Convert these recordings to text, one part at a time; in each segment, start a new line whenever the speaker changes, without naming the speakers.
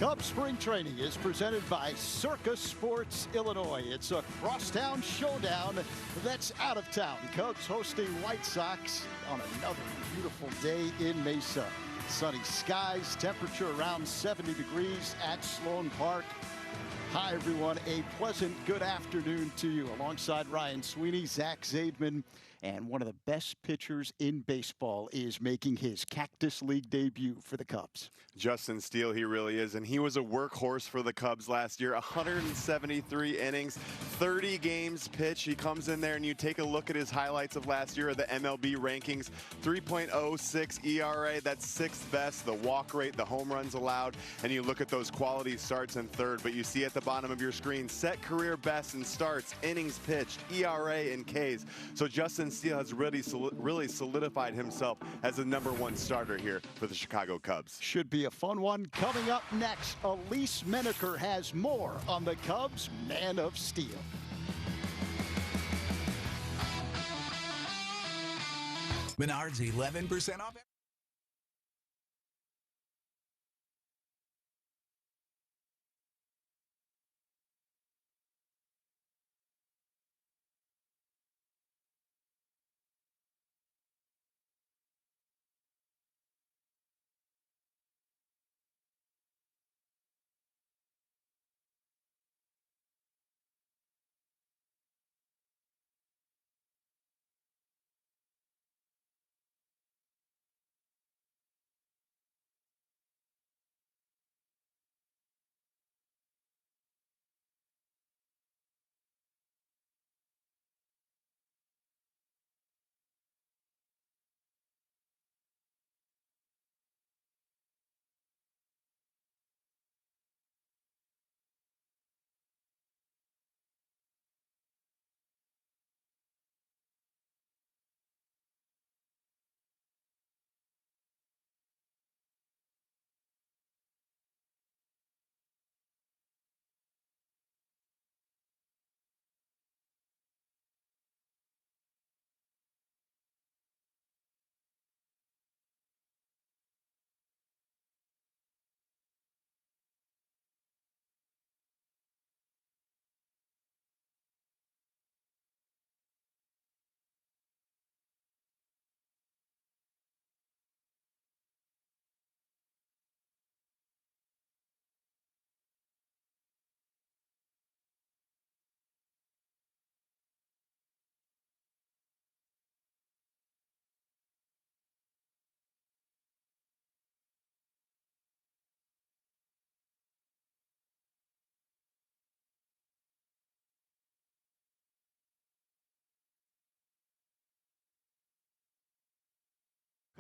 Cubs Spring Training is presented by Circus Sports Illinois. It's a crosstown showdown that's out of town. Cubs hosting White Sox on another beautiful day in Mesa. Sunny skies, temperature around 70 degrees at Sloan Park. Hi, everyone. A pleasant good afternoon to you. Alongside Ryan Sweeney, Zach Zaidman, and one of the best pitchers in baseball is making his Cactus League debut for the Cubs.
Justin Steele, he really is, and he was a workhorse for the Cubs last year. 173 innings, 30 games pitched. He comes in there, and you take a look at his highlights of last year, the MLB rankings, 3.06 ERA, that's sixth best, the walk rate, the home runs allowed, and you look at those quality starts in third, but you see at the bottom of your screen, set career best in starts, innings pitched, ERA, and Ks. So Justin Steele has really solidified himself as the #1 starter here for the Chicago Cubs.
Should be a fun one. Coming up next, Elise Menaker has more on the Cubs Man of Steel.
Menards 11% off.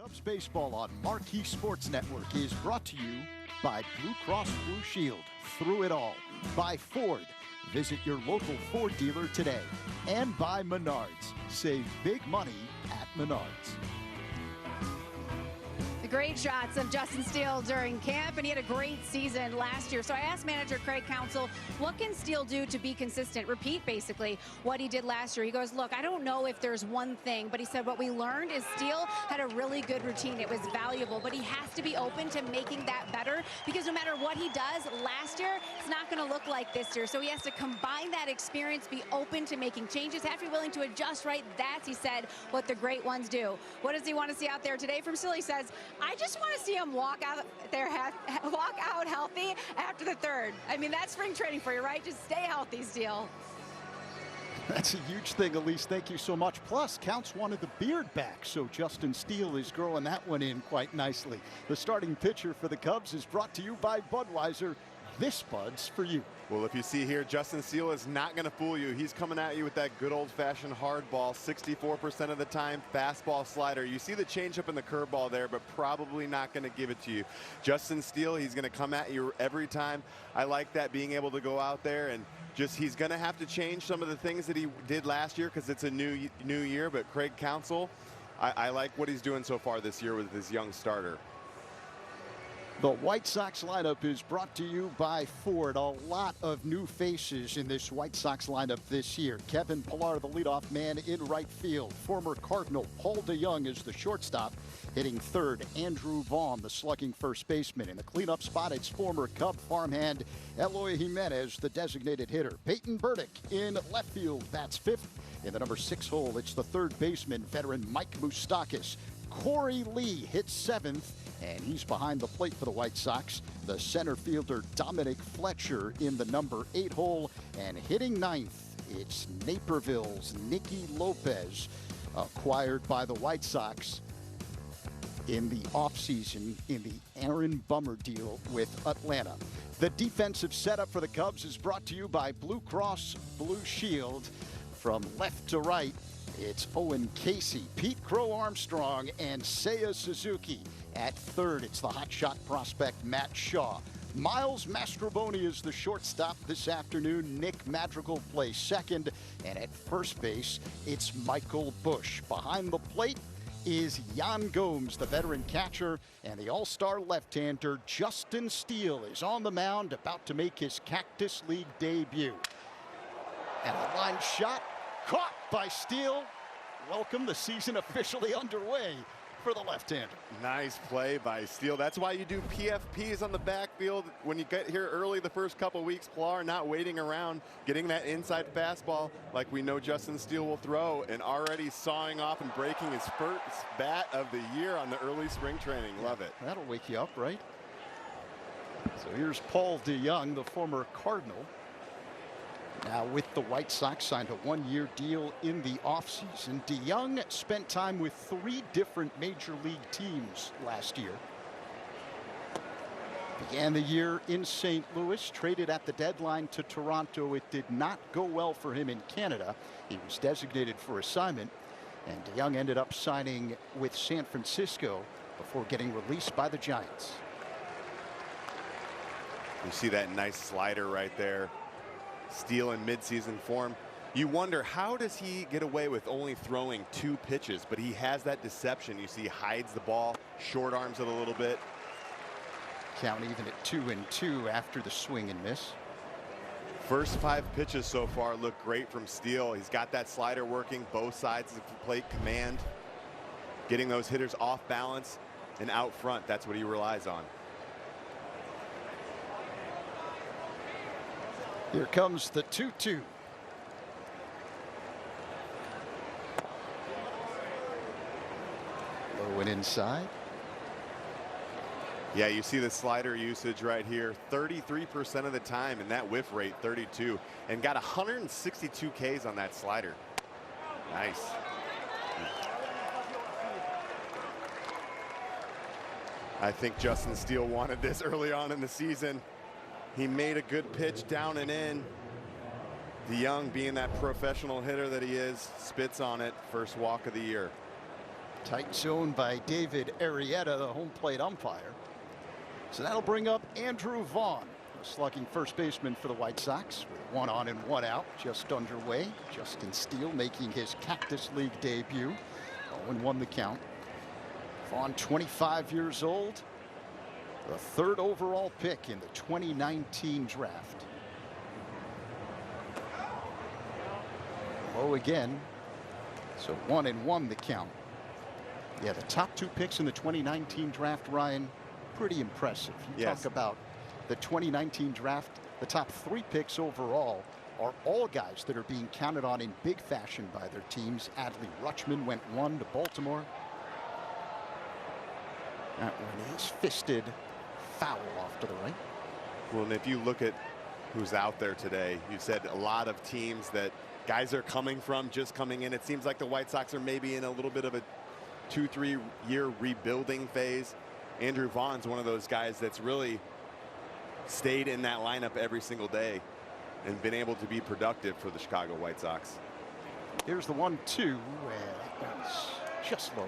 Cubs baseball on Marquee Sports Network is brought to you by Blue Cross Blue Shield. Through it all. By Ford. Visit your local Ford dealer today. And by Menards. Save big money at Menards.
Great shots of Justin Steele during camp, and he had a great season last year. So I asked manager Craig Counsell, what can Steele do to be consistent? Repeat basically what he did last year. He goes, look, I don't know if there's one thing, but he said what we learned is Steele had a really good routine. It was valuable, but he has to be open to making that better, because no matter what he does last year, it's not going to look like this year. So he has to combine that experience, be open to making changes, have to be willing to adjust, right? That's, he said, what the great ones do. What does he want to see out there today from Steele? He says, I just want to see him walk out healthy after the third. I mean, that's spring training for you, right? Just stay healthy, Steele.
That's a huge thing, Elise. Thank you so much. Plus, Counts wanted the beard back, so Justin Steele is growing that one in quite nicely. The starting pitcher for the Cubs is brought to you by Budweiser. This Bud's for you.
Well, if you see here, Justin Steele is not going to fool you. He's coming at you with that good old-fashioned hard ball, 64% of the time, fastball slider. You see the changeup and the curveball there, but probably not going to give it to you. Justin Steele, he's going to come at you every time. I like that, being able to go out there and just, he's going to have to change some of the things that he did last year because it's a new year, but Craig Counsell, I like what he's doing so far this year with his young starter.
The White Sox lineup is brought to you by Ford. A lot of new faces in this White Sox lineup this year. Kevin Pillar, the leadoff man in right field. Former Cardinal Paul DeJong is the shortstop. Hitting third, Andrew Vaughn, the slugging first baseman. In the cleanup spot, it's former Cub farmhand Eloy Jimenez, the designated hitter. Peyton Burdick in left field, bats fifth. In the number 6 hole, it's the third baseman, veteran Mike Moustakas. Corey Lee hits seventh, and he's behind the plate for the White Sox. The center fielder, Dominic Fletcher, in the number 8 hole. And hitting ninth, it's Naperville's Nicky Lopez, acquired by the White Sox in the offseason in the Aaron Bummer deal with Atlanta. The defensive setup for the Cubs is brought to you by Blue Cross Blue Shield. From left to right, it's Owen Casey, Pete Crow Armstrong, and Seiya Suzuki. At third, it's the hotshot prospect Matt Shaw. Miles Mastrobuoni is the shortstop this afternoon. Nick Madrigal plays second. And at first base, it's Michael Busch. Behind the plate is Yan Gomes, the veteran catcher, and the all-star left-hander Justin Steele is on the mound, about to make his Cactus League debut. And a line shot caught by Steele. Welcome, the season officially underway for the left-hander.
Nice play by Steele. That's why you do PFPs on the backfield when you get here early the first couple weeks. Pillar not waiting around, getting that inside fastball like we know Justin Steele will throw, and already sawing off and breaking his first bat of the year on the early spring training. Love it.
That'll wake you up, right? So here's Paul DeJong, the former Cardinal. Now with the White Sox, signed a one-year deal in the offseason. DeJong spent time with 3 different major league teams last year. Began the year in St. Louis, traded at the deadline to Toronto. It did not go well for him in Canada. He was designated for assignment, and DeJong ended up signing with San Francisco before getting released by the Giants.
You see that nice slider right there. Steele in midseason form. You wonder, how does he get away with only throwing 2 pitches? But he has that deception. You see, hides the ball, short arms it a little bit.
Count even at 2-2 after the swing and miss.
First 5 pitches so far look great from Steele. He's got that slider working, both sides of the plate command, getting those hitters off balance and out front. That's what he relies on.
Here comes the 2-2. Low and inside.
Yeah, you see the slider usage right here, 33% of the time, and that whiff rate 32, and got 162 Ks on that slider. Nice. I think Justin Steele wanted this early on in the season. He made a good pitch down and in. DeJong, being that professional hitter that he is, spits on it. First walk of the year.
Tight zone by David Arrieta, the home plate umpire. So that'll bring up Andrew Vaughn, the slugging first baseman for the White Sox, with 1 on and 1 out just underway. Justin Steele making his Cactus League debut. 0-1 the count. Vaughn, 25 years old. The 3rd overall pick in the 2019 draft. Low again. So 1-1 the count. Yeah, the top 2 picks in the 2019 draft, Ryan, pretty impressive. You
Yes.
talk about the 2019 draft, the top 3 picks overall are all guys that are being counted on in big fashion by their teams. Adley Rutschman went 1 to Baltimore. That one is fisted. Foul off to the right.
Well, and if you look at who's out there today, you said a lot of teams that guys are coming from, just coming in. It seems like the White Sox are maybe in a little bit of a 2-3 year rebuilding phase. Andrew Vaughn's one of those guys that's really stayed in that lineup every single day and been able to be productive for the Chicago White Sox.
Here's the 1-2, and that was just low.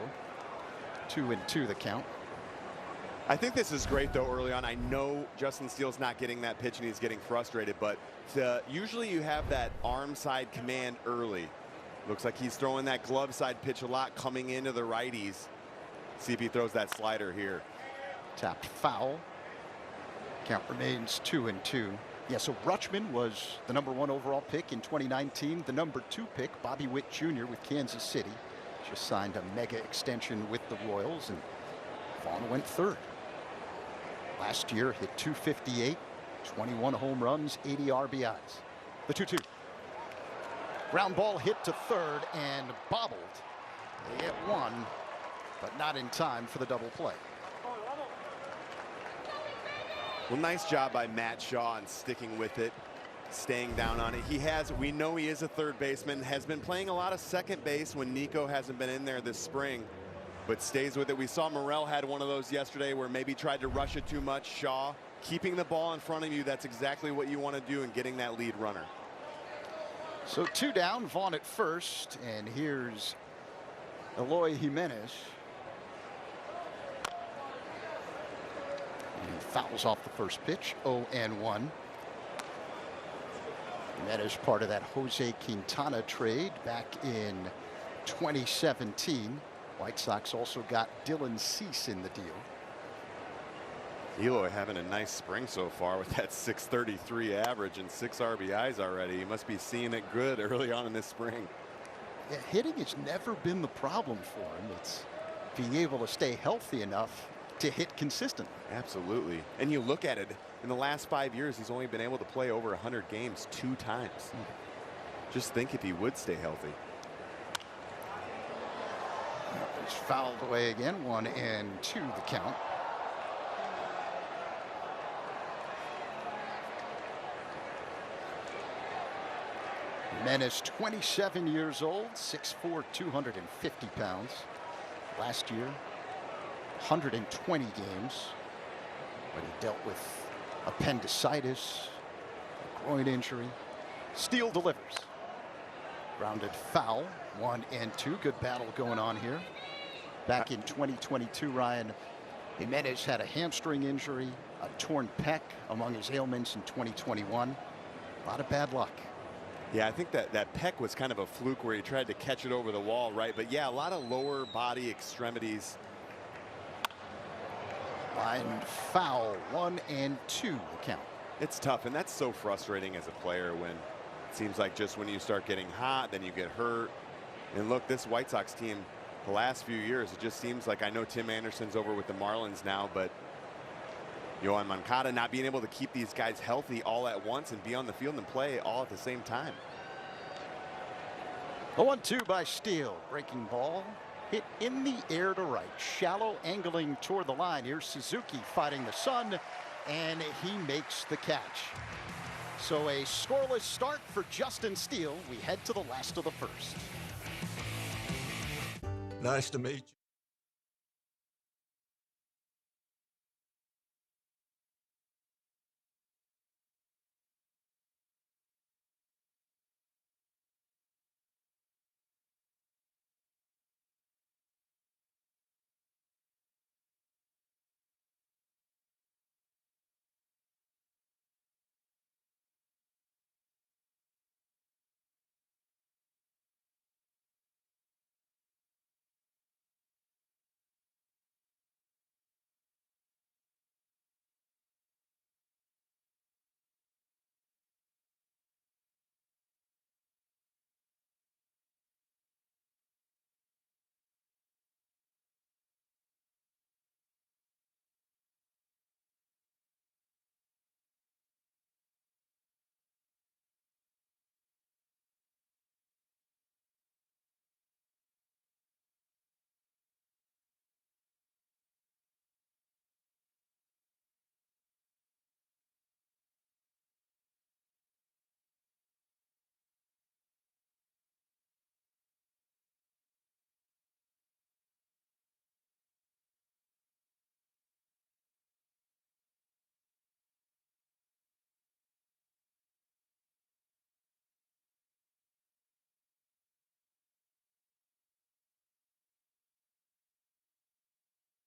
2-2 the count.
I think this is great, though, early on. I know Justin Steele's not getting that pitch and he's getting frustrated, but usually you have that arm side command early. Looks like he's throwing that glove side pitch a lot, coming into the righties. See if he throws that slider here.
Tapped foul. Count remains 2-2. Yeah, so Rutschman was the #1 overall pick in 2019. The #2 pick, Bobby Witt Jr. with Kansas City, just signed a mega extension with the Royals, and Vaughn went third. Last year hit .258, 21 home runs, 80 RBIs. The 2-2. Ground ball hit to third and bobbled. They get one, but not in time for the double play.
Well, nice job by Matt Shaw on sticking with it, staying down on it. We know he is a third baseman, has been playing a lot of second base when Nico hasn't been in there this spring, but stays with it. We saw Morel had one of those yesterday where maybe tried to rush it too much. Shaw, keeping the ball in front of you, that's exactly what you want to do, and getting that lead runner.
So 2 down, Vaughn at first, and here's Eloy Jimenez. And he fouls off the first pitch, 0-1. Jimenez part of that Jose Quintana trade back in 2017. White Sox also got Dylan Cease in the deal.
Eloy having a nice spring so far with that .633 average and 6 RBIs already. He must be seeing it good early on in this spring.
Yeah, hitting has never been the problem for him. It's being able to stay healthy enough to hit consistently.
Absolutely. And you look at it, in the last 5 years, he's only been able to play over 100 games 2 times. Just think if he would stay healthy.
It's fouled away again, 1-2 the count. Jimenez, 27 years old, 6'4", 250 pounds. Last year, 120 games, but he dealt with appendicitis, a groin injury. Steele delivers. Grounded foul, 1-2. Good battle going on here. Back in 2022, Ryan, Jimenez had a hamstring injury, a torn pec among his ailments in 2021. A lot of bad luck.
Yeah, I think that pec was kind of a fluke where he tried to catch it over the wall, right? But yeah, a lot of lower body extremities.
Line foul, 1-2 the count.
It's tough, and that's so frustrating as a player when it seems like just when you start getting hot, then you get hurt. And look, this White Sox team, the last few years, it just seems like, I know Tim Anderson's over with the Marlins now, but Yohan Moncada not being able to keep these guys healthy all at once and be on the field and play all at the same time.
0-2 by Steele. Breaking ball hit in the air to right. Shallow angling toward the line. Here's Suzuki fighting the sun, and he makes the catch. So a scoreless start for Justin Steele. We head to the last of the first.
Nice to meet you.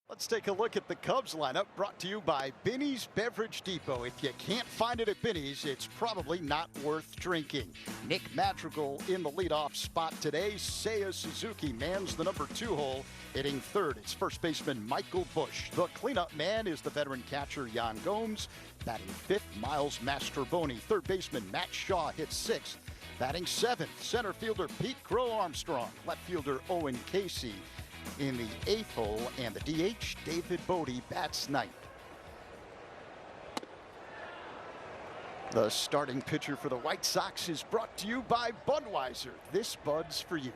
Let's take a look at the Cubs lineup, brought to you by Binny's Beverage Depot. If you can't find it at Binny's, it's probably not worth drinking. Nick Madrigal in the leadoff spot today. Seiya Suzuki mans the number 2 hole, hitting third. It's first baseman Michael Busch. The cleanup man is the veteran catcher Yan Gomes. Batting fifth, Miles Mastrobuoni. Third baseman Matt Shaw hits sixth. Batting seventh, center fielder Pete Crow Armstrong. Left fielder Owen Casey in the 8th hole, and the DH David Bodie bats ninth. The starting pitcher for the White Sox is brought to you by Budweiser. This Bud's for you.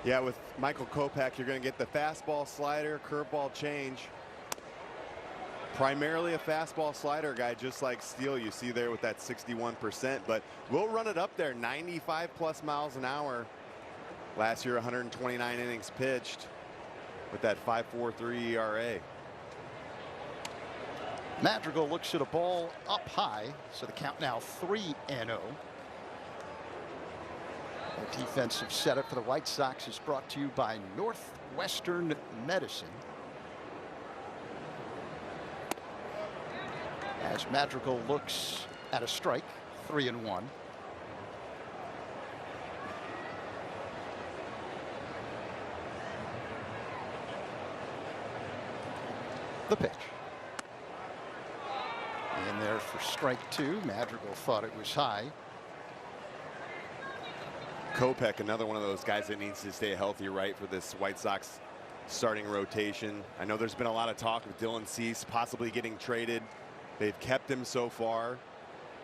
Yeah, with Michael Kopech, you're going to get the fastball, slider, curveball, change. Primarily a fastball slider guy, just like Steele you see there with that 61%, but we'll run it up there, 95 plus miles an hour. Last year, 129 innings pitched with that 5.43 ERA.
Madrigal looks at a ball up high, so the count now 3-0. The defensive setup for the White Sox is brought to you by Northwestern Medicine. As Madrigal looks at a strike, 3-1. The pitch. In there for strike 2. Madrigal thought it was high.
Kopech, another one of those guys that needs to stay healthy, right, for this White Sox starting rotation. I know there's been a lot of talk of Dylan Cease possibly getting traded. They've kept him so far.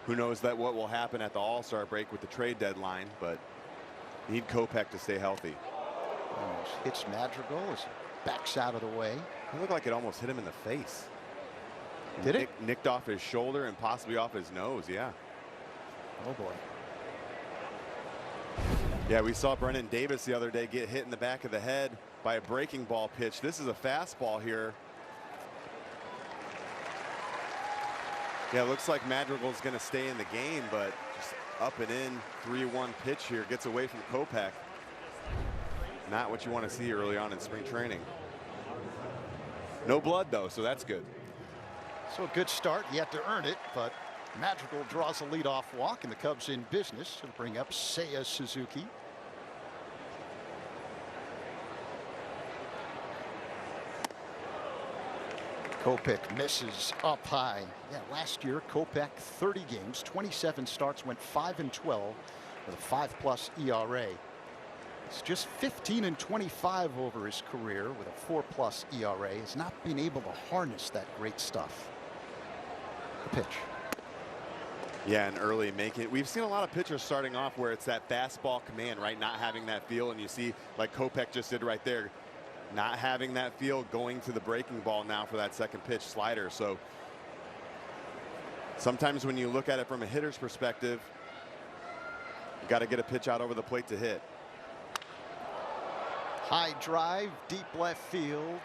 Who knows what will happen at the All-Star break with the trade deadline, but need Kopech to stay healthy.
Almost hits Madrigal as he backs out of the way.
It looked like it almost hit him in the face.
Did it?
Nicked off his shoulder and possibly off his nose, yeah.
Oh boy.
Yeah, we saw Brennan Davis the other day get hit in the back of the head by a breaking ball pitch. This is a fastball here. Yeah, it looks like Madrigal's going to stay in the game, but just up and in, 3-1 pitch here, gets away from Kopech. Not what you want to see early on in spring training. No blood, though, so that's good.
So a good start, yet to earn it, but Madrigal draws a leadoff walk, and the Cubs in business. It'll bring up Seiya Suzuki. Kopech misses up high. Yeah, last year, Kopech 30 games, 27 starts, went 5-12 with a 5+ ERA. It's just 15-25 over his career with a 4+ ERA. Has not been able to harness that great stuff. The pitch.
Yeah, and early making it. We've seen a lot of pitchers starting off where it's that fastball command, right? Not having that feel, and you see like Kopech just did right there. Not having that feel, going to the breaking ball now for that second pitch slider. So sometimes when you look at it from a hitter's perspective, you got to get a pitch out over the plate to hit.
High drive, deep left field.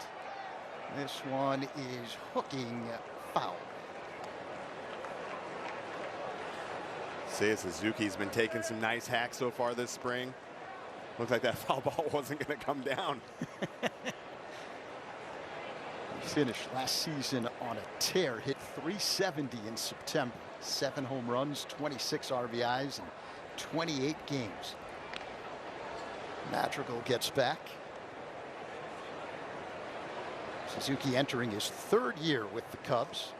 This one is hooking foul.
Seiya Suzuki's been taking some nice hacks so far this spring. Looks like that foul ball wasn't going to come down.
He finished last season on a tear, hit 370 in September. 7 home runs, 26 RBIs in 28 games. Madrigal gets back. Suzuki entering his 3rd year with the Cubs.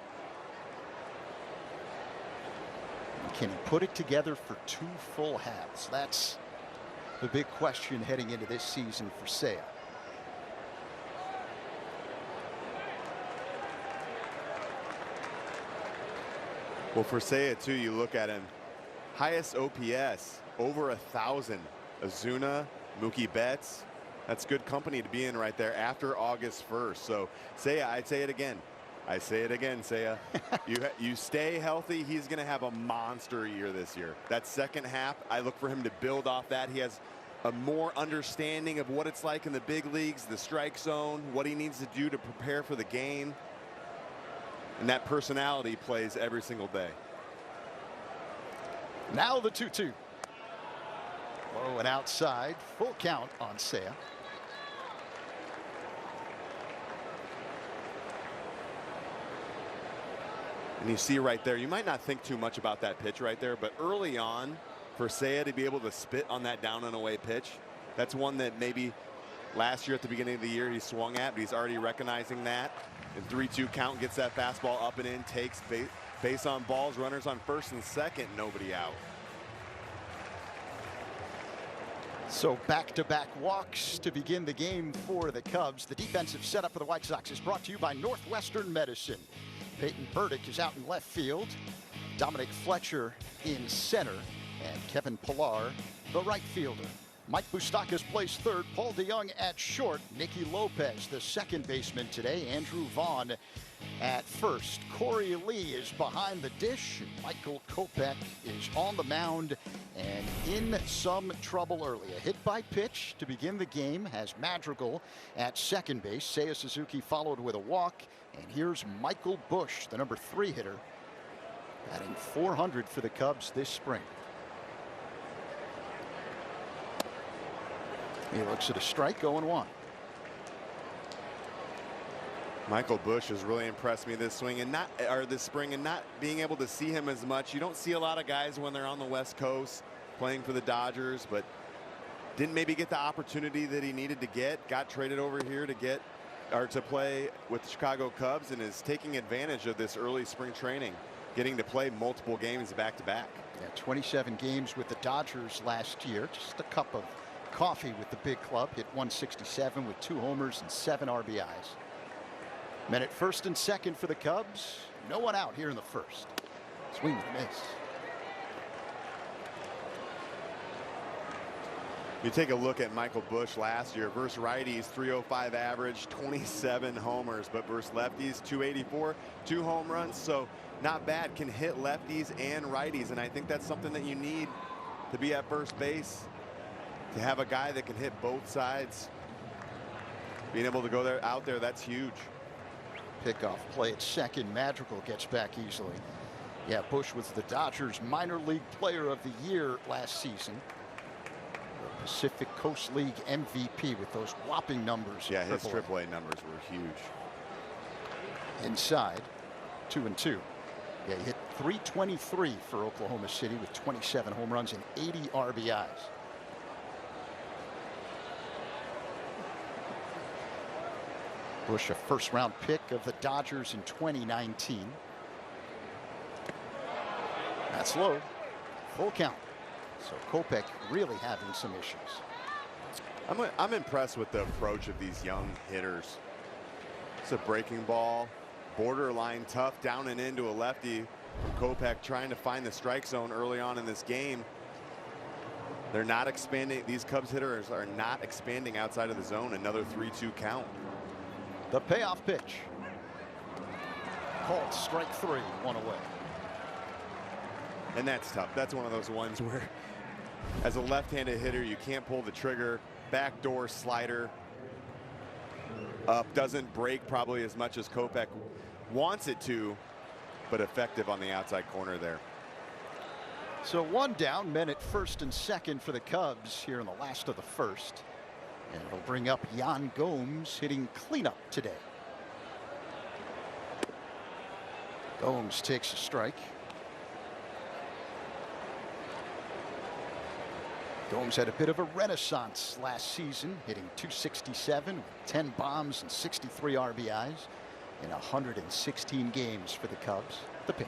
And can he put it together for 2 full halves? That's the big question heading into this season for Seiya.
Well, for Seiya too, you look at him, highest OPS over 1,000. Ozuna, Mookie Betts, that's good company to be in right there after August 1st. So Seiya, I'd say it again. I say it again, Seiya. you stay healthy, he's going to have a monster year this year. That second half, I look for him to build off that. He has a more understanding of what it's like in the big leagues, the strike zone, what he needs to do to prepare for the game. And that personality plays every single day.
Now the 2-2. Low and outside, full count on Seiya.
And you see right there, you might not think too much about that pitch right there, but early on, for Seiya to be able to spit on that down and away pitch, that's one that maybe last year at the beginning of the year he swung at, but he's already recognizing that. And 3-2 count, gets that fastball up and in, takes base on balls, runners on first and second, nobody out.
So back-to-back walks to begin the game for the Cubs. The defensive setup for the White Sox is brought to you by Northwestern Medicine. Peyton Burdick is out in left field. Dominic Fletcher in center. And Kevin Pillar, the right fielder. Mike Moustakas plays third. Paul DeYoung at short. Nicky Lopez, the second baseman today. Andrew Vaughn at first. Corey Lee is behind the dish. Michael Kopech is on the mound and in some trouble early. A hit by pitch to begin the game has Madrigal at second base. Seiya Suzuki followed with a walk. And here's Michael Busch, the number 3 hitter, batting .400 for the Cubs this spring. He looks at a strike, 0-1.
Michael Busch has really impressed me this spring, and not being able to see him as much. You don't see a lot of guys when they're on the West Coast playing for the Dodgers, but didn't maybe get the opportunity that he needed to get. Got traded over here to play with the Chicago Cubs, and is taking advantage of this early spring training, getting to play multiple games back to back.
Yeah, 27 games with the Dodgers last year. Just a cup of coffee with the big club. Hit .167 with 2 homers and 7 RBIs. Men at first and second for the Cubs. No one out here in the first. Swing and miss.
You take a look at Michael Busch last year versus righties, .305 average, 27 homers, but versus lefties, .284, 2 home runs. So not bad, can hit lefties and righties, and I think that's something that you need to be at first base, to have a guy that can hit both sides. Being able to go out there, that's huge.
Pickoff play at second. Madrigal gets back easily. Yeah, Busch was the Dodgers minor league player of the year last season. The Pacific Coast League MVP with those whopping numbers.
Yeah, his AAA numbers were huge.
Inside, 2-2. Yeah, he hit .323 for Oklahoma City with 27 home runs and 80 RBIs. Busch, a first-round pick of the Dodgers in 2019. That's low. Full count. So Kopech really having some issues.
I'm impressed with the approach of these young hitters. It's a breaking ball, borderline tough, down and into a lefty. Kopech trying to find the strike zone early on in this game. They're not expanding. These Cubs hitters are not expanding outside of the zone. Another 3-2 count.
The payoff pitch. Called strike 3, 1 away.
And that's tough. That's one of those ones where, as a left-handed hitter, you can't pull the trigger. Backdoor slider up, doesn't break probably as much as Kopech wants it to, but effective on the outside corner there.
So 1 down, men at first and second for the Cubs here in the last of the first. And it'll bring up Yan Gomes hitting cleanup today. Gomes takes a strike. Gomes had a bit of a renaissance last season, hitting .267 with 10 bombs and 63 RBIs in 116 games for the Cubs. The pitch.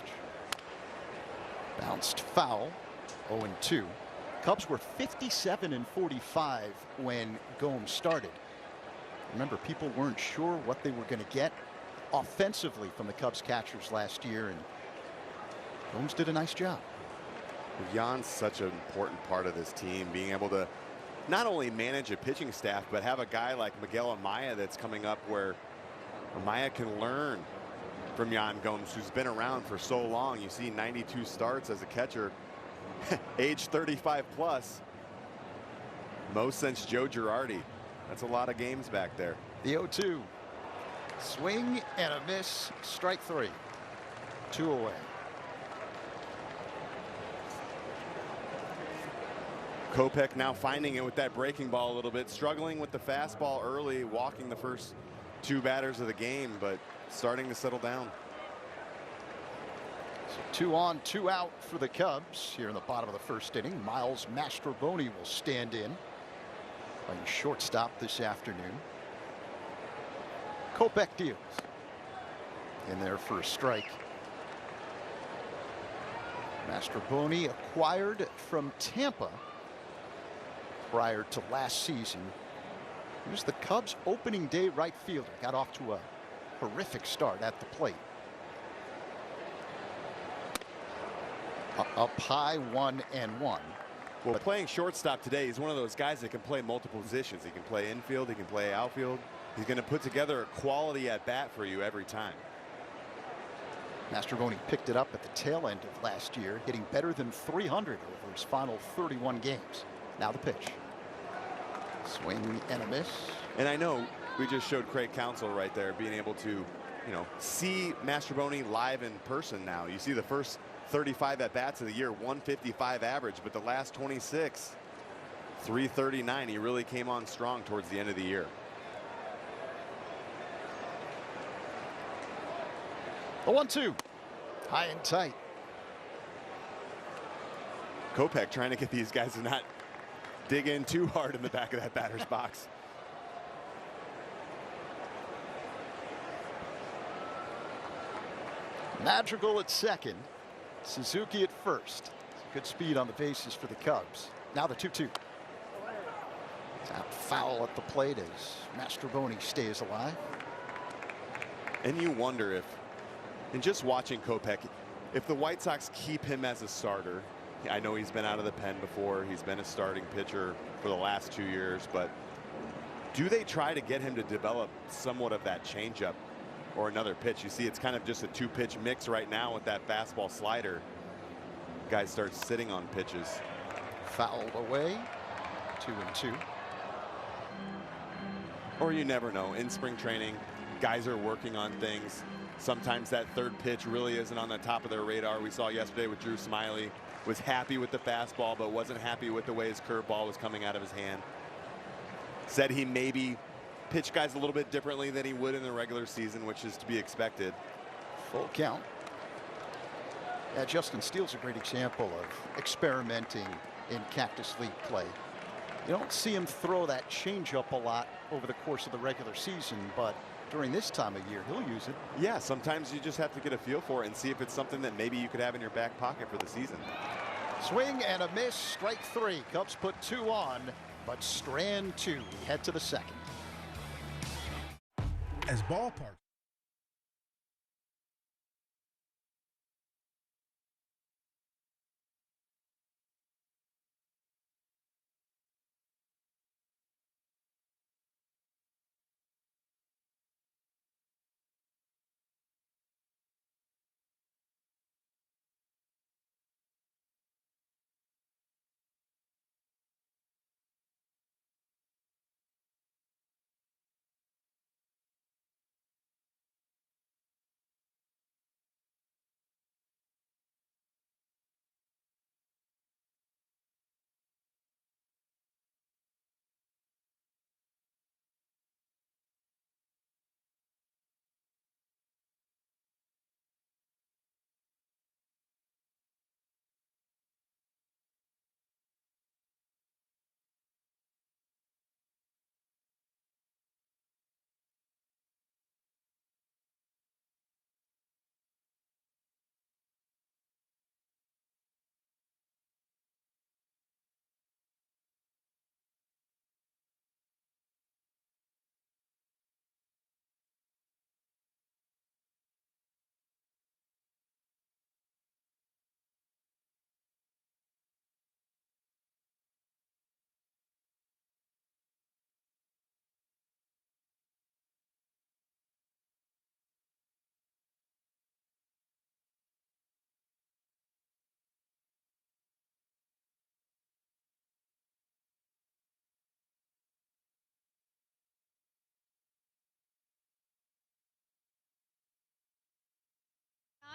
Bounced foul, 0-2. Cubs were 57-45 when Gomes started. Remember, people weren't sure what they were going to get offensively from the Cubs catchers last year, and Gomes did a nice job.
Jan's such an important part of this team, being able to not only manage a pitching staff, but have a guy like Miguel Amaya that's coming up, where Amaya can learn from Yan Gomes, who's been around for so long. You see 92 starts as a catcher, age 35 plus, most since Joe Girardi. That's a lot of games back there.
The 0-2. Swing and a miss. Strike 3. 2 away.
Kopech now finding it with that breaking ball a little bit, struggling with the fastball early, walking the first 2 batters of the game, but starting to settle down.
So 2 on, 2 out for the Cubs here in the bottom of the first inning. Miles Mastrobuoni will stand in, playing shortstop this afternoon. Kopech deals in there for a strike. Mastrobuoni acquired from Tampa prior to last season. He was the Cubs' opening day right fielder. Got off to a horrific start at the plate. Up high, 1-1.
Well, playing shortstop today, he's one of those guys that can play multiple positions. He can play infield, he can play outfield. He's going to put together a quality at bat for you every time.
Mastrobuoni picked it up at the tail end of last year, hitting better than 300 over his final 31 games. Now the pitch. Swing and a miss.
And I know we just showed Craig Counsell right there being able to, see Mastrobuoni live in person now. You see the first 35 at-bats of the year, 155 average, but the last 26, 339. He really came on strong towards the end of the year.
The 1-2. High and tight.
Kopech trying to get these guys to not dig in too hard in the back of that batter's box.
Madrigal at second. Suzuki at first. Good speed on the bases for the Cubs. Now the 2-2. Tap foul at the plate as Mastrobuoni stays alive.
And you wonder if, in just watching Kopech, if the White Sox keep him as a starter. I know he's been out of the pen before. He's been a starting pitcher for the last 2 years, but do they try to get him to develop somewhat of that changeup or another pitch? You see, it's kind of just a 2-pitch mix right now with that fastball slider. Guys start sitting on pitches.
Fouled away. 2-2.
Or you never know. In spring training, guys are working on things. Sometimes that third pitch really isn't on the top of their radar. We saw yesterday with Drew Smyly. Was happy with the fastball, but wasn't happy with the way his curveball was coming out of his hand. Said he maybe pitch guys a little bit differently than he would in the regular season, which is to be expected.
Full count. Yeah, Justin Steele's a great example of experimenting in Cactus League play. You don't see him throw that changeup a lot over the course of the regular season, but during this time of year, he'll use it.
Yeah, sometimes you just have to get a feel for it and see if it's something that maybe you could have in your back pocket for the season.
Swing and a miss, strike 3. Cubs put 2 on, but strand 2. We head to the second.
As ballpark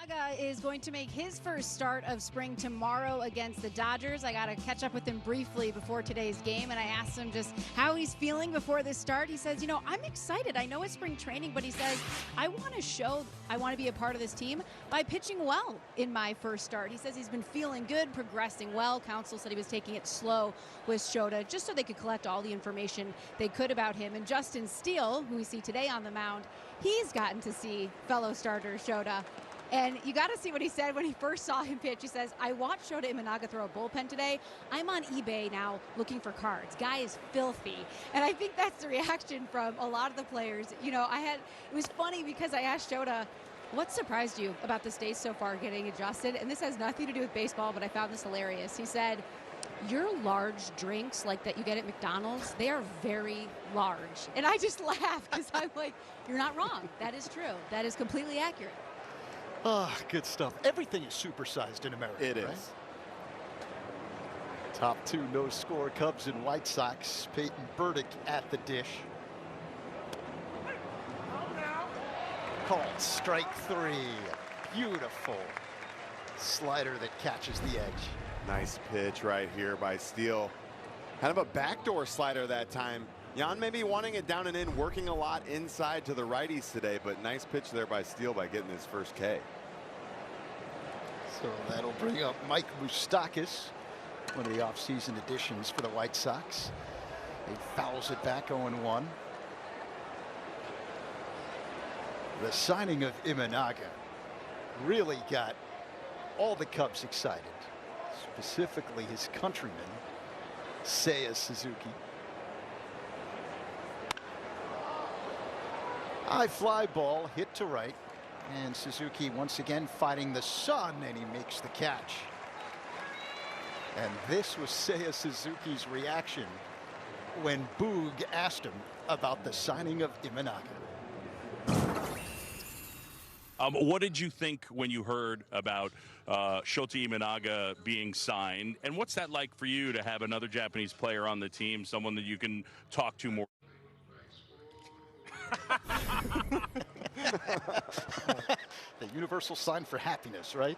Imanaga is going to make his first start of spring tomorrow against the Dodgers. I got to catch up with him briefly before today's game, and I asked him just how he's feeling before this start. He says, you know, I'm excited. I know it's spring training, but he says, I want to be a part of this team by pitching well in my first start. He says he's been feeling good, progressing well. Counsell said he was taking it slow with Shota just so they could collect all the information they could about him. And Justin Steele, who we see today on the mound, he's gotten to see fellow starter Shota. And you got to see what he said when he first saw him pitch. He says, I watched Shota Imanaga throw a bullpen today. I'm on eBay now looking for cards. Guy is filthy. And I think that's the reaction from a lot of the players. You know, it was funny because I asked Shota, what surprised you about the stage so far getting adjusted? And this has nothing to do with baseball, but I found this hilarious. He said, your large drinks like that you get at McDonald's, they are very large. And I just laugh because I'm like, you're not wrong. That is true. That is completely accurate.
Ah, good stuff. Everything is supersized in America.
It
right?
is.
Top two no score Cubs and White Sox. Peyton Burdick at the dish. Called strike three. Beautiful slider that catches the edge.
Nice pitch right here by Steele. Kind of a backdoor slider that time. Jan maybe wanting it down and in, working a lot inside to the righties today, but nice pitch there by Steele by getting his first K.
So that'll bring up Mike Moustakas, one of the offseason additions for the White Sox. He fouls it back 0-1. The signing of Imanaga really got all the Cubs excited, specifically his countryman, Seiya Suzuki. High fly ball hit to right, and Suzuki once again fighting the sun, and he makes the catch. And this was Seiya Suzuki's reaction when Boog asked him about the signing of Imanaga.
What did you think when you heard about Shota Imanaga being signed? And what's that like for you to have another Japanese player on the team, someone that you can talk to more?
The universal sign for happiness, right?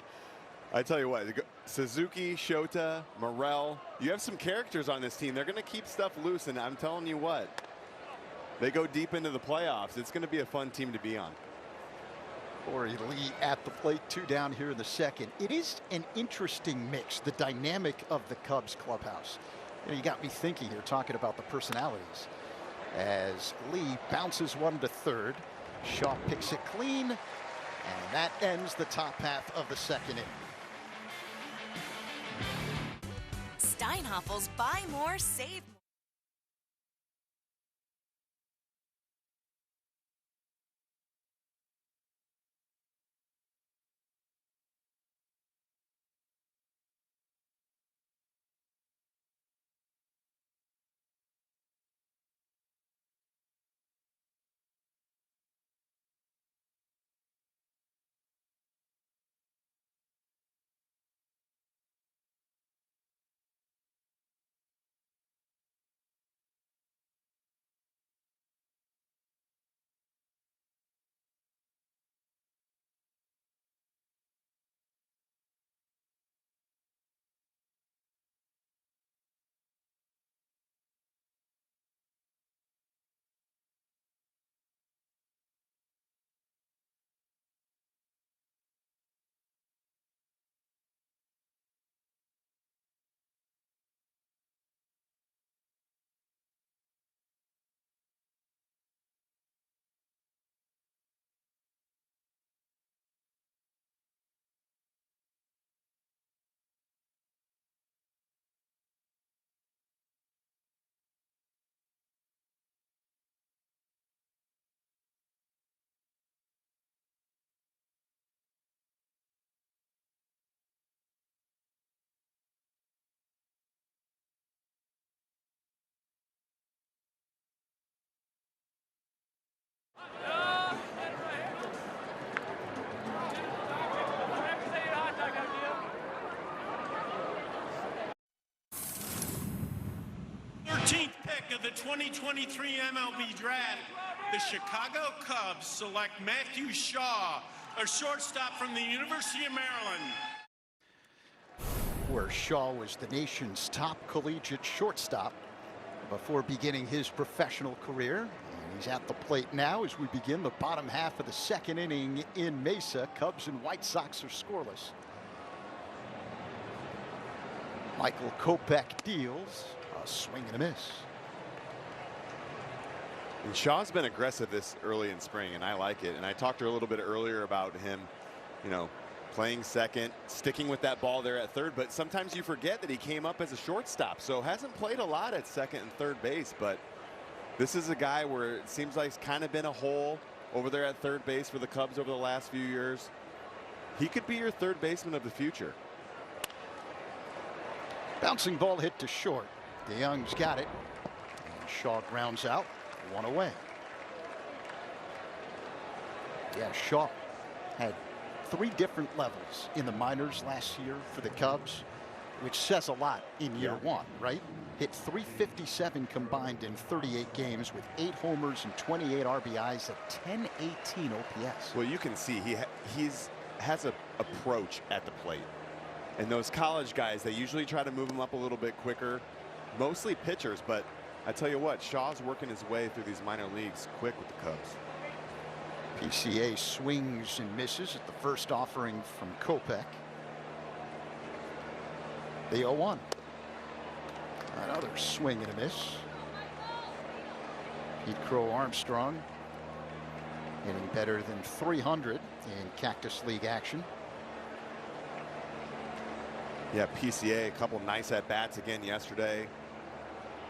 I tell you what, Suzuki, Shota, Morel, you have some characters on this team. They're going to keep stuff loose, and I'm telling you what, they go deep into the playoffs. It's going to be a fun team to be on.
Corey Lee at the plate, 2 down here in the second. It is an interesting mix, the dynamic of the Cubs clubhouse. You got me thinking here, talking about the personalities. As Lee bounces one to third, Shaw picks it clean, and that ends the top half of the second inning.
Steinhaffel's Buy More, Save More.
Of the 2023 MLB Draft, the Chicago Cubs select Matthew Shaw, a shortstop from the University of Maryland.
Where Shaw was the nation's top collegiate shortstop before beginning his professional career. And he's at the plate now as we begin the bottom half of the second inning in Mesa. Cubs and White Sox are scoreless. Michael Kopech deals a swing and a miss.
And Shaw's been aggressive this early in spring, and I like it. And I talked to her a little bit earlier about him, you know, playing second, sticking with that ball there at third, but sometimes you forget that he came up as a shortstop, so hasn't played a lot at second and third base. But this is a guy where it seems like it's kind of been a hole over there at third base for the Cubs over the last few years. He could be your third baseman of the future.
Bouncing ball hit to short. DeYoung's got it. And Shaw grounds out, one away. Yeah, Shaw had 3 different levels in the minors last year for the Cubs, which says a lot in year one, right? Hit .357 combined in 38 games with 8 homers and 28 RBIs at .1018 OPS.
Well, you can see he has a approach at the plate. And those college guys, they usually try to move him up a little bit quicker, mostly pitchers. But I tell you what, Shaw's working his way through these minor leagues quick with the Cubs.
PCA swings and misses at the first offering from Kopech. The 0-1. Another swing and a miss. Pete Crow Armstrong hitting better than 300 in Cactus League action.
Yeah, PCA, a couple nice at-bats again yesterday.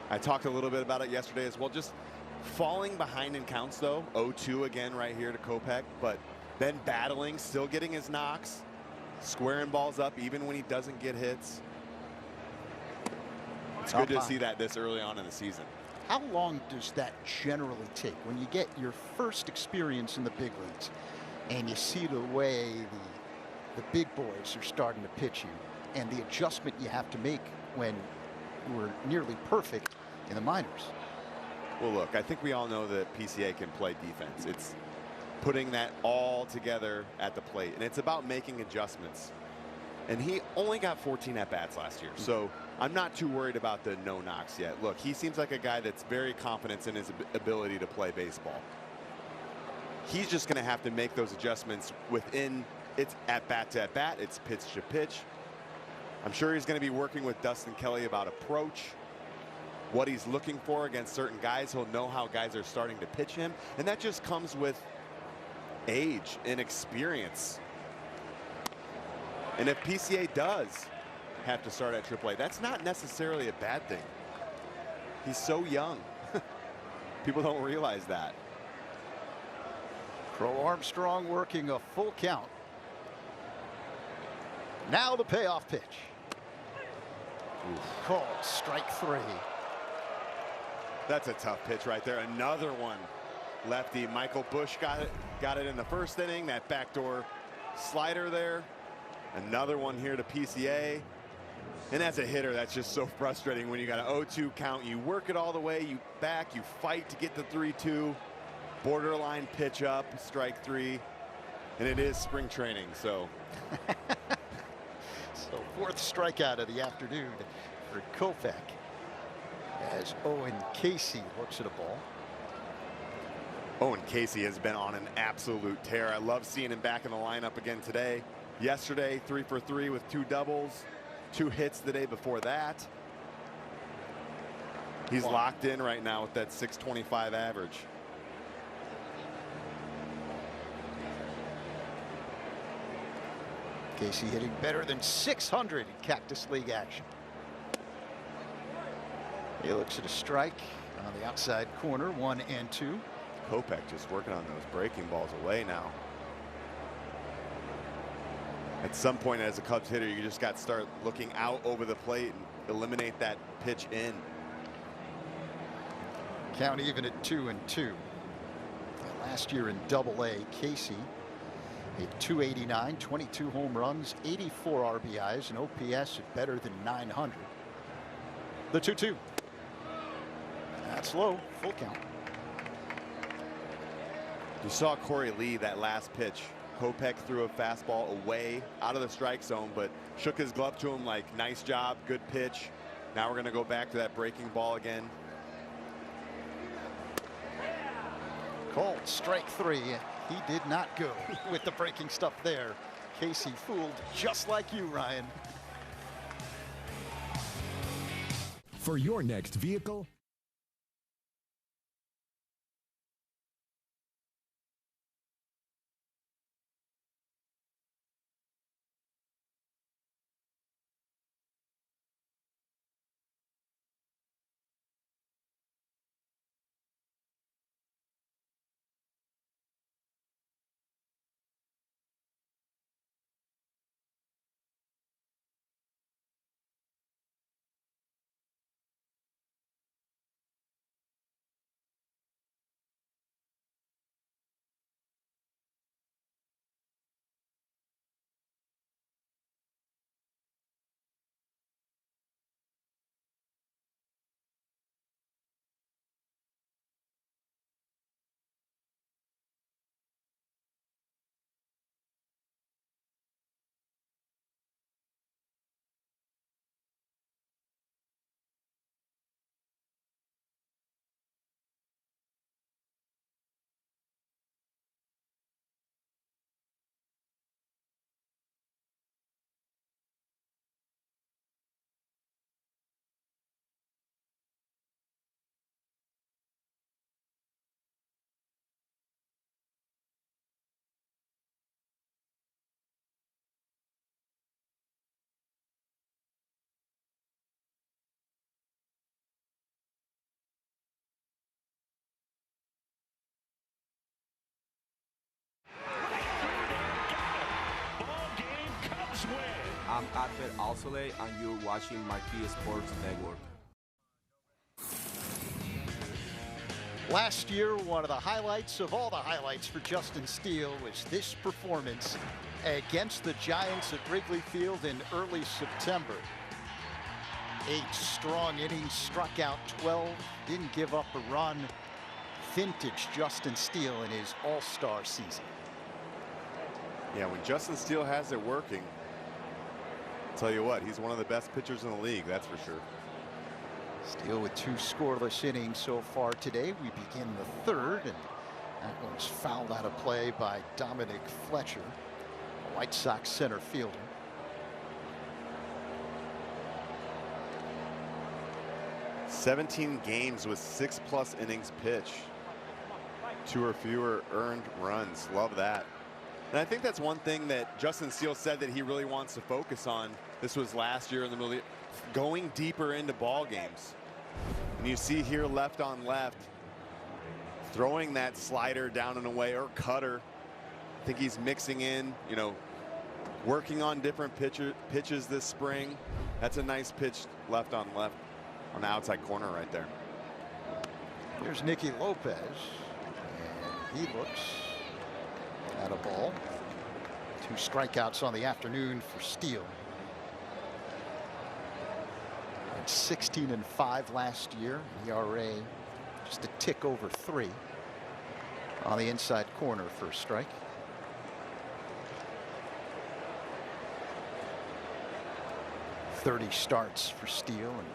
I talked a little bit about it yesterday as well. Just falling behind in counts, though. 0-2 again right here to Kopech, but then battling, still getting his knocks, squaring balls up even when he doesn't get hits. It's good to see that this early on in the season.
How long does that generally take when you get your first experience in the big leagues and you see the way the big boys are starting to pitch you and the adjustment you have to make when you were nearly perfect in the minors?
Well, look, I think we all know that PCA can play defense. It's putting that all together at the plate, and it's about making adjustments. And he only got 14 at-bats last year, so I'm not too worried about the no knocks yet. Look, he seems like a guy that's very confident in his ability to play baseball. He's just going to have to make those adjustments within its at-bat to at-bat, it's pitch to pitch. I'm sure he's going to be working with Dustin Kelly about approach, what he's looking for against certain guys. He'll know how guys are starting to pitch him, and that just comes with age and experience. And if PCA does have to start at AAA, that's not necessarily a bad thing. He's so young. People don't realize that.
Crow Armstrong working a full count. Now the payoff pitch. Called strike 3.
That's a tough pitch right there. Another one. Lefty Michael Busch got it in the first inning. That backdoor slider there. Another one here to PCA. And as a hitter, that's just so frustrating when you got an 0-2 count. You work it all the way, you back, you fight to get the 3-2. Borderline pitch up, strike 3. And it is spring training, so.
So 4th strikeout of the afternoon for Kopech as Owen Casey looks at a ball.
Owen Casey has been on an absolute tear. I love seeing him back in the lineup again today. Yesterday, 3 for 3 with 2 doubles, 2 hits the day before that. He's locked in right now with that .625 average.
Casey hitting better than 600 in Cactus League action. He looks at a strike on the outside corner, 1-2.
Kopech just working on those breaking balls away now. At some point as a Cubs hitter, you just got to start looking out over the plate and eliminate that pitch in.
Count even at 2-2. Last year in Double-A, Casey hit .289, 22 home runs, 84 RBIs, and OPS at better than 900. The 2-2. That's low, full count.
You saw Corey Lee that last pitch Kopech threw a fastball away out of the strike zone, but shook his glove to him like, nice job, good pitch. Now we're going to go back to that breaking ball again.
Called strike 3. He did not go with the breaking stuff there. Casey fooled just like you, Ryan.
For your next vehicle,
I'm Alfred Alsole, and you're watching Marquee Sports Network.
Last year, one of the highlights of all the highlights for Justin Steele was this performance against the Giants at Wrigley Field in early September. 8 strong innings, struck out 12, didn't give up a run. Vintage Justin Steele in his all-star season.
Yeah, when Justin Steele has it working, I'll tell you what, he's one of the best pitchers in the league, that's for sure.
Steele with 2 scoreless innings so far today. We begin the 3rd, and that one's fouled out of play by Dominic Fletcher, a White Sox center fielder.
"17 games with 6+ innings pitched. 2 or fewer earned runs. Love that. And I think that's one thing that Justin Steele said that he really wants to focus on. This was last year in the middle, going deeper into ball games. And you see here left on left, throwing that slider down and away or cutter. I think he's mixing in, you know, working on different pitches this spring. That's a nice pitch left on left on the outside corner right there.
Here's Nicky Lopez, and he looks at a ball. 2 strikeouts on the afternoon for Steele. At 16-5 last year. ERA just a tick over 3 on the inside corner for a strike. .30 starts for Steele, and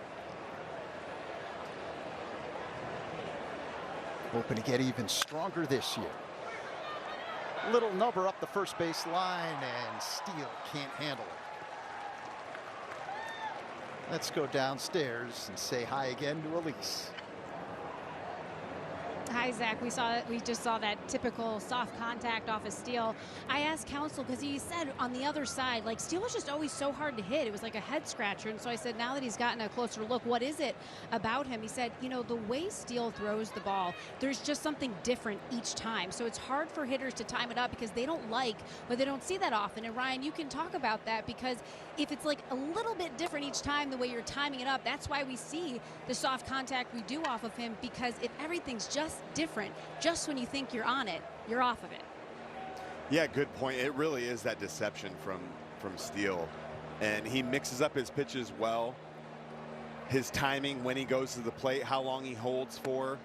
hoping to get even stronger this year. Little number up the first base line, and Steele can't handle it. Let's go downstairs and say hi again to Elise.
Hi, Zach. We just saw that typical soft contact off of Steele. I asked Counsell because he said on the other side, like, Steele was just always so hard to hit. It was like a head scratcher. And so I said, now that he's gotten a closer look, what is it about him? He said, you know, the way Steele throws the ball, there's just something different each time. So it's hard for hitters to time it up because they don't like, but they don't see that often. And Ryan, you can talk about that, because if it's like a little bit different each time, the way you're timing it up, that's why we see the soft contact we do off of him, because if everything's just different, just when you think you're on it, you're off of it.
Yeah, good point. It really is that deception from Steele, and he mixes up his pitches well. His timing when he goes to the plate, how long he holds for.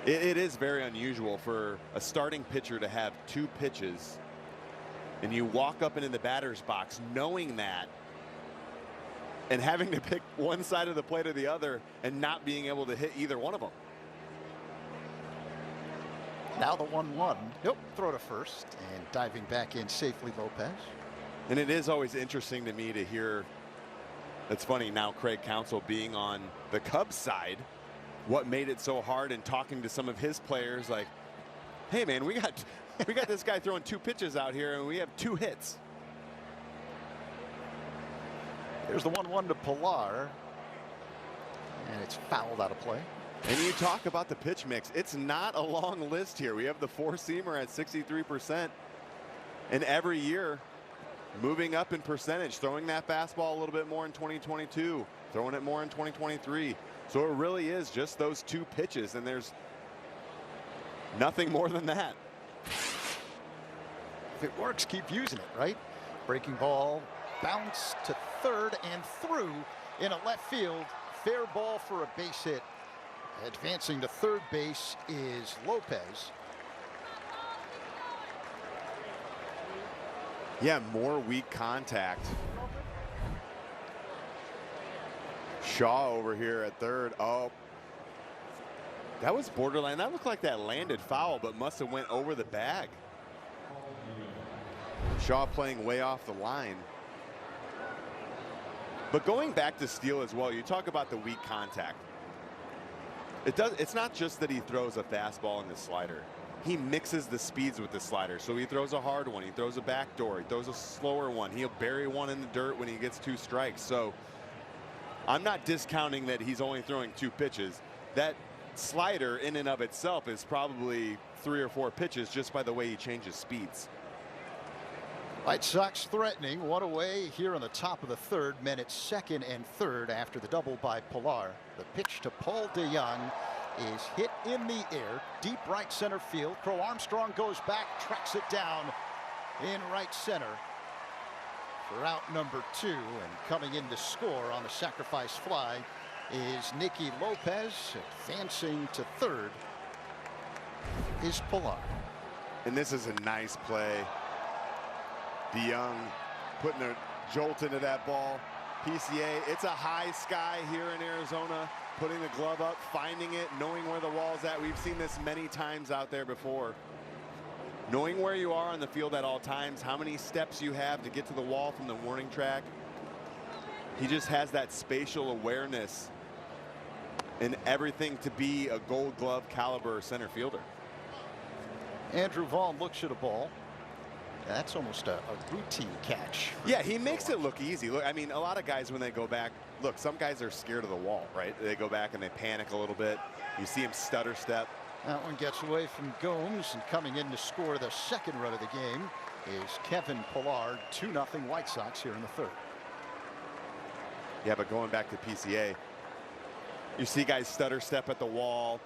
It is very unusual for a starting pitcher to have 2 pitches, and you walk up into the batter's box knowing that, and having to pick one side of the plate or the other and not being able to hit either one of them.
Now the 1-1. Nope, throw to first, and diving back in safely, Lopez.
And it is always interesting to me to hear, it's funny now, Craig Counsell being on the Cubs side, what made it so hard, and talking to some of his players like, hey man, we got this guy throwing 2 pitches out here and we have 2 hits.
There's the 1-1 to Pilar, and it's fouled out of play.
And you talk about the pitch mix, it's not a long list here. We have the 4-seamer at 63%, and every year moving up in percentage, throwing that fastball a little bit more in 2022, throwing it more in 2023. So it really is just those 2 pitches, and there's nothing more than that.
If it works, keep using it, right? Breaking ball, bounce to third and through in a left field. Fair ball for a base hit. Advancing to third base is Lopez.
Yeah, more weak contact. Shaw over here at third. Oh, that was borderline. That looked like that landed foul, but must have went over the bag. Shaw playing way off the line. But going back to Steele as well, you talk about the weak contact. It's not just that he throws a fastball and the slider. He mixes the speeds with the slider. So he throws a hard one, he throws a backdoor, he throws a slower one. He'll bury one in the dirt when he gets 2 strikes. So I'm not discounting that he's only throwing 2 pitches. That slider in and of itself is probably 3 or 4 pitches just by the way he changes speeds.
White Sox threatening, 1 away here on the top of the third. Men at second and third after the double by Pilar. The pitch to Paul DeJong is hit in the air, deep right center field. Crow Armstrong goes back, tracks it down in right center for out number 2. And coming in to score on the sacrifice fly is Nicky Lopez. Advancing to third is Pilar.
And this is a nice play. DeJong putting a jolt into that ball. PCA, it's a high sky here in Arizona. Putting the glove up, finding it, knowing where the wall's at. We've seen this many times out there before. Knowing where you are on the field at all times, how many steps you have to get to the wall from the warning track. He just has that spatial awareness and everything to be a Gold Glove caliber center fielder.
Andrew Vaughn looks at a ball. That's almost a routine catch.
Yeah, he makes it look easy. Look, I mean, a lot of guys when they go back, look, some guys are scared of the wall, right? They go back and they panic a little bit. You see him stutter step.
That one gets away from Gomes, and coming in to score the second run of the game is Kevin Pilar. 2-0 White Sox here in the third.
Yeah, but going back to PCA, you see guys stutter step at the wall,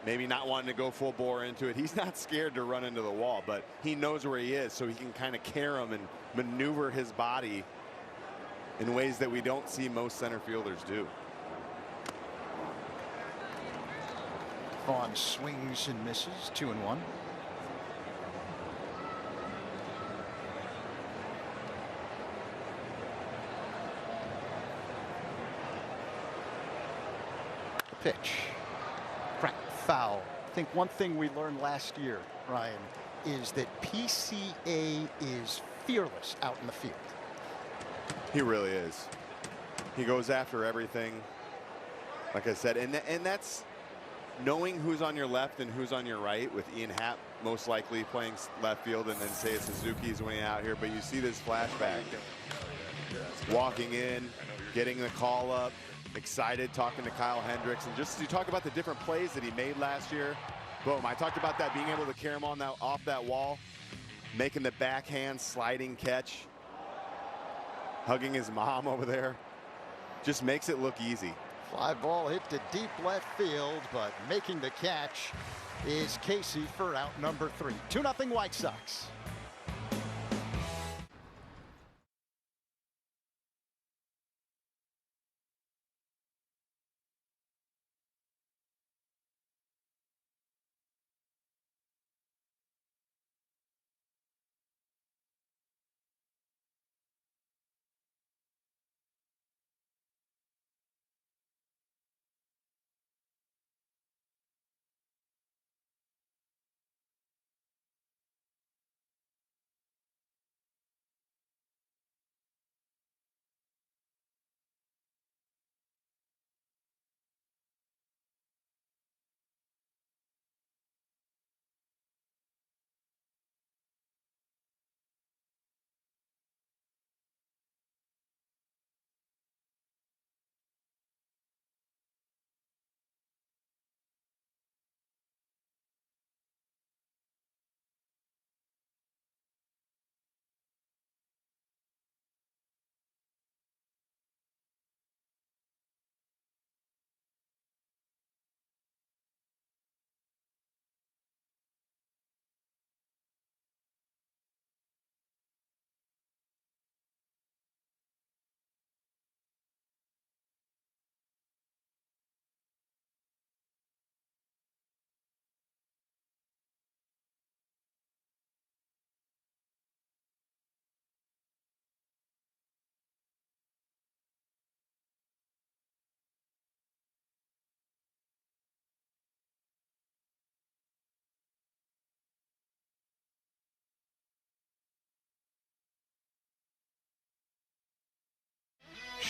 maybe not wanting to go full bore into it. He's not scared to run into the wall, but he knows where he is, so he can kind of carry him and maneuver his body in ways that we don't see most center fielders do.
Vaughn swings and misses. 2-1. The pitch. Cracked foul. I think one thing we learned last year, Ryan, is that PCA is fearless out in the field.
He really is. He goes after everything, like I said, and that's knowing who's on your left and who's on your right, with Ian Happ most likely playing left field, and then Seiya Suzuki's winning out here. But you see this flashback, walking in, getting the call up, excited, talking to Kyle Hendricks, and just you talk about the different plays that he made last year. Boom, I talked about that, being able to carry him on that, off that wall, making the backhand sliding catch, hugging his mom over there. Just makes it look easy.
Fly ball hit to deep left field, but making the catch is Casey for out number 3. 2-0 White Sox.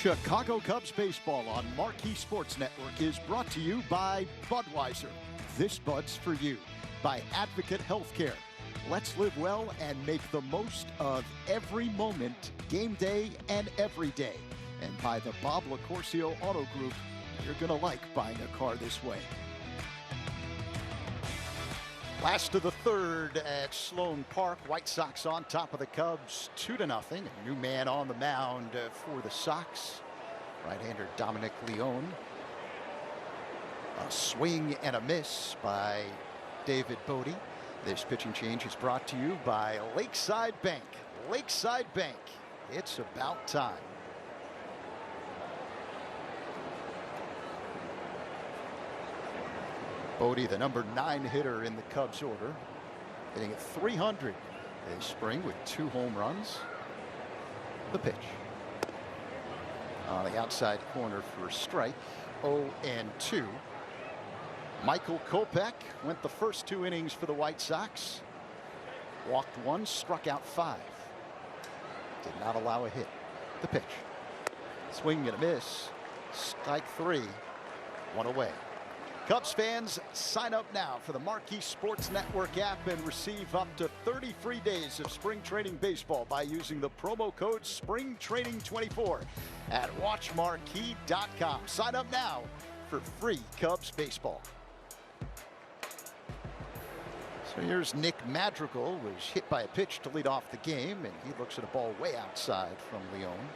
Chicago Cubs baseball on Marquee Sports Network is brought to you by Budweiser. This Bud's for you. By Advocate Healthcare. Let's live well and make the most of every moment, game day and every day. And by the Bob LaCourcio Auto Group. You're going to like buying a car this way. Last of the third at Sloan Park. White Sox on top of the Cubs, 2-0. A new man on the mound for the Sox. Right-hander Dominic Leone. A swing and a miss by David Bodie. This pitching change is brought to you by Lakeside Bank. Lakeside Bank. It's about time. Bodie, the number 9 hitter in the Cubs order, hitting at 300 this spring with 2 home runs. The pitch. On the outside corner for a strike. 0-2. Michael Kopech went the first 2 innings for the White Sox. Walked 1, struck out 5. Did not allow a hit. The pitch. Swing and a miss. Strike 3. 1 away. Cubs fans, sign up now for the Marquee Sports Network app and receive up to 30 free days of spring training baseball by using the promo code SPRINGTRAINING24 at watchmarquee.com. Sign up now for free Cubs baseball. So here's Nick Madrigal, was hit by a pitch to lead off the game, and he looks at a ball way outside from Leone.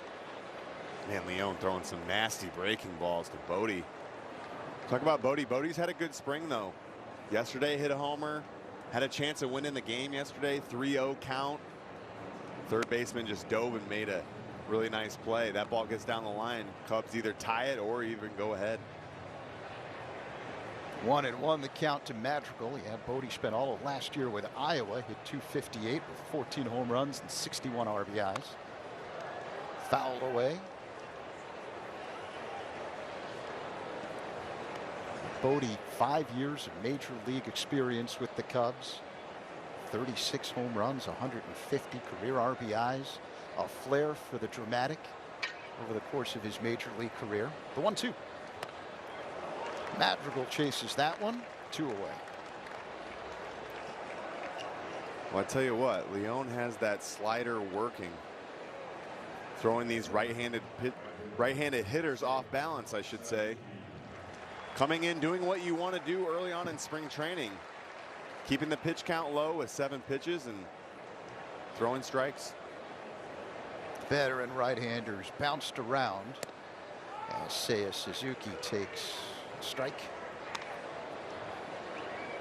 Man, Leone throwing some nasty breaking balls to Bodie. Talk about Bodie. Bodie's had a good spring, though. Yesterday hit a homer. Had a chance of winning the game yesterday. 3-0 count. Third baseman just dove and made a really nice play. That ball gets down the line. Cubs either tie it or even go ahead.
1-1 the count to Madrigal. Yeah, Bodie spent all of last year with Iowa. Hit .258 with 14 home runs and 61 RBIs. Fouled away. Bodie, 5 years of major league experience with the Cubs. 36 home runs, 150 career RBIs. A flair for the dramatic over the course of his major league career. The 1-2. Madrigal chases that one. 2 away.
Well, I tell you what, Leone has that slider working. Throwing these right-handed hitters off balance, I should say. Coming in, doing what you want to do early on in spring training. Keeping the pitch count low with 7 pitches and throwing strikes.
Veteran right-handers bounced around as Seiya Suzuki takes a strike.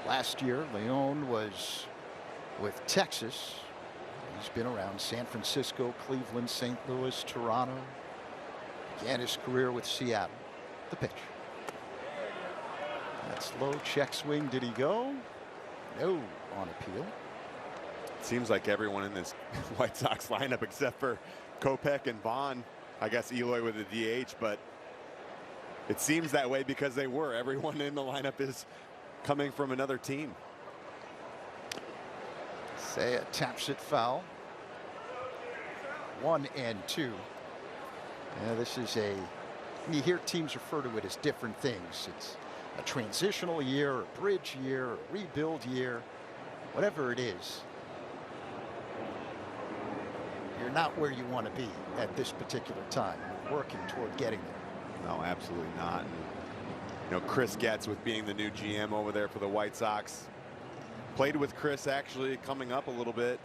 Last year, Leone was with Texas. He's been around San Francisco, Cleveland, St. Louis, Toronto. Began his career with Seattle. The pitch. That's low, check swing. Did he go? No, on appeal.
Seems like everyone in this White Sox lineup except for Kopech and Vaughn. I guess Eloy with the DH, but it seems that way because they were. Everyone in the lineup is coming from another team.
Seiya taps it foul. 1-2. Yeah, this is you hear teams refer to it as different things. It's a transitional year, a bridge year, a rebuild year, whatever it is. You're not where you want to be at this particular time. You're working toward getting there.
No, absolutely not. And, you know, Chris Getz with being the new GM over there for the White Sox. Played with Chris actually coming up a little bit.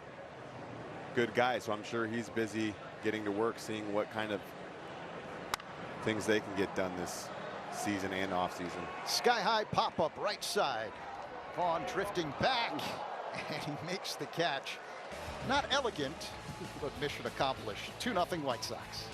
Good guy, so I'm sure he's busy getting to work, seeing what kind of things they can get done this season and off season.
Sky high pop up right side. Vaughn drifting back, and he makes the catch. Not elegant, but mission accomplished. 2-0 White Sox.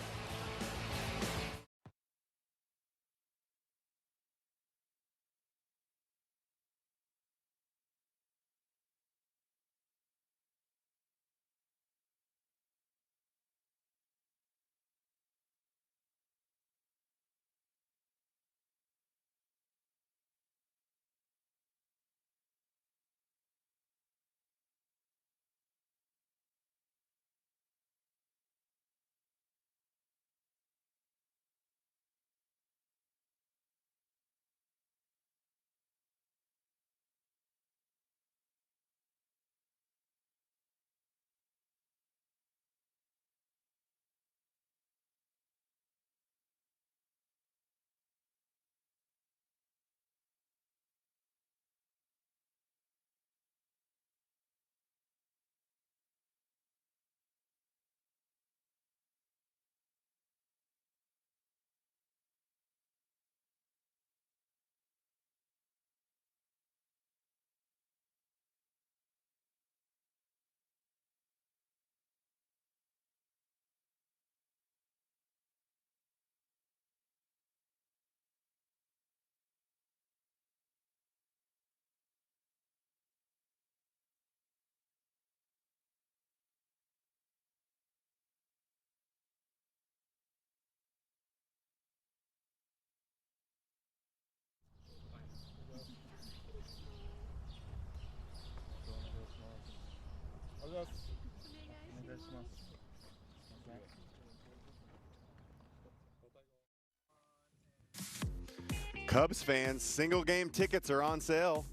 Cubs fans, single game tickets are on sale.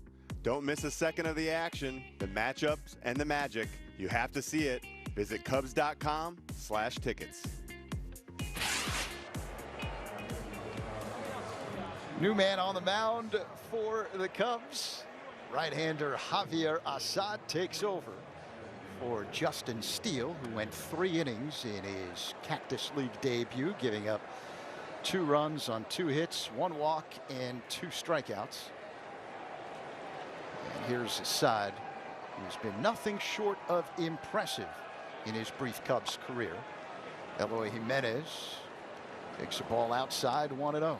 Don't miss a second of the action, the matchups, and the magic. You have to see it. Visit Cubs.com/tickets.
New man on the mound for the Cubs. Right-hander Javier Assad takes over for Justin Steele, who went 3 innings in his Cactus League debut, giving up 2 runs on 2 hits, 1 walk, and 2 strikeouts. And here's Assad, who's been nothing short of impressive in his brief Cubs career. Eloy Jimenez takes the ball outside, 1-0.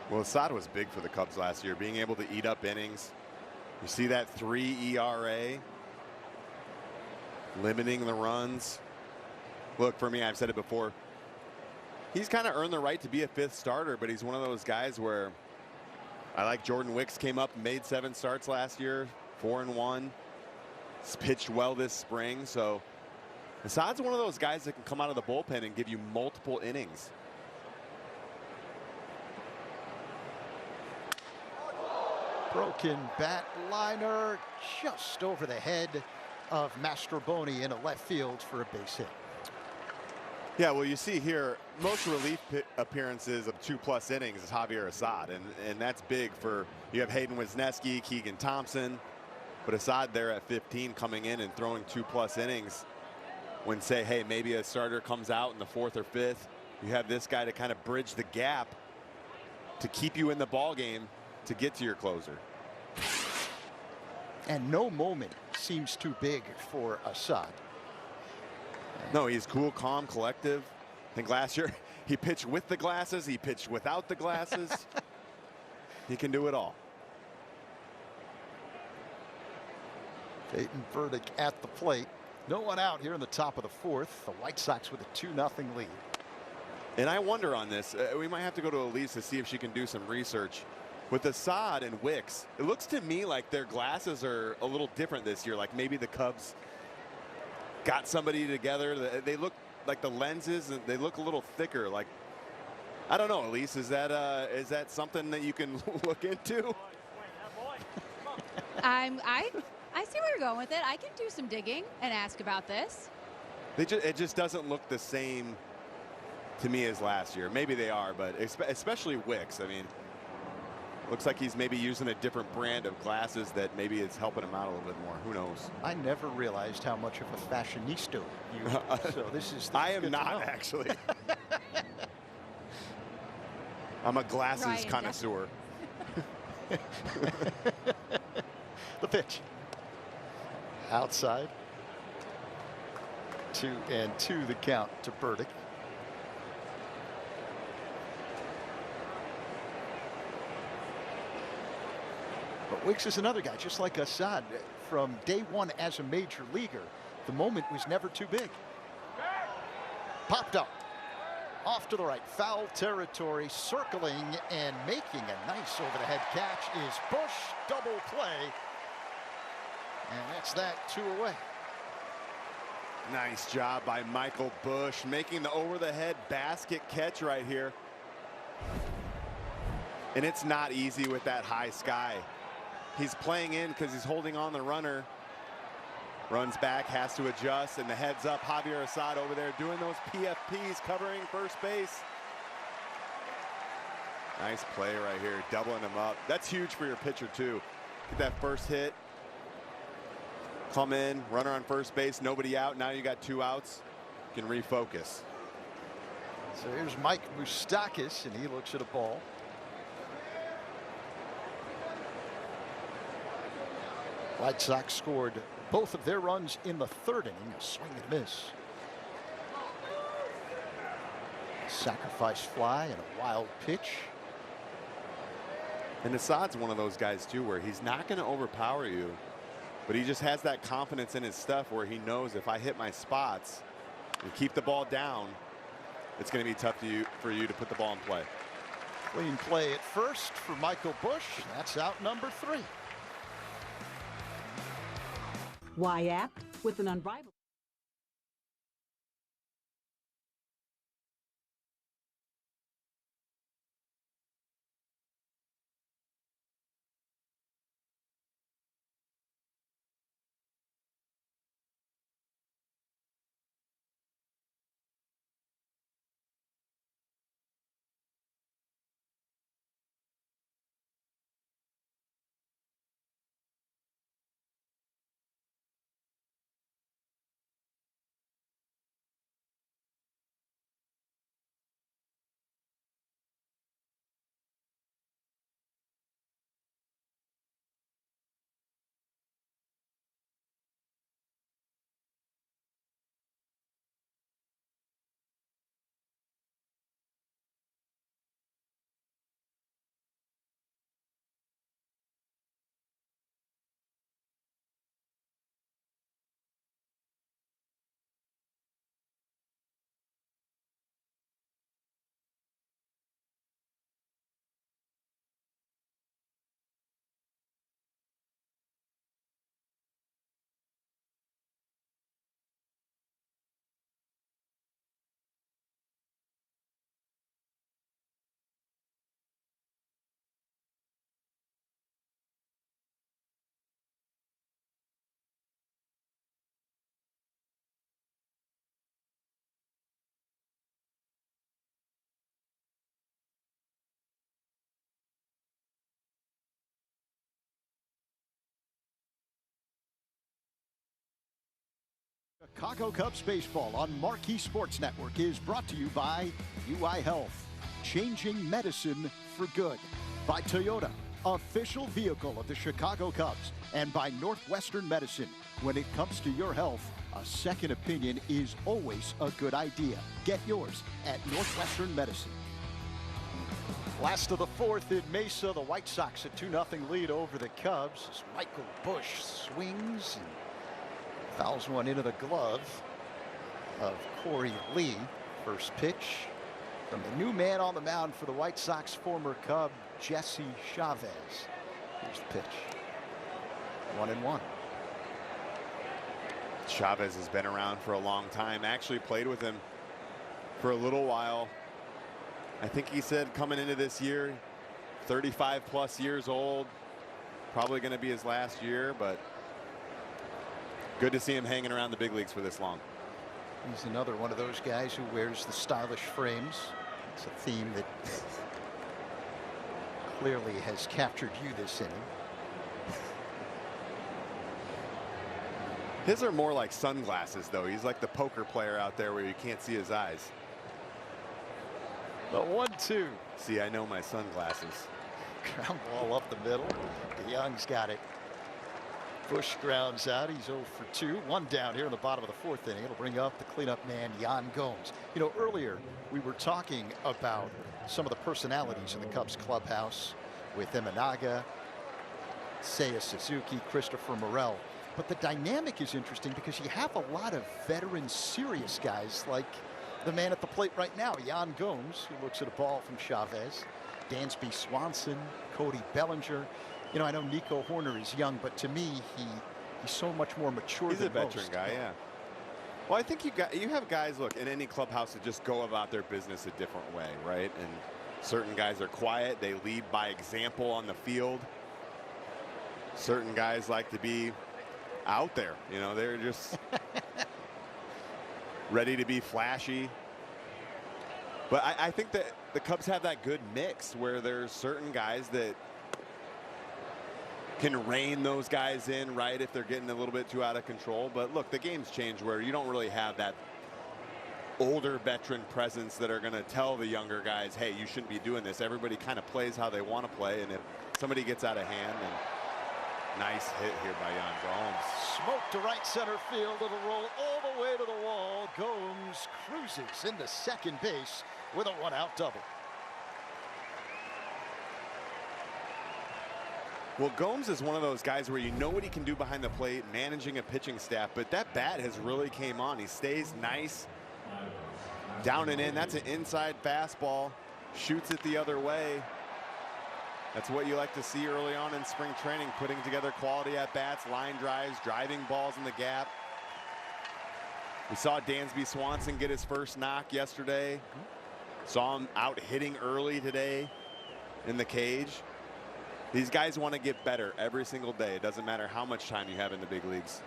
Well, Assad was big for the Cubs last year, being able to eat up innings. You see that 3 ERA, limiting the runs. Look, for me, I've said it before, he's kind of earned the right to be a 5th starter, but he's one of those guys where I like Jordan Wicks came up and made 7 starts last year, 4-1. He's pitched well this spring, so Assad's one of those guys that can come out of the bullpen and give you multiple innings.
Broken bat liner just over the head of Mastroboni into left field for a base hit.
Yeah, well, you see here, most relief appearances of 2+ innings is Javier Assad, and that's big for, you have Hayden Wisniewski, Keegan Thompson, but Assad there at 15 coming in and throwing 2+ innings. When say, hey, maybe a starter comes out in the 4th or 5th, you have this guy to kind of bridge the gap to keep you in the ball game to get to your closer.
And no moment seems too big for Assad.
No, he's cool, calm, collective. I think last year he pitched with the glasses, he pitched without the glasses. He can do it all.
Peyton Burdick at the plate. No one out here in the top of the 4th. The White Sox with a 2-0 lead.
And I wonder on this, we might have to go to Elise to see if she can do some research. With Assad and Wicks, it looks to me like their glasses are a little different this year. Like maybe the Cubs got somebody together. They look like the lenses, and they look a little thicker. Like, I don't know, Elise, is that something that you can look into?
I see where you're going with it. I can do some digging and ask about this.
It just doesn't look the same to me as last year. Maybe they are, but especially Wicks. I mean, looks like he's maybe using a different brand of glasses that maybe it's helping him out a little bit more. Who knows?
I never realized how much of a fashionista you are. So this is.
I am not actually. I'm a glasses connoisseur.
The pitch. Outside. 2-2 the count to Burdick. But Wicks is another guy, just like Assad, from day one as a major leaguer. The moment was never too big. Popped up. Off to the right. Foul territory. Circling and making a nice over-the-head catch is Bush. Double play. And that's that 2 away.
Nice job by Michael Bush, making the over-the-head basket catch right here. And it's not easy with that high sky. He's playing in because he's holding on the runner. Runs back, has to adjust, and the heads up. Javier Assad over there doing those PFPs, covering first base. Nice play right here, doubling him up. That's huge for your pitcher too. Get that first hit. Come in, runner on first base, nobody out. Now you got 2 outs. You can refocus.
So here's Mike Moustakas, and he looks at a ball. White Sox scored both of their runs in the 3rd inning. A swing and miss. Sacrifice fly and a wild pitch.
And Assad's one of those guys too where he's not going to overpower you, but he just has that confidence in his stuff where he knows if I hit my spots and keep the ball down, it's going to be tough for you to put the ball in play.
Clean play at first for Michael Bush. That's out number 3.
Why act with an unrivaled
Chicago Cubs baseball on Marquee Sports Network is brought to you by UI Health, changing medicine for good, by Toyota, official vehicle of the Chicago Cubs, and by Northwestern Medicine. When it comes to your health, a second opinion is always a good idea. Get yours at Northwestern Medicine. Last of the fourth in Mesa, the White Sox a 2-0 lead over the Cubs as Michael Busch swings and fouls one into the glove of Corey Lee. First pitch from the new man on the mound for the White Sox, former Cub Jesse Chavez. Here's the pitch. 1-1.
Chavez has been around for a long time. Actually played with him for a little while. I think he said coming into this year, 35 plus years old, probably going to be his last year, but good to see him hanging around the big leagues for this long.
He's another one of those guys who wears the stylish frames. It's a theme that clearly has captured you this inning.
His are more like sunglasses, though. He's like the poker player out there where you can't see his eyes.
The 1-2.
See, I know my sunglasses.
Ground ball up the middle. DeYoung's got it. Busch grounds out. He's 0 for 2. One down here in the bottom of the fourth inning. It'll bring up the cleanup man, Yan Gomes. You know, earlier we were talking about some of the personalities in the Cubs clubhouse with Imanaga, Seiya Suzuki, Christopher Morel. But the dynamic is interesting because you have a lot of veteran, serious guys like the man at the plate right now, Yan Gomes, who looks at a ball from Chavez. Dansby Swanson, Cody Bellinger. You know, I know Nico Horner is young, but to me, he's so much more mature than most.
He's a veteran guy, yeah. Well, I think you have guys, look, in any clubhouse that just go about their business a different way, right? And certain guys are quiet. They lead by example on the field. Certain guys like to be out there. You know, they're just ready to be flashy. But I think that the Cubs have that good mix where there's certain guys that can rein those guys in, right, if they're getting a little bit too out of control. But look, the game's changed where you don't really have that older veteran presence that are going to tell the younger guys, hey, you shouldn't be doing this. Everybody kind of plays how they want to play, and if somebody gets out of hand, then nice hit here by Yan Gomes.
Smoke to right center field. It'll roll all the way to the wall. Gomes cruises into second base with a one-out double.
Well, Gomes is one of those guys where you know what he can do behind the plate, managing a pitching staff, but that bat has really came on. He stays nice down and in. That's an inside fastball. Shoots it the other way. That's what you like to see early on in spring training, putting together quality at-bats, line drives, driving balls in the gap. We saw Dansby Swanson get his first knock yesterday. Saw him out hitting early today in the cage. These guys want to get better every single day. It doesn't matter how much time you have in the big leagues.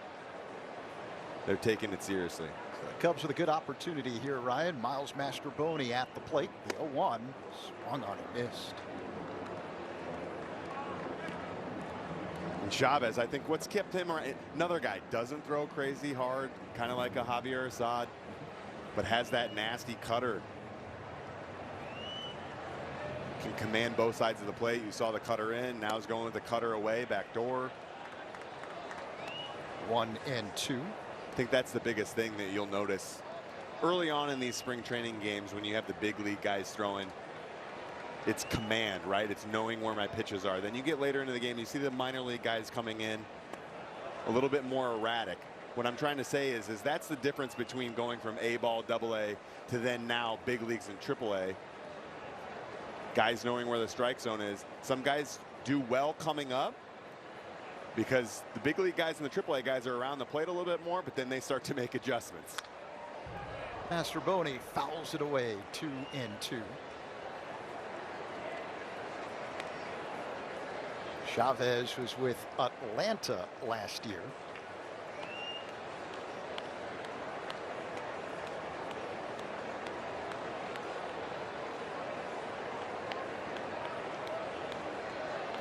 They're taking it seriously.
So the Cubs with a good opportunity here, Ryan. Miles Mastrobuoni at the plate. The 0-1 swung on and missed.
And Chavez, I think what's kept him around, another guy doesn't throw crazy hard, kind of like a Javier Assad, but has that nasty cutter. Can command both sides of the plate. You saw the cutter in, now he's going with the cutter away, back door.
1-2.
I think that's the biggest thing that you'll notice early on in these spring training games when you have the big league guys throwing. It's command, right? It's knowing where my pitches are. Then you get later into the game, you see the minor league guys coming in a little bit more erratic. What I'm trying to say is that's the difference between going from A ball, double A to then now big leagues and triple A. Guys knowing where the strike zone is. Some guys do well coming up because the big league guys and the triple A guys are around the plate a little bit more, but then they start to make adjustments.
Mastrobuoni fouls it away. 2-2. Chavez was with Atlanta last year.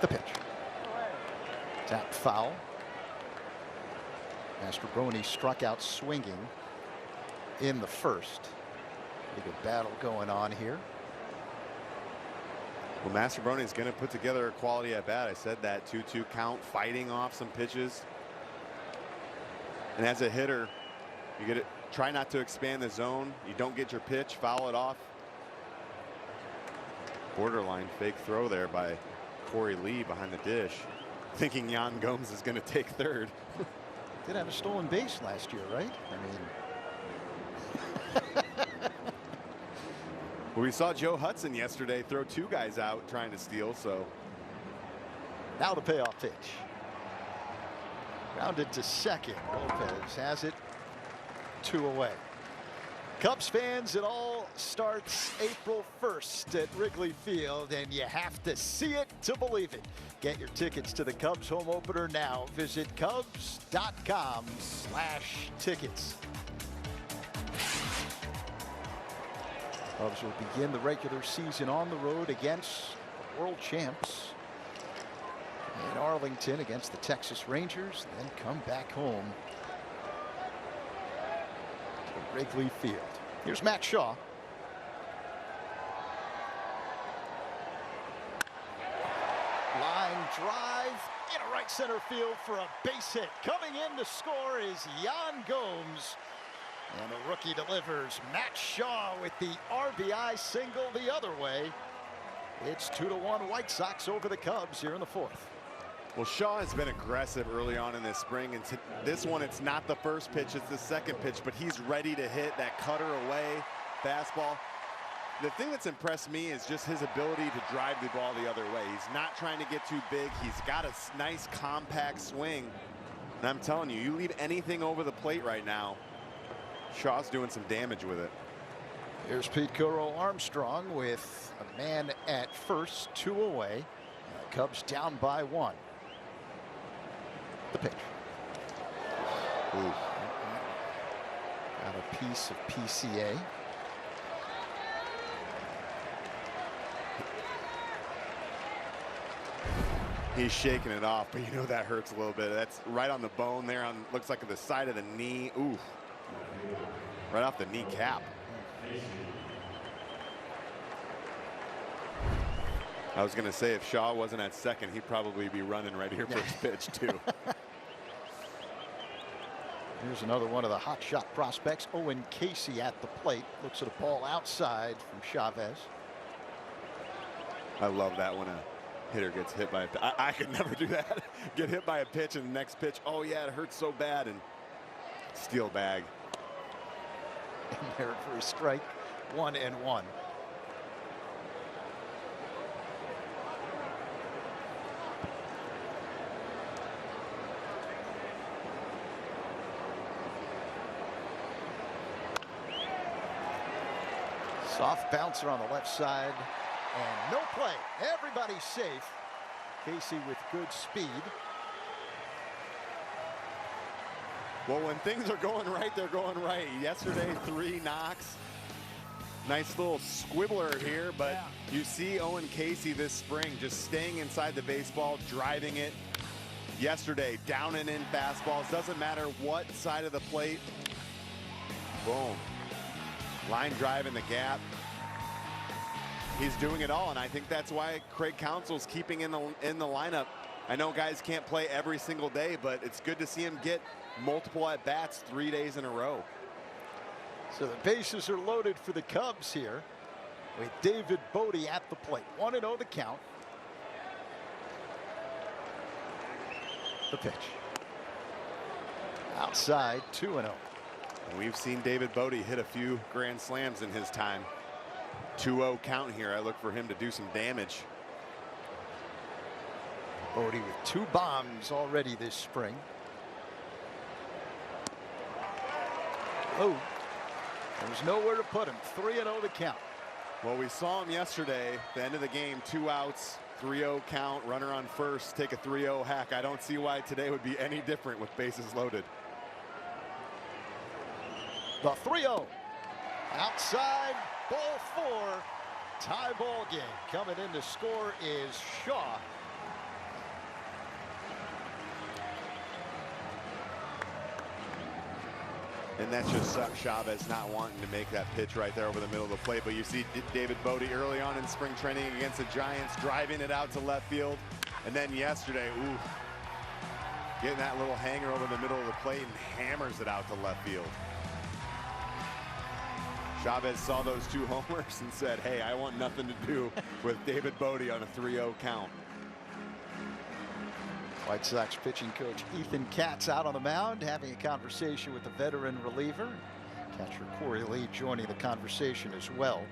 The pitch. Tap foul. Mastrobuoni struck out swinging. in the first. Pretty good battle going on here.
Well, Mastrobuoni is going to put together a quality at bat. I said that 2-2 count, fighting off some pitches. And as a hitter, you get it. Try not to expand the zone. You don't get your pitch, foul it off. Borderline fake throw there by Corey Lee behind the dish, thinking Yan Gomes is going to take third.
Did have a stolen base last year, right? I mean,
well, we saw Joe Hudson yesterday throw 2 guys out trying to steal. So
now the payoff pitch. Rounded to second. Lopez has it. 2 away. Cubs fans, it all starts April 1st at Wrigley Field, and you have to see it to believe it. Get your tickets to the Cubs home opener now. Visit Cubs.com/tickets. Cubs will begin the regular season on the road against the world champs in Arlington against the Texas Rangers, then come back home to Wrigley Field. Here's Matt Shaw. Line drive into right center field for a base hit. Coming in to score is Yan Gomes. And the rookie delivers. Matt Shaw with the RBI single the other way. It's 2-1 White Sox over the Cubs here in the 4th.
Well, Shaw has been aggressive early on in this spring, and this one, it's not the first pitch, it's the second pitch, but he's ready to hit that cutter away fastball. The thing that's impressed me is just his ability to drive the ball the other way. He's not trying to get too big. He's got a nice compact swing, and I'm telling you, you leave anything over the plate right now, Shaw's doing some damage with it.
Here's Pete Coro Armstrong with a man at first, 2 away. Cubs down by 1. The pitch.
Ooh.
Got a piece of PCA.
He's shaking it off, but you know that hurts a little bit. That's right on the bone there, on looks like the side of the knee. Ooh. Right off the kneecap. I was going to say, if Shaw wasn't at second, he'd probably be running right here first pitch too.
Here's another one of the hot shot prospects, Owen Casey at the plate. Looks at a ball outside from Chavez.
I love that when a hitter gets hit by a pitch. I could never do that. Get hit by a pitch and the next pitch, oh yeah, it hurts so bad, and steal bag.
In there for a strike, 1-1. Soft bouncer on the left side, and no play. Everybody's safe. Casey with good speed.
Well, when things are going right, they're going right. Yesterday, 3 knocks. Nice little squibbler here, but you see Owen Casey this spring just staying inside the baseball, driving it. Yesterday, down and in fastballs. Doesn't matter what side of the plate. Boom. Line drive in the gap. He's doing it all, and I think that's why Craig Counsell's keeping in the lineup. I know guys can't play every single day, but it's good to see him get multiple at-bats 3 days in a row.
So the bases are loaded for the Cubs here with David Bodie at the plate. 1-0 the count. The pitch. Outside, 2-0.
We've seen David Bodie hit a few grand slams in his time. 2-0 count here. I look for him to do some damage.
Bodie with 2 bombs already this spring. Oh, there's nowhere to put him. 3-0 to count.
Well, we saw him yesterday, the end of the game, 2 outs, 3-0 count, runner on first, take a 3-0 hack. I don't see why today would be any different with bases loaded.
The 3-0 outside, ball 4, tie ball game. Coming in to score is Shaw.
And that's just Chavez not wanting to make that pitch right there over the middle of the plate. But you see David Bodie early on in spring training against the Giants, driving it out to left field. And then yesterday, getting that little hanger over the middle of the plate and hammers it out to left field. Chavez saw those 2 homers and said, hey, I want nothing to do with David Bodie on a 3-0 count.
White Sox pitching coach Ethan Katz out on the mound, having a conversation with the veteran reliever. Catcher Corey Lee joining the conversation as well.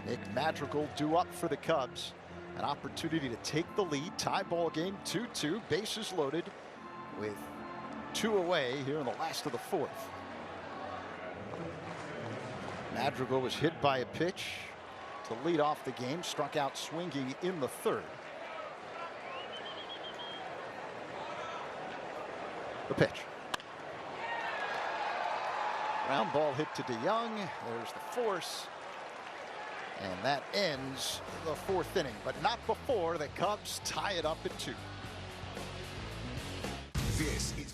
Nick Madrigal due up for the Cubs. An opportunity to take the lead. Tie ball game, 2-2, bases loaded with 2 away here in the last of the 4th. Madrigal was hit by a pitch to lead off the game, struck out swinging in the 3rd. The pitch. Ground ball hit to DeYoung. There's the force. And that ends the 4th inning, but not before the Cubs tie it up at 2.
This is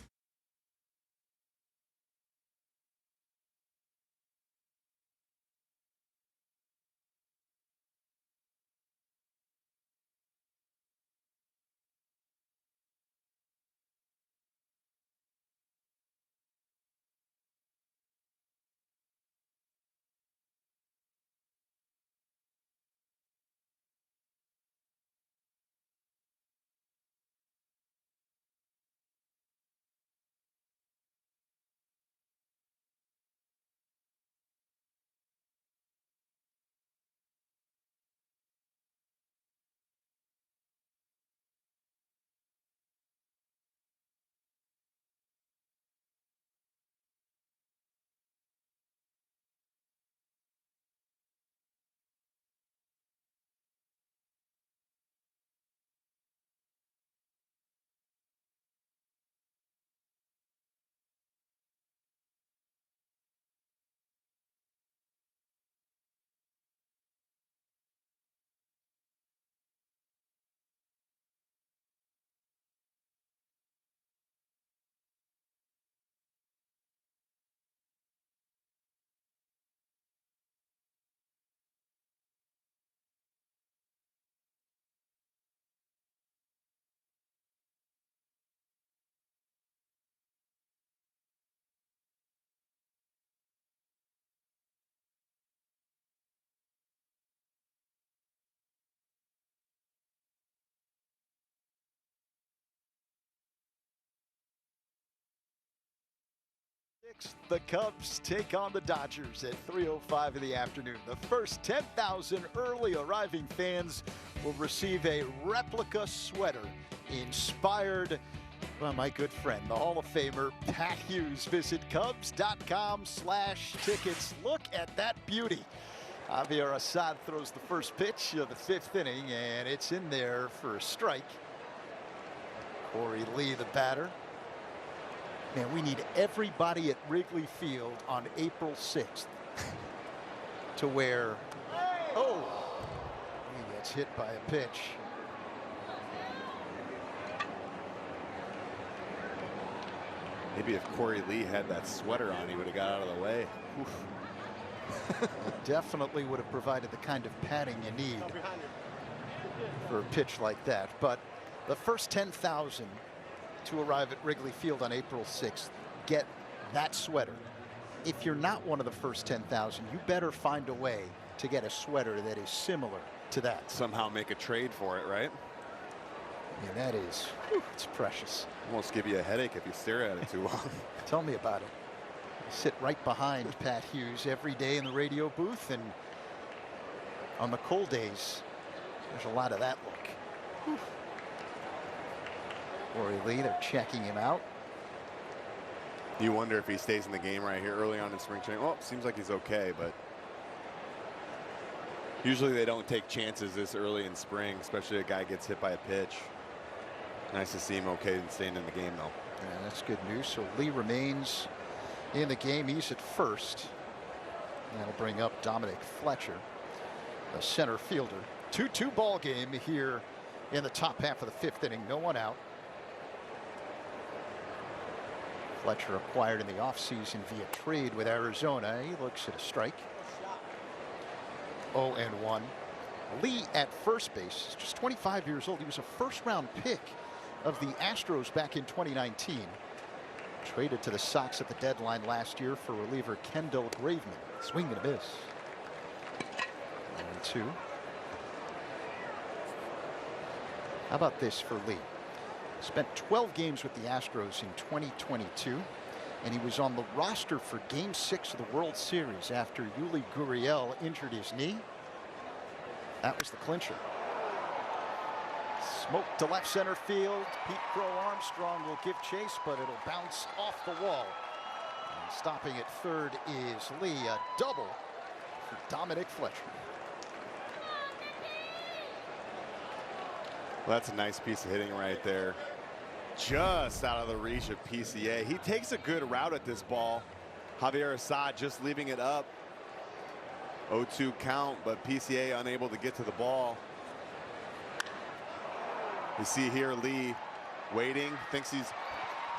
The Cubs take on the Dodgers at 3:05 in the afternoon. The first 10,000 early arriving fans will receive a replica sweater inspired by my good friend, the Hall of Famer, Pat Hughes. Visit Cubs.com/tickets. Look at that beauty. Javier Assad throws the first pitch of the 5th inning, and it's in there for a strike. Corey Lee, the batter. Man, we need everybody at Wrigley Field on April 6th to where, he gets hit by a pitch.
Maybe if Corey Lee had that sweater on, he would have got out of the way.
Definitely would have provided the kind of padding you need for a pitch like that. But the first 10,000 to arrive at Wrigley Field on April 6th get that sweater. If you're not one of the first 10,000, you better find a way to get a sweater that is similar to that.
Somehow make a trade for it, right?
And that is, it's precious.
Almost give you a headache if you stare at it too long.
Tell me about it. I sit right behind Pat Hughes every day in the radio booth, and on the cold days, there's a lot of that look. Corey Lee, they're checking him out.
You wonder if he stays in the game right here early on in spring training. Well, seems like he's okay, but usually they don't take chances this early in spring, especially a guy gets hit by a pitch. Nice to see him okay and staying in the game, though.
Yeah, that's good news. So Lee remains in the game. He's at first. That'll bring up Dominic Fletcher, the center fielder. 2-2 ball game here in the top half of the 5th inning. No one out. Fletcher acquired in the offseason via trade with Arizona. He looks at a strike. 0-1. Lee at first base is just 25 years old. He was a first-round pick of the Astros back in 2019. Traded to the Sox at the deadline last year for reliever Kendall Graveman. Swing and a miss. 1-2. How about this for Lee? Spent 12 games with the Astros in 2022, and he was on the roster for Game 6 of the World Series after Yuli Gurriel injured his knee. That was the clincher. Smoke to left center field. Pete Crow Armstrong will give chase, but it'll bounce off the wall. And stopping at third is Lee. A double for Dominic Fletcher.
Well, that's a nice piece of hitting right there. Just out of the reach of PCA. He takes a good route at this ball. Javier Assad just leaving it up. 0-2 count, but PCA unable to get to the ball. You see here Lee waiting, thinks he's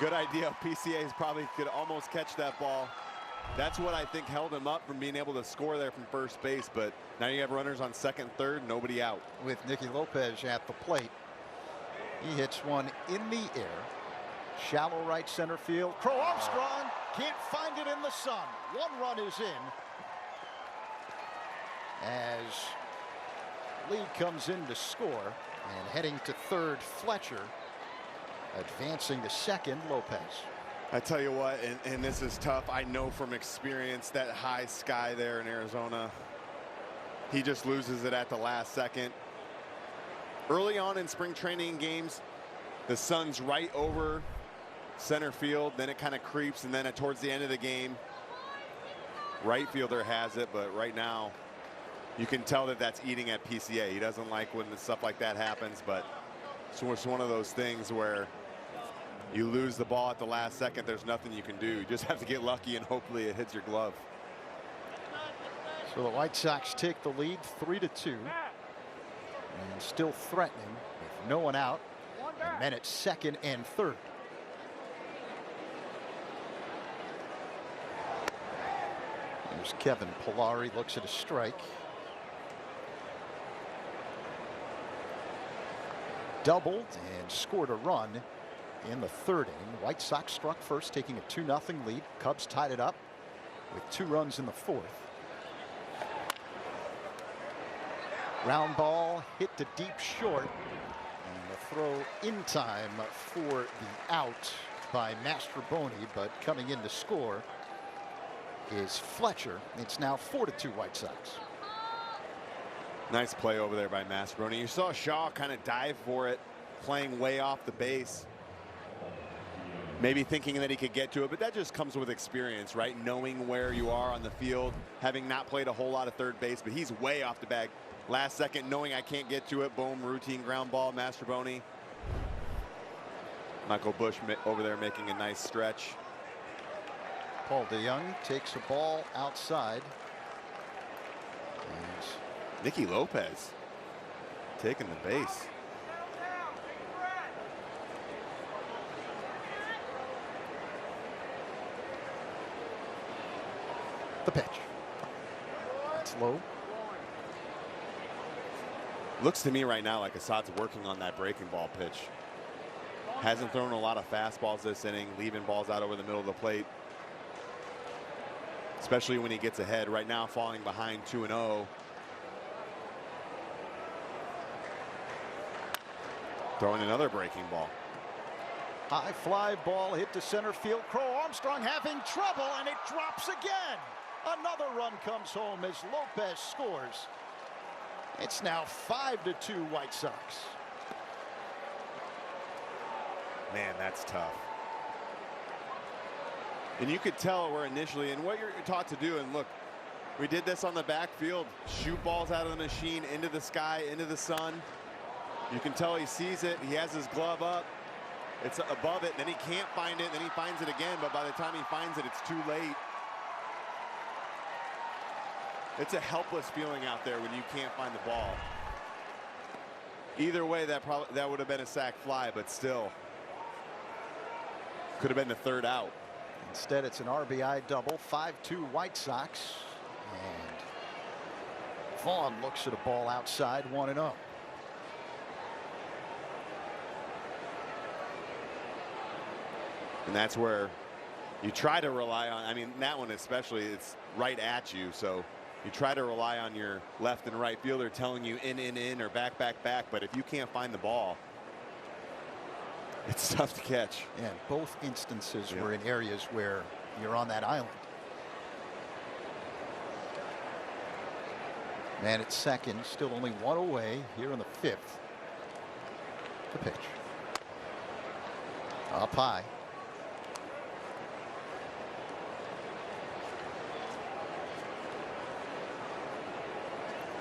good idea. PCA probably could almost catch that ball. That's what I think held him up from being able to score there from first base, but now you have runners on second, third, nobody out.
With Nicky Lopez at the plate. He hits one in the air. Shallow right center field. Crow Armstrong can't find it in the sun. One run is in. As Lee comes in to score, and heading to third, Fletcher. Advancing to second, Lopez.
I tell you what, and this is tough. I know from experience that high sky there in Arizona. He just loses it at the last second. Early on in spring training games, the sun's right over center field, then it kind of creeps, and then towards the end of the game, right fielder has it, but right now, you can tell that that's eating at PCA. He doesn't like when stuff like that happens, but it's one of those things where you lose the ball at the last second. There's nothing you can do. You just have to get lucky and hopefully it hits your glove.
So the White Sox take the lead 3-2. And still threatening with no one out. And then it's second and third. There's Kevin Pillar, looks at a strike. Doubled and scored a run in the third inning. White Sox struck first, taking a 2-0 lead. Cubs tied it up with 2 runs in the fourth. Ground ball hit to deep short, and the throw in time for the out by Mastroboni, but coming in to score is Fletcher. It's now 4-2 White Sox.
Nice play over there by Mastroboni. You saw Shaw kind of dive for it, playing way off the base. Maybe thinking that he could get to it, but that just comes with experience, right? Knowing where you are on the field, having not played a whole lot of third base, but he's way off the bag. Last second, knowing I can't get to it, boom, routine ground ball, Mastroboni. Michael Busch over there making a nice stretch.
Paul DeYoung takes a ball outside. And
Nicky Lopez taking the base.
the pitch. That's low.
Looks to me right now like Assad's working on that breaking ball pitch. Hasn't thrown a lot of fastballs this inning, leaving balls out over the middle of the plate. Especially when he gets ahead. Right now falling behind 2-0. Throwing another breaking ball.
High fly ball hit to center field. Crow Armstrong having trouble, and it drops again. Another run comes home as Lopez scores. It's now 5-2 White Sox.
Man, that's tough. And you could tell where initially, and what you're taught to do, and look, we did this on the backfield, shoot balls out of the machine into the sky, into the sun. You can tell he sees it, he has his glove up, it's above it, then he can't find it, then he finds it again, but by the time he finds it, it's too late. It's a helpless feeling out there when you can't find the ball. Either way, that would have been a sac fly, but still. Could have been the third out.
Instead, it's an RBI double. 5-2 White Sox. And Vaughn looks at a ball outside, 1-0.
And that's where you try to rely on. I mean, that one especially, it's right at you. So you try to rely on your left and right fielder telling you in, or back. But if you can't find the ball, it's tough to catch.
And both instances were in areas where you're on that island. Man at second, still only one away here in the fifth. The pitch. Up high.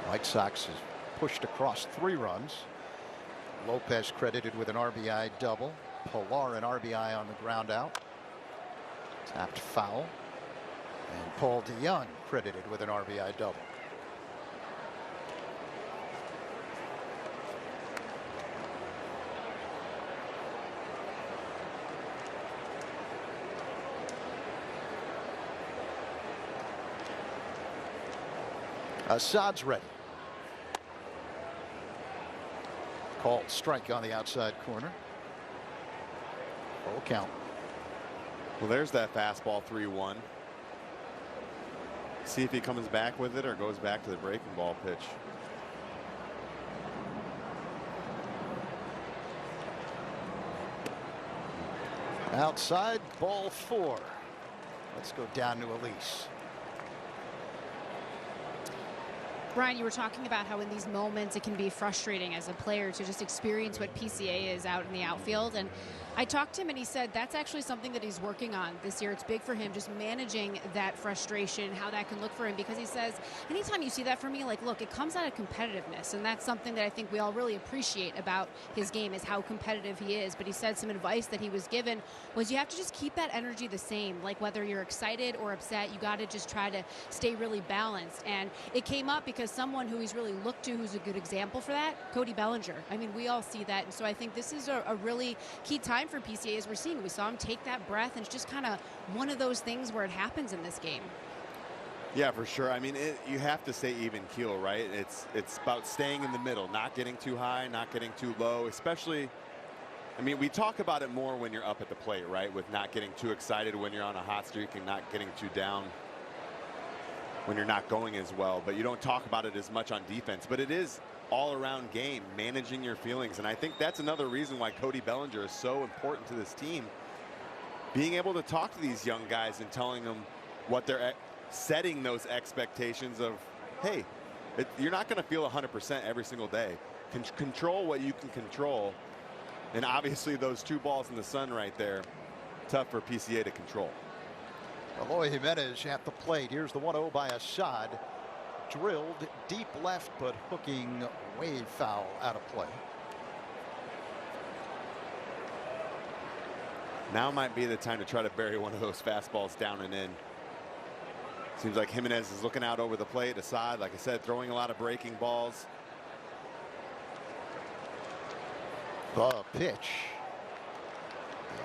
White Sox has pushed across 3 runs. Lopez credited with an RBI double. Pilar an RBI on the ground out. Tapped foul. And Paul DeYoung credited with an RBI double. Assad's ready. Called strike on the outside corner. Full count.
Well, there's that fastball 3-1. See if he comes back with it or goes back to the breaking ball pitch.
Outside, ball 4. Let's go down to Elise.
Brian, you were talking about how in these moments it can be frustrating as a player to just experience what PCA is out in the outfield. And I talked to him and he said that's actually something that he's working on this year. It's big for him, just managing that frustration, how that can look for him, because he says anytime you see that for me, like, look, it comes out of competitiveness. And that's something that I think we all really appreciate about his game, is how competitive he is. But he said some advice that he was given was you have to just keep that energy the same. Like whether you're excited or upset, you got to just try to stay really balanced. And it came up because someone who he's really looked to who's a good example for that, Cody Bellinger. I mean, we all see that. And so I think this is a really key time for PCA as we're seeing. We saw him take that breath, and it's just kind of one of those things where it happens in this game.
Yeah, for sure. I mean, you have to stay even keel, right? It's about staying in the middle, not getting too high, not getting too low, especially, I mean, we talk about it more when you're up at the plate, right? With not getting too excited when you're on a hot streak and not getting too down when you're not going as well. But you don't talk about it as much on defense. But it is all-around game, managing your feelings. And I think that's another reason why Cody Bellinger is so important to this team. Being able to talk to these young guys and telling them what they're setting those expectations of, hey, you're not going to feel 100% every single day. Control what you can control. And obviously those 2 balls in the sun right there, tough for PCA to control.
Eloy Jimenez at the plate. Here's the 1-0 by Assad. Drilled deep left, but hooking way foul out of play.
Now might be the time to try to bury one of those fastballs down and in. Seems like Jimenez is looking out over the plate. Assad, like I said, throwing a lot of breaking balls.
The pitch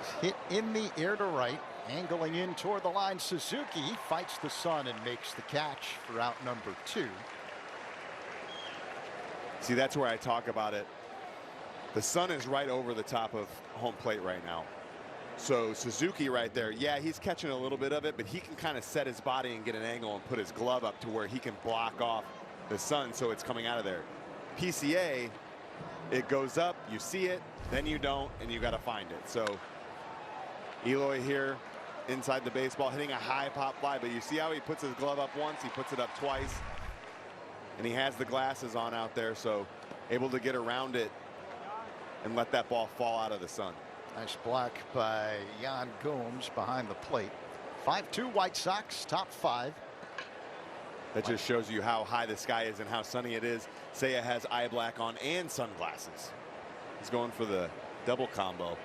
is hit in the air to right. Angling in toward the line, Suzuki fights the sun and makes the catch for out number 2.
See, that's where I talk about it. The sun is right over the top of home plate right now. So Suzuki right there, yeah, he's catching a little bit of it, but he can kind of set his body and get an angle and put his glove up to where he can block off the sun so it's coming out of there. PCA, it goes up, you see it, then you don't, and you got to find it. So Eloy here inside the baseball, hitting a high pop fly, but you see how he puts his glove up once, he puts it up twice, and he has the glasses on out there, so able to get around it and let that ball fall out of the sun.
Nice block by Jan Gomes behind the plate. 5-2 White Sox, top 5.
That just shows you how high the sky is and how sunny it is. Seiya has eye black on and sunglasses. He's going for the double combo.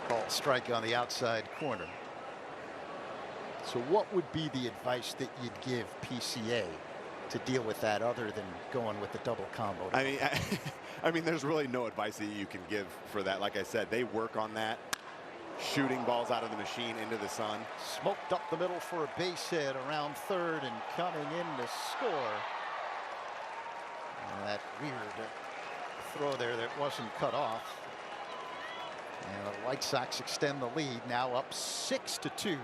Called strike on the outside corner. So what would be the advice that you'd give PCA to deal with that other than going with the double combo.
I mean, there's really no advice that you can give for that. Like I said, they work on that, shooting balls out of the machine into the sun.
Smoked up the middle for a base hit around third and coming in to score. And that weird throw there that wasn't cut off. And the White Sox extend the lead, now up 6-2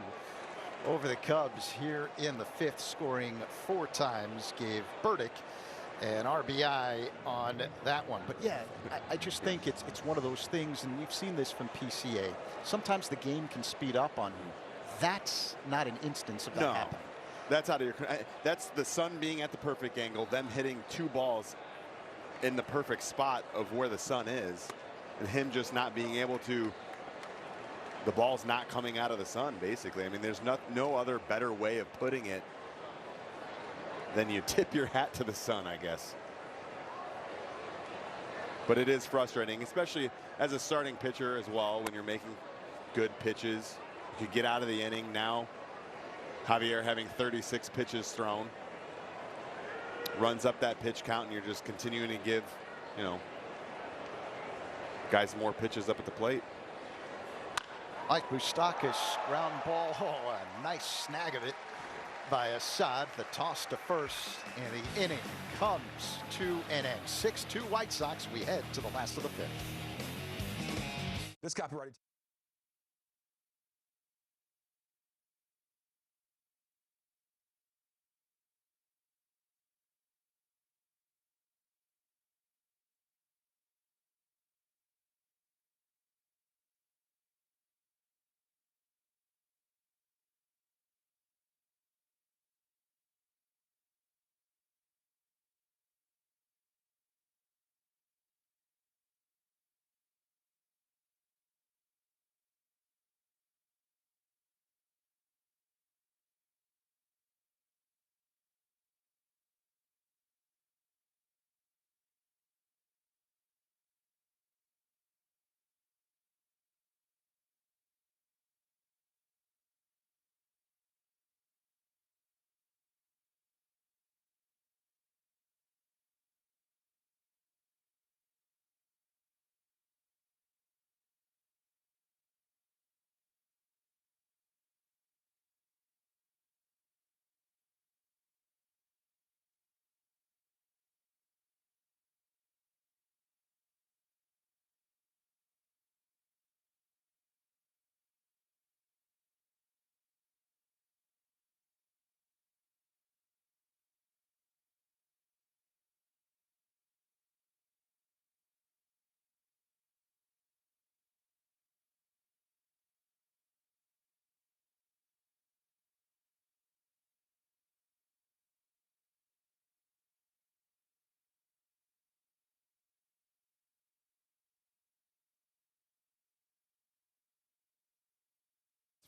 over the Cubs here in the fifth, scoring 4 times. Gave Burdick an RBI on that one. But yeah, I just think it's one of those things, and we've seen this from PCA. Sometimes the game can speed up on you. That's not an instance of that happening.
That's out of your. That's the sun being at the perfect angle, them hitting 2 balls in the perfect spot of where the sun is, and him just not being able to. The ball's not coming out of the sun, basically. I mean, there's no other better way of putting it than you tip your hat to the sun, I guess. But it is frustrating, especially as a starting pitcher as well, when you're making good pitches. You could get out of the inning. Now Javier having 36 pitches thrown, runs up that pitch count, and you're just continuing to give, guys more pitches up at the plate.
Mike Moustakas, ground ball. Oh, a nice snag of it by Assad. The toss to first, and the inning comes to an end. 6-2 White Sox. We head to the last of the fifth.
This copyrighted.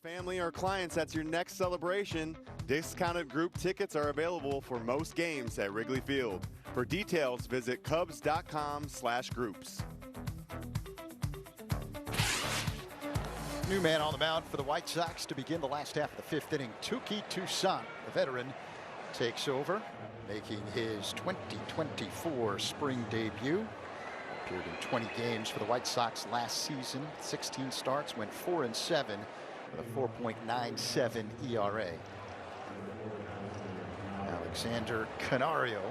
Family or clients, that's your next celebration. Discounted group tickets are available for most games at Wrigley Field. For details, visit cubs.com/groups.
New man on the mound for the White Sox to begin the last half of the fifth inning. Touki Toussaint, the veteran, takes over, making his 2024 spring debut. Appeared in 20 games for the White Sox last season. 16 starts, went 4-7 with a 4.97 ERA. Alexander Canario,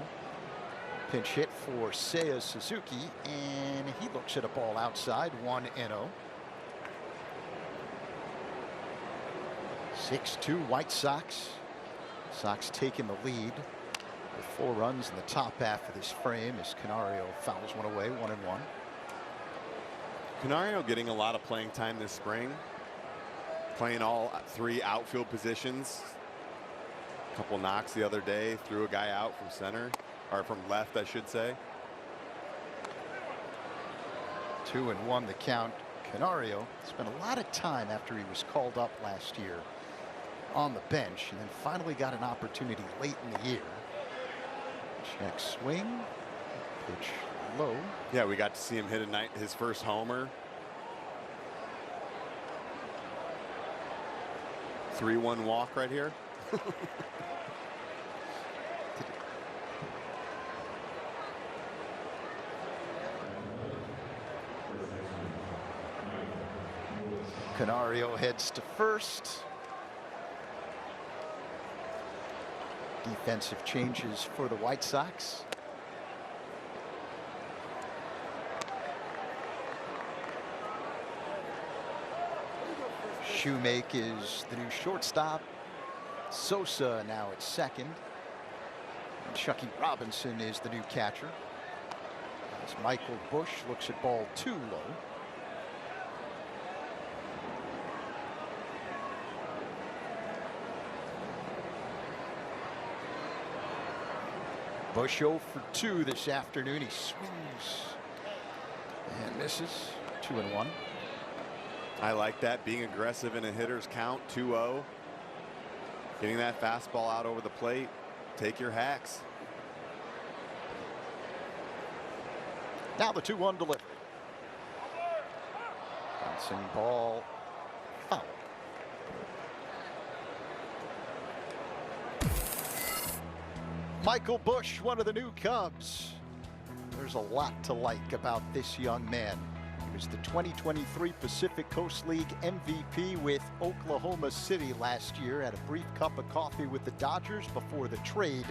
pinch hit for Seiya Suzuki, and he looks at a ball outside, 1-0. 6-2 White Sox. Sox taking the lead with 4 runs in the top half of this frame as Canario fouls one away, 1-1.
Canario getting a lot of playing time this spring, playing all 3 outfield positions. A couple knocks the other day, threw a guy out from center, or from left, I should say.
2-1 the count. Canario spent a lot of time after he was called up last year on the bench, and then finally got an opportunity late in the year. Check swing, pitch low.
Yeah, we got to see him hit his first homer. 3-1 walk right here.
Canario heads to first. Defensive changes for the White Sox. Shoemake is the new shortstop. Sosa now at second. And Chucky Robinson is the new catcher. As Michael Bush looks at ball 2 low. Bush 0 for 2 this afternoon. He swings and misses. 2-1.
I like that, being aggressive in a hitter's count. 2-0. Getting that fastball out over the plate. Take your hacks.
Now the 2-1 delivery. Bouncing ball. Foul. Michael Bush, one of the new Cubs. There's a lot to like about this young man. He was the 2023 Pacific Coast League MVP with Oklahoma City last year. Had a brief cup of coffee with the Dodgers before the trade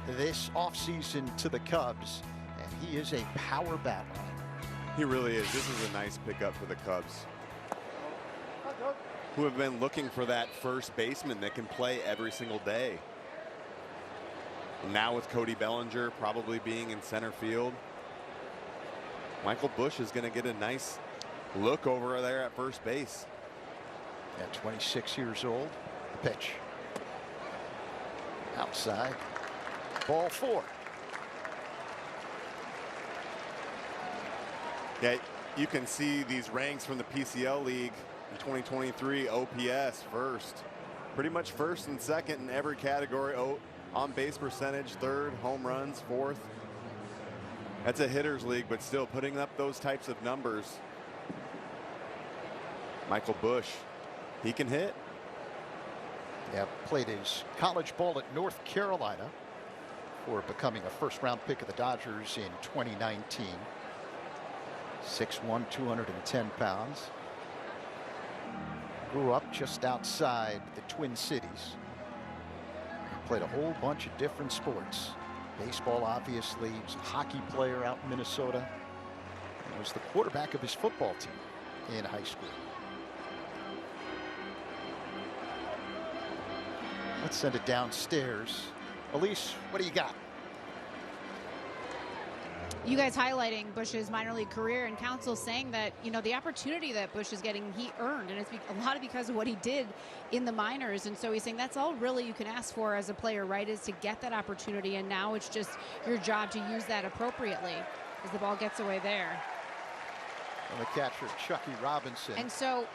this offseason to the Cubs. And he is a power bat line.
He really is. This is a nice pickup for the Cubs, who have been looking for that first baseman that can play every single day. Now with Cody Bellinger probably being in center field, Michael Bush is going to get a nice look over there at first base.
At 26 years old. The pitch. Outside. Ball 4.
Yeah, you can see these ranks from the PCL League in 2023. OPS first. Pretty much first and second in every category. On base percentage, third, home runs, fourth. That's a hitter's league, but still putting up those types of numbers. Michael Bush, he can hit.
Yeah, played his college ball at North Carolina before becoming a first-round pick of the Dodgers in 2019. 6'1", 210 pounds. Grew up just outside the Twin Cities. Played a whole bunch of different sports. Baseball, obviously. He was a hockey player out in Minnesota. He was the quarterback of his football team in high school. Let's send it downstairs. Elise, what do you got?
You guys highlighting Bush's minor league career, and Counsell saying that, you know, the opportunity that Bush is getting, he earned, and it's a lot of because of what he did in the minors. And so he's saying that's all really you can ask for as a player, right, is to get that opportunity, and now it's just your job to use that appropriately as the ball gets away there.
And the catcher, Chucky Robinson.
And so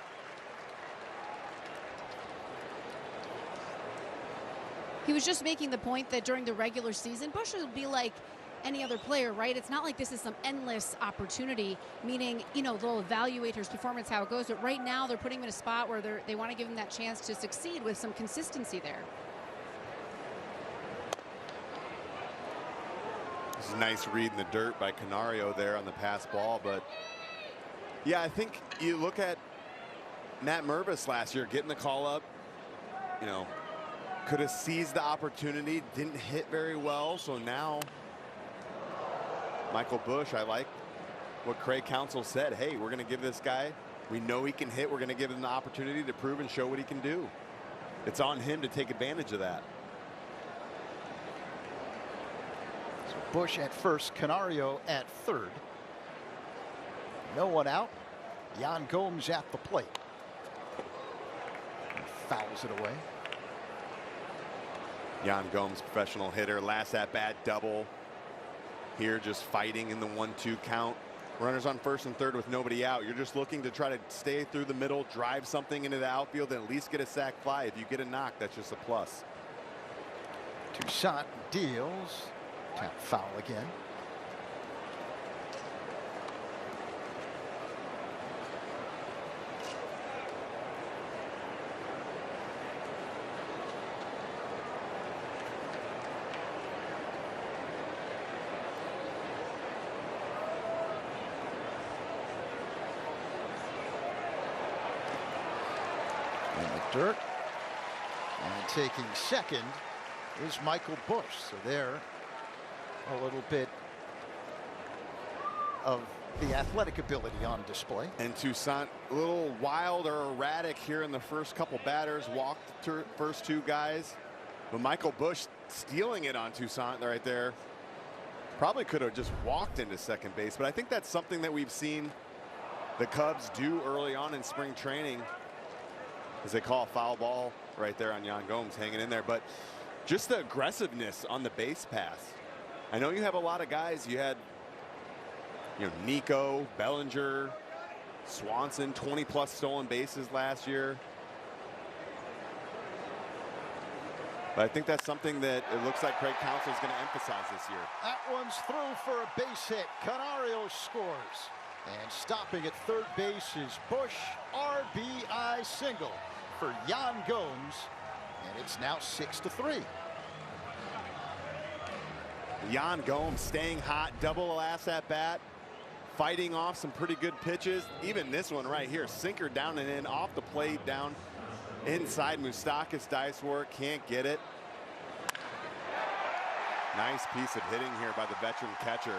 he was just making the point that during the regular season, Bush would be like any other player, right? It's not like this is some endless opportunity, meaning, you know, they'll evaluate his performance, how it goes, but right now they're putting him in a spot where they want to give him that chance to succeed with some consistency there.
This is a nice read in the dirt by Canario there on the pass ball, but yeah, I think you look at Matt Mervis last year getting the call up, you know, could have seized the opportunity, didn't hit very well, so now Michael Bush, I like what Craig Counsell said. Hey, we're going to give this guy, we know he can hit, we're going to give him the opportunity to prove and show what he can do. It's on him to take advantage of that.
So Bush at first, Canario at third. No one out. Yan Gomes at the plate. And fouls it away.
Yan Gomes, professional hitter, last at bat double. Here just fighting in the 1-2 count. Runners on first and third with nobody out. You're just looking to try to stay through the middle, drive something into the outfield, and at least get a sac fly. If you get a knock, that's just a plus.
Toussaint deals. Tap foul again. dirt. And taking second is Michael Bush. So there, a little bit of the athletic ability on display.
And Toussaint a little wild or erratic here in the first couple batters, walked the first two guys, but Michael Bush stealing it on Toussaint right there. Probably could have just walked into second base, but I think that's something that we've seen the Cubs do early on in spring training, as they call a foul ball right there on Yan Gomes, hanging in there. But just the aggressiveness on the base pass. I know you have a lot of guys. You had, Nico, Bellinger, Swanson, 20+ stolen bases last year. But I think that's something that it looks like Craig Counsell is going to emphasize this year.
That one's through for a base hit. Canario scores. And stopping at third base is Bush. RBI single for Yan Gomes. And it's now 6-3.
Yan Gomes staying hot, double last at bat, fighting off some pretty good pitches. Even this one right here, sinker down and in, off the plate, down inside. Moustakas dice work, can't get it. Nice piece of hitting here by the veteran catcher.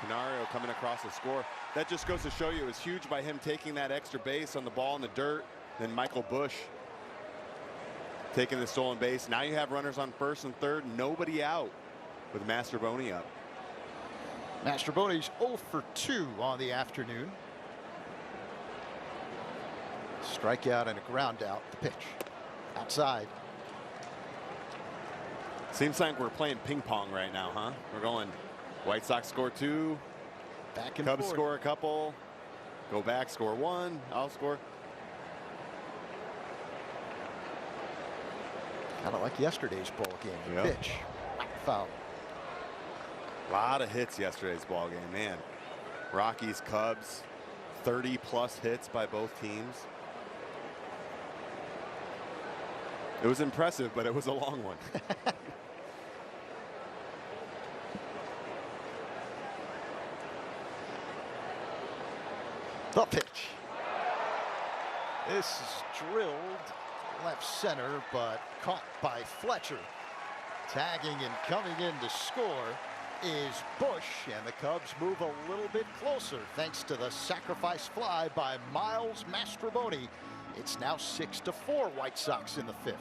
Canario coming across the score. That just goes to show you it was huge by him taking that extra base on the ball in the dirt. Then Michael Bush taking the stolen base. Now you have runners on first and third, nobody out with Mastrobuoni up.
Mastrobuoni's 0 for 2 on the afternoon. Strikeout and a ground out. The pitch outside.
Seems like we're playing ping pong right now, huh? We're going White Sox score 2,
back and
Cubs
forth.
score a couple, go back, score 1, I'll score.
Kind of like yesterday's ball game.
Yep.
Pitch, foul.
A lot of hits yesterday's ball game, man. Rockies, Cubs, 30+ hits by both teams. It was impressive, but it was a long one.
The pitch. This is drilled left center, but caught by Fletcher. Tagging and coming in to score is Bush, and the Cubs move a little bit closer thanks to the sacrifice fly by Miles Mastrobuoni. It's now 6-4 White Sox in the 5th.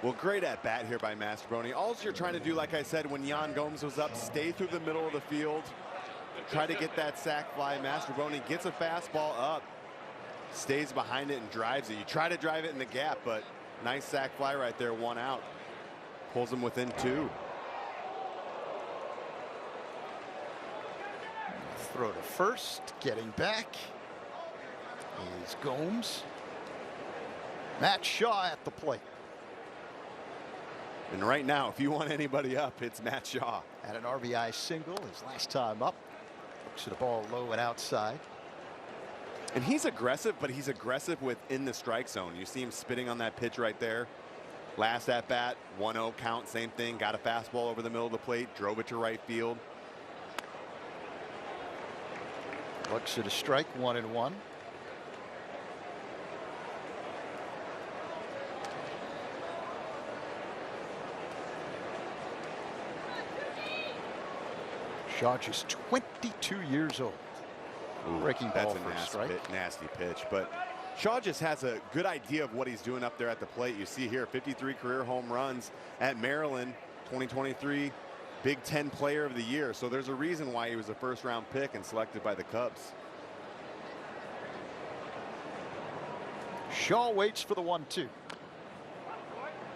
Well, great at bat here by Mastrobuoni. All you're trying to do, like I said, when Yan Gomes was up, stay through the middle of the field, try to get that sac fly. Mastrobuoni gets a fastball up, stays behind it and drives it. You try to drive it in the gap, but nice sac fly right there, 1 out. Pulls him within 2.
Throw to first, getting back is Gomes. Matt Shaw at the plate.
And right now, if you want anybody up, it's Matt Shaw.
Had an RBI single his last time up. Looks at the ball low and outside.
And he's aggressive, but he's aggressive within the strike zone. You see him spitting on that pitch right there. Last at bat, 1-0 count, same thing. Got a fastball over the middle of the plate, drove it to right field.
Looks at a strike, 1-1. Shaw just 22 years old.
Ooh,
breaking ball
that's
for
a
a strike.
nasty pitch, but Shaw just has a good idea of what he's doing up there at the plate. You see here 53 career home runs at Maryland, 2023 Big Ten Player of the Year. So there's a reason why he was a first-round pick and selected by the Cubs.
Shaw waits for the 1-2.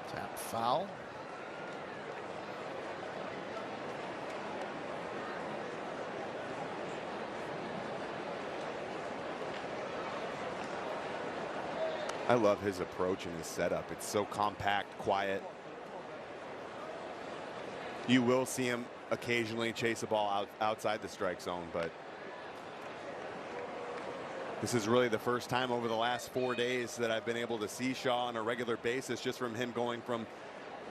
Tap foul.
I love his approach and his setup. It's so compact, quiet. You will see him occasionally chase a ball outside the strike zone, but this is really the first time over the last 4 days that I've been able to see Shaw on a regular basis, just from him going from,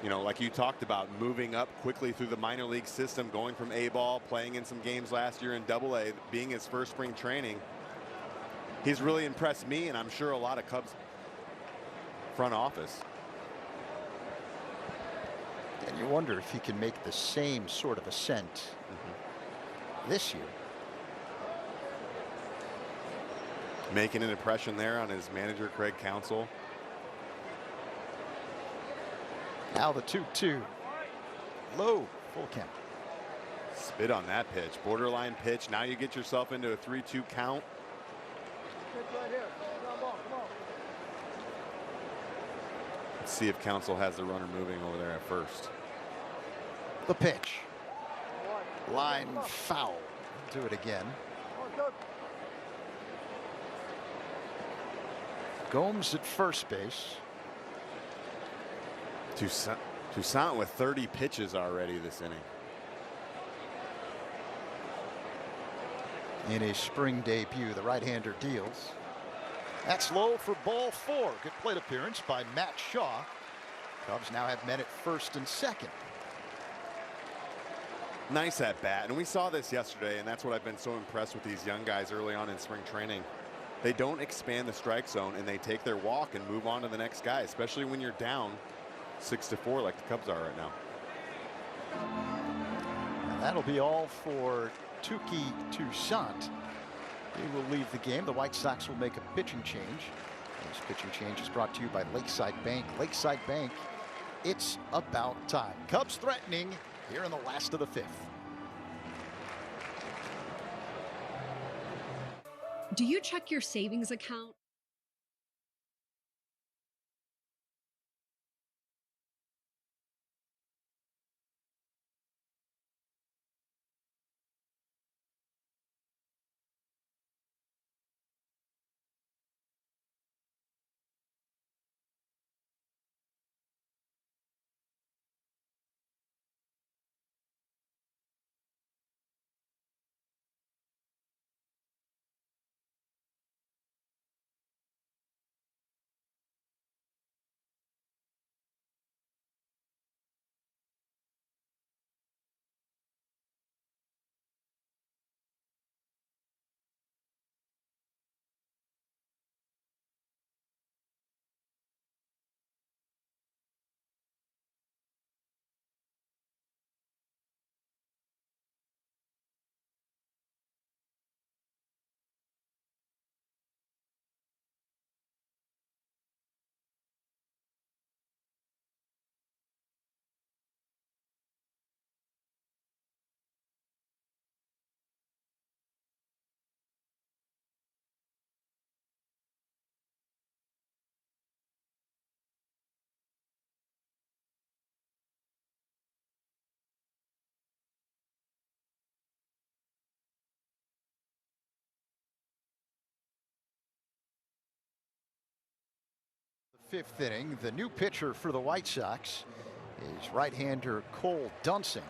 like you talked about, moving up quickly through the minor league system, going from A-ball, playing in some games last year in Double-A, being his first spring training. He's really impressed me, and I'm sure a lot of Cubs front office.
And you wonder if he can make the same sort of ascent this year.
Making an impression there on his manager, Craig Counsell.
Now the 2-2. Low, full count.
Spit on that pitch. Borderline pitch. Now you get yourself into a 3-2 count. Let's see if Counsell has the runner moving over there at first.
The pitch. Line foul. Do it again. Gomes at first base.
Toussaint with 30 pitches already this inning.
In his spring debut, the right-hander deals. That's low for ball 4. Good plate appearance by Matt Shaw. Cubs now have men at first and second.
Nice at bat, and we saw this yesterday, and that's what I've been so impressed with these young guys early on in spring training. They don't expand the strike zone, and they take their walk and move on to the next guy, especially when you're down 6-4 like the Cubs are right now.
And that'll be all for Touki Toussaint. He will leave the game. The White Sox will make a pitching change. This pitching change is brought to you by Lakeside Bank. Lakeside Bank, it's about time. Cubs threatening here in the last of the 5th.
Do you check your savings account?
Fifth inning, the new pitcher for the White Sox is right-hander Cole Dunsing.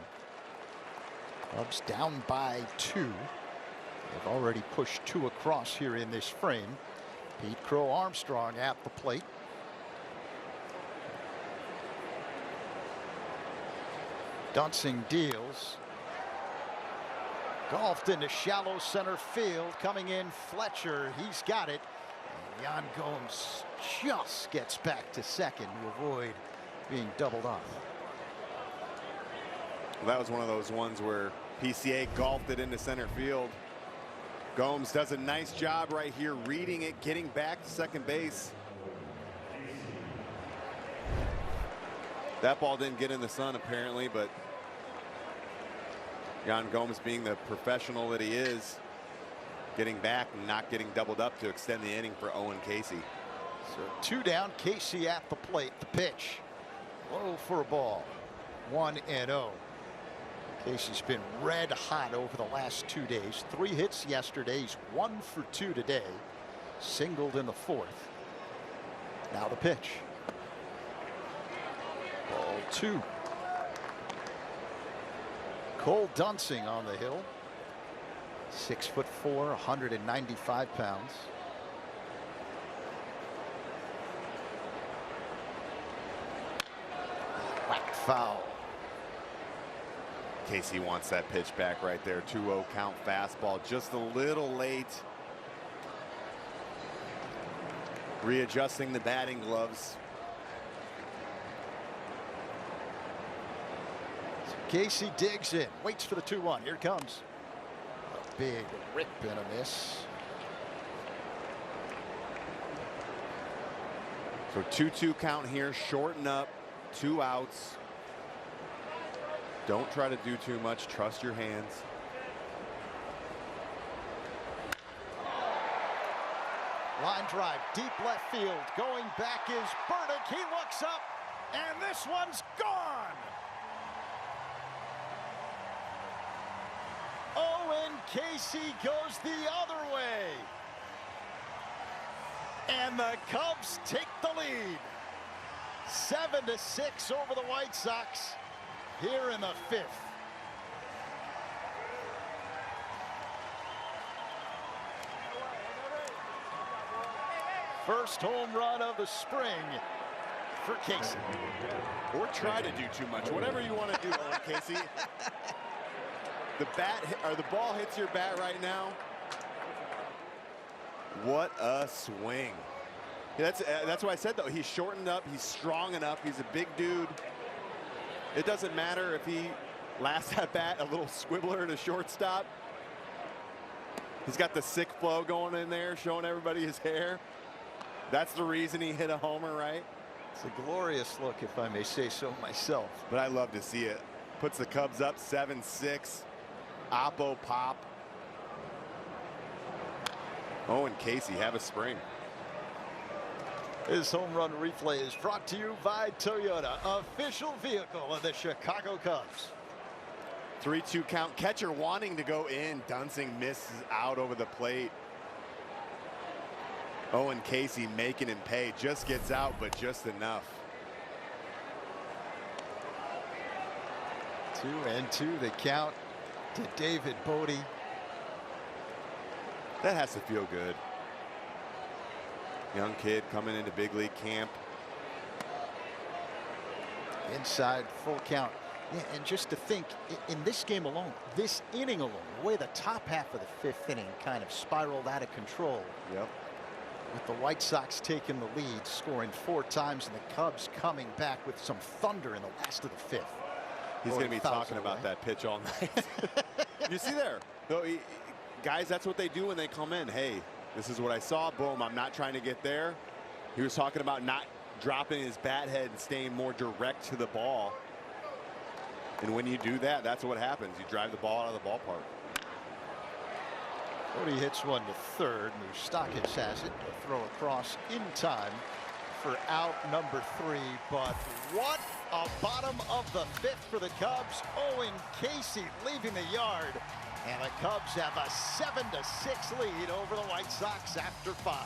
Cubs down by 2. They've already pushed 2 across here in this frame. Pete Crow Armstrong at the plate. Dunsing deals. Golfed into shallow center field. Coming in Fletcher. He's got it. And Yan Gomes just gets back to second to avoid being doubled off.
Well, that was one of those ones where PCA golfed it into center field. Gomes does a nice job right here reading it, getting back to second base. That ball didn't get in the sun apparently, but Yan Gomes, being the professional that he is, getting back and not getting doubled up to extend the inning for Owen Casey.
So 2 down, Casey at the plate. The pitch low for a ball. 1-0. Casey's been red hot over the last 2 days. 3 hits yesterday. He's 1 for 2 today. Singled in the 4th. Now the pitch. Ball 2. Cole Dunsing on the hill. 6'4", 195 pounds. Whack foul.
Casey wants that pitch back right there. 2-0 count fastball, just a little late. Readjusting the batting gloves.
Casey digs in, waits for the 2-1. Here it comes. A big rip and a miss.
So 2-2 count here, shorten up, 2 outs. Don't try to do too much, trust your hands.
Line drive, deep left field. Going back is Burdick. He looks up, and this one's gone. Owen Casey goes the other way. And the Cubs take the lead. 7-6 over the White Sox here in the 5th. First home run of the spring for Casey.
Or try to do too much. Whatever you want to do, Owen Casey. The ball hits your bat right now. What a swing. That's what I said, though. He's shortened up. He's strong enough. He's a big dude. It doesn't matter if he last at bat a little squibbler to shortstop. He's got the sick flow going in there, showing everybody his hair. That's the reason he hit a homer, right?
It's a glorious look, if I may say so myself.
But I love to see it. Puts the Cubs up 7-6. Oppo pop. Owen Casey, have a spring.
This home run replay is brought to you by Toyota, official vehicle of the Chicago Cubs.
3-2 count. Catcher wanting to go in. Dunsing misses out over the plate. Owen Casey making him pay. Just gets out, but just enough.
2-2 the count to David Bodie.
That has to feel good. Young kid coming into big league camp.
Inside, full count. Yeah, and just to think, in this game alone, this inning alone, the way the top half of the 5th inning kind of spiraled out of control.
Yep.
With the White Sox taking the lead, scoring 4 times, and the Cubs coming back with some thunder in the last of the 5th.
He's going to be talking about that pitch all night. You see there, though, guys, that's what they do when they come in. Hey, this is what I saw. Boom, I'm not trying to get there. He was talking about not dropping his bat head and staying more direct to the ball. And when you do that, that's what happens. You drive the ball out of the ballpark.
Bodie hits one to third. Moustakas has it. A throw across in time for out number 3. But what a bottom of the 5th for the Cubs. Owen Casey leaving the yard. And the Cubs have a 7-6 lead over the White Sox after 5.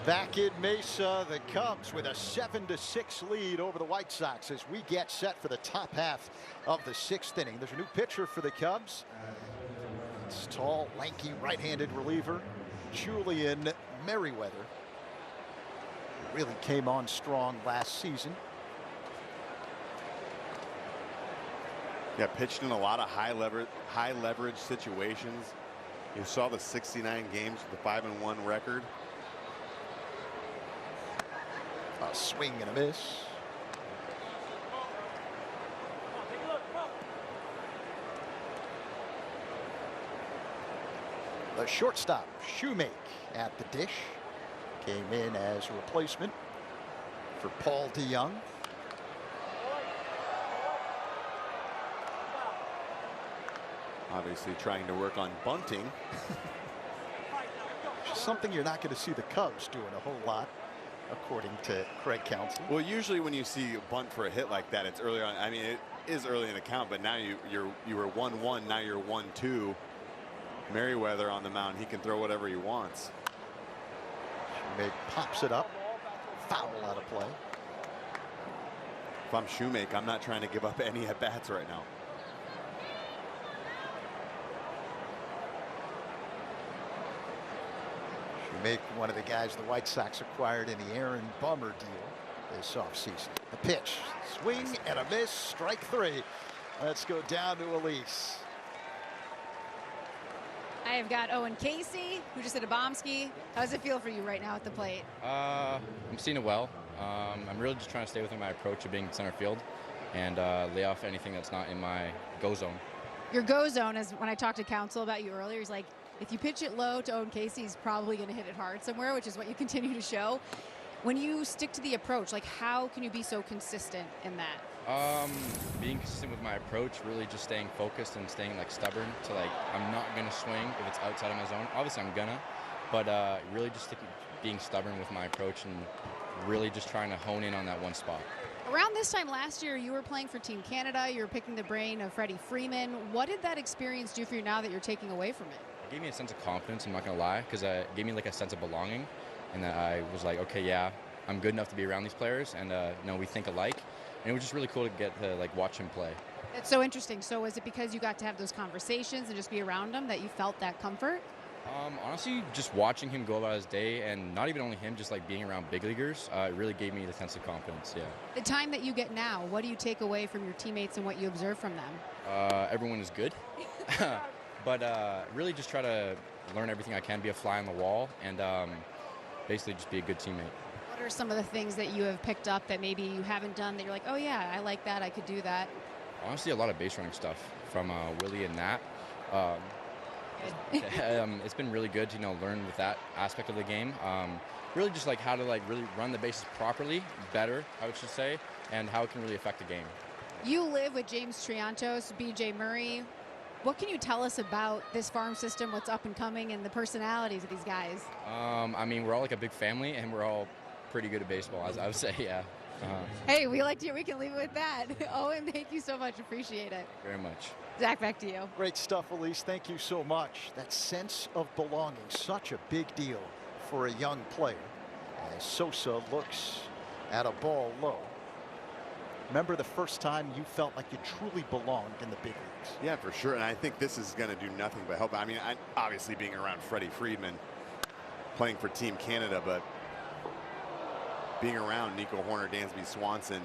Back in Mesa, the Cubs with a 7-6 lead over the White Sox as we get set for the top half of the 6th inning. There's a new pitcher for the Cubs. It's tall, lanky, right-handed reliever Julian Merriweather. Really came on strong last season.
Yeah, pitched in a lot of high leverage situations. You saw the 69 games with the 5-1 record.
A swing and a miss. The shortstop, Shoemake, at the dish. Came in as a replacement for Paul DeYoung.
Obviously trying to work on bunting.
Something you're not going to see the Cubs doing a whole lot, according to Craig Counsell.
Well, usually when you see a bunt for a hit like that, it's early on. I mean, it is early in the count, but now you were 1-1. Now you're 1-2. Merriweather on the mound. He can throw whatever he wants.
Shoemake pops it up. Foul out of play.
If I'm Shoemake, I'm not trying to give up any at bats right now.
Shoemake, one of the guys the White Sox acquired in the Aaron Bummer deal this offseason. The pitch, swing and a miss, strike 3. Let's go down to Elise.
I have got Owen Casey, who just hit a bomb ski. How does it feel for you right now at the plate?
I'm seeing it well. I'm really just trying to stay within my approach of being center field and lay off anything that's not in my go zone.
Your go zone is when I talked to Counsell about you earlier. He's like, if you pitch it low to Owen Casey, he's probably going to hit it hard somewhere, which is what you continue to show. When you stick to the approach, like how can you be so consistent in that?
Being consistent with my approach, really just staying focused and staying like stubborn to like I'm not gonna swing if it's outside of my zone. Obviously I'm gonna, but really just being stubborn with my approach and really just trying to hone in on that one spot.
Around this time last year, you were playing for Team Canada. You were picking the brain of Freddie Freeman. What did that experience do for you now that you're taking away from it?
It gave me a sense of confidence, I'm not gonna lie, because it gave me like a sense of belonging, and that I was like, okay, yeah, I'm good enough to be around these players, and we think alike. And it was just really cool to get to like watch him play.
It's so interesting. So was it because you got to have those conversations and just be around him that you felt that comfort?
Honestly, just watching him go about his day, and not even only him, just like being around big leaguers, it really gave me the sense of confidence, yeah.
The time that you get now, what do you take away from your teammates and what you observe from them?
Everyone is good, but really just try to learn everything I can, be a fly on the wall, and basically just be a good teammate.
What are some of the things that you have picked up that maybe you haven't done that you're like, oh yeah, I like that, I could do that?
Honestly, a lot of base running stuff from Willie and Nat. It's been really good to learn with that aspect of the game. Really just like how to like really run the bases properly, better, I should say, and how it can really affect the game.
You live with James Triantos, BJ Murray. What can you tell us about this farm system, what's up and coming, and the personalities of these guys?
I mean, we're all like a big family, and we're all pretty good at baseball, as I would say, yeah.
Hey, we can leave it with that. Owen, thank you so much. Appreciate it.
Very much.
Zach, back to you.
Great stuff, Elise. Thank you so much. That sense of belonging, such a big deal for a young player. As Sosa looks at a ball low. Remember the first time you felt like you truly belonged in the big leagues?
Yeah, for sure. And I think this is going to do nothing but help. I mean, obviously being around Freddie Freeman, playing for Team Canada, but being around Nico Horner, Dansby Swanson.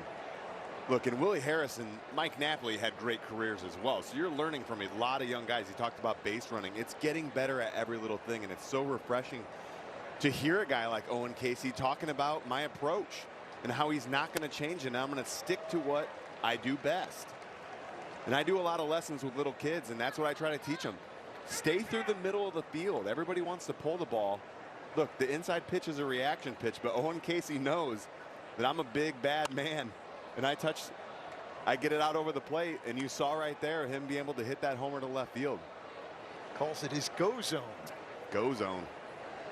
Look, and Willie Harris and Mike Napoli had great careers as well. So you're learning from a lot of young guys. He talked about base running. It's getting better at every little thing, and it's so refreshing to hear a guy like Owen Casey talking about my approach and how he's not going to change it. And I'm going to stick to what I do best. And I do a lot of lessons with little kids, and that's what I try to teach them. Stay through the middle of the field. Everybody wants to pull the ball. Look, the inside pitch is a reaction pitch, but Owen Casey knows that I'm a big, bad man. And I get it out over the plate, and you saw right there him be able to hit that homer to left field.
Calls it his go zone.
Go zone.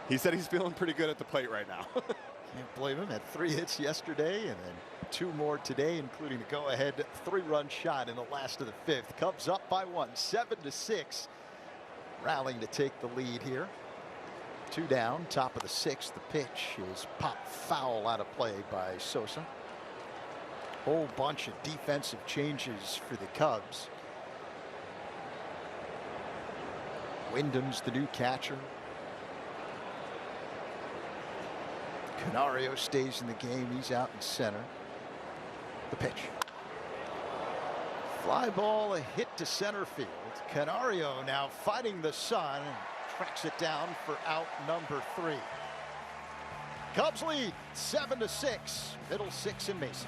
He said he's feeling pretty good at the plate right now.
Can't blame him. Had 3 hits yesterday and then 2 more today, including the go-ahead 3-run shot in the last of the 5th. Cubs up by 1, 7-6. Rallying to take the lead here. 2 down, top of the 6th. The pitch is popped foul out of play by Sosa. Whole bunch of defensive changes for the Cubs. Wyndham's the new catcher. Canario stays in the game. He's out in center. The pitch. Fly ball, a hit to center field. Canario now fighting the sun and tracks it down for out number 3. Cubs lead 7-6. Middle 6 in Mesa.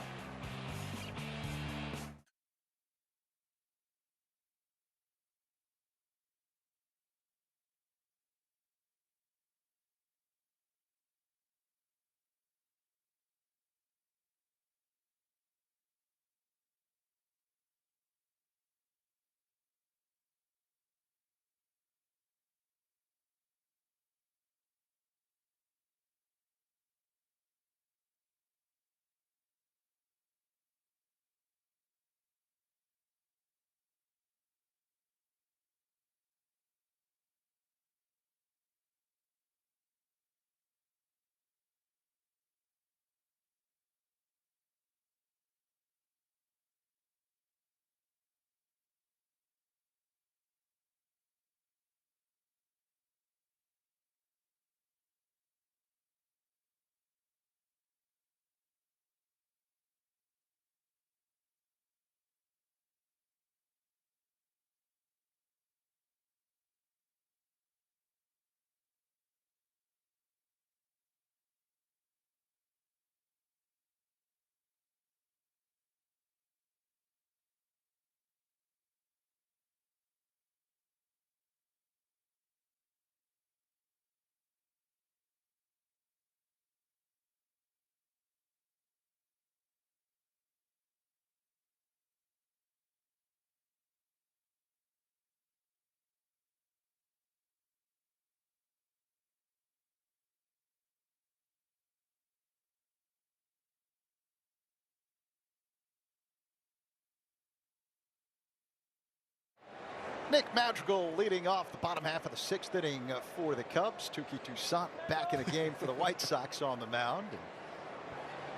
Nick Madrigal leading off the bottom half of the 6th inning for the Cubs. Touki Toussaint back in the game for the White Sox on the mound. And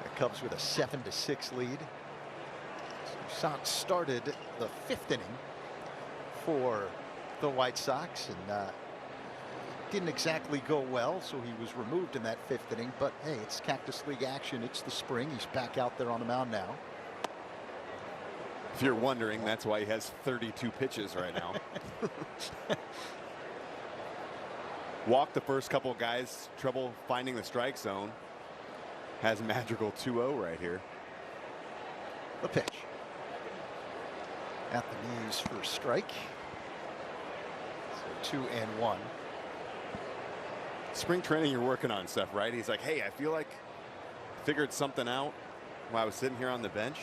the Cubs with a 7-6 lead. Toussaint started the 5th inning for the White Sox and didn't exactly go well, so he was removed in that 5th inning. But hey, it's Cactus League action. It's the spring. He's back out there on the mound now.
If you're wondering, that's why he has 32 pitches right now. Walked the first couple guys, trouble finding the strike zone. Has Madrigal 2-0 right here.
The pitch. At the knees for a strike. So 2-1.
Spring training, you're working on stuff, right? He's like, hey, I feel like I figured something out while I was sitting here on the bench.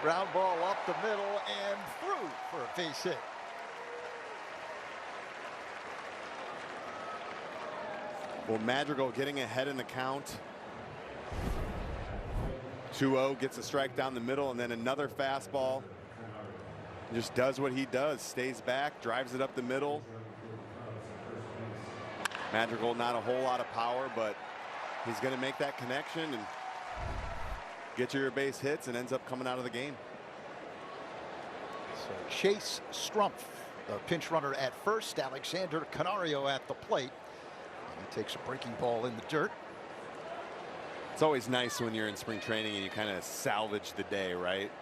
Ground ball up the middle and through for a base hit.
Well, Madrigal getting ahead in the count. 2-0, gets a strike down the middle, and then another fastball. Just does what he does, stays back, drives it up the middle. Madrigal, not a whole lot of power, but he's going to make that connection and get your base hits and ends up coming out of the game.
So Chase Strumpf, the pinch runner at first. Alexander Canario at the plate. And he takes a breaking ball in the dirt.
It's always nice when you're in spring training and you kind of salvage the day, right?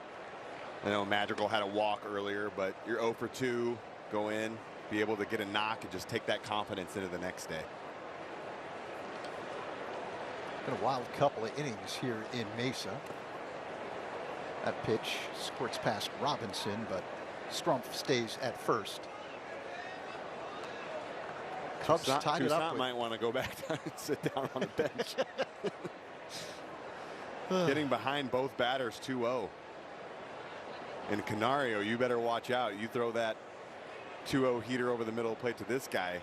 I know Madrigal had a walk earlier, but you're 0 for 2, go in, be able to get a knock and just take that confidence into the next day.
Been a wild couple of innings here in Mesa. That pitch squirts past Robinson, but Strumpf stays at first. Cubs tied it up.
Might want to go back down and sit down on the bench. Getting behind both batters 2-0. And Canario, you better watch out. You throw that 2-0 heater over the middle of the plate to this guy.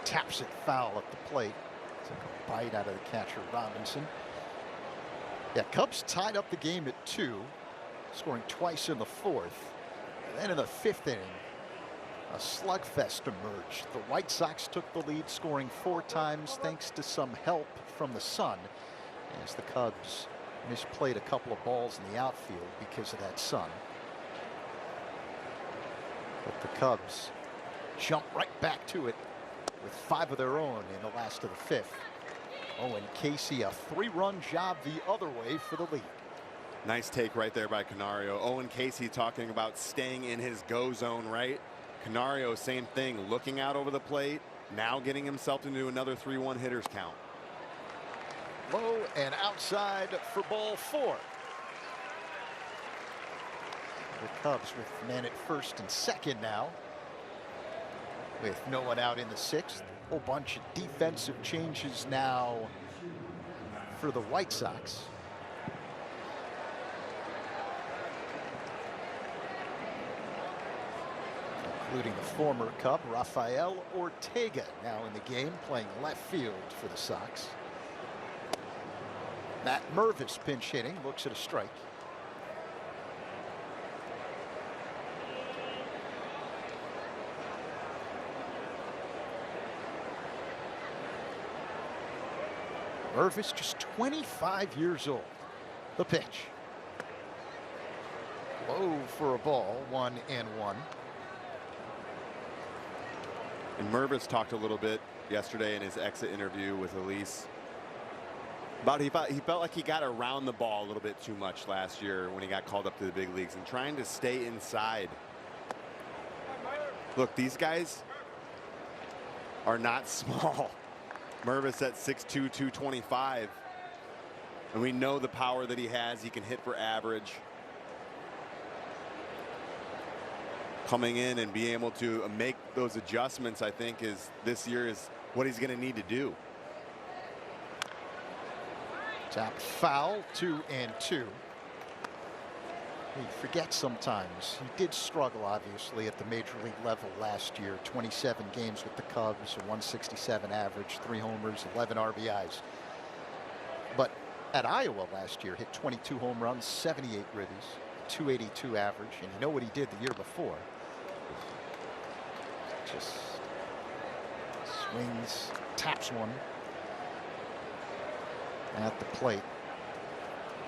Taps it foul at the plate. Took a bite out of the catcher Robinson. Yeah, Cubs tied up the game at 2, scoring twice in the 4th. Then in the 5th inning, a slugfest emerged. The White Sox took the lead, scoring 4 times thanks to some help from the sun, as the Cubs misplayed a couple of balls in the outfield because of that sun. But the Cubs jump right back to it with 5 of their own in the last of the 5th. Owen Casey, a 3-run job the other way for the lead.
Nice take right there by Canario. Owen Casey talking about staying in his go zone, right? Canario, same thing, looking out over the plate, now getting himself into another 3-1 hitters count.
Low and outside for ball 4. The Cubs with men at first and second now, with no one out in the 6th. A whole bunch of defensive changes now for the White Sox. Including the former Cub, Rafael Ortega, now in the game, playing left field for the Sox. Matt Mervis pinch hitting, looks at a strike. Mervis just 25 years old. The pitch. Low for a ball, 1-1.
And Mervis talked a little bit yesterday in his exit interview with Elise about he felt like he got around the ball a little bit too much last year when he got called up to the big leagues, and trying to stay inside. Look, these guys are not small. Mervis at 6'2", 225, and we know the power that he has. He can hit for average. Coming in and being able to make those adjustments, I think, this year is what he's going to need to do.
Tap foul, 2-2. We forget sometimes. He did struggle, obviously, at the major league level last year. 27 games with the Cubs, a 167 average, 3 homers, 11 RBIs. But at Iowa last year, hit 22 home runs, 78 ribbies, 282 average. And you know what he did the year before? Just swings, taps one at the plate.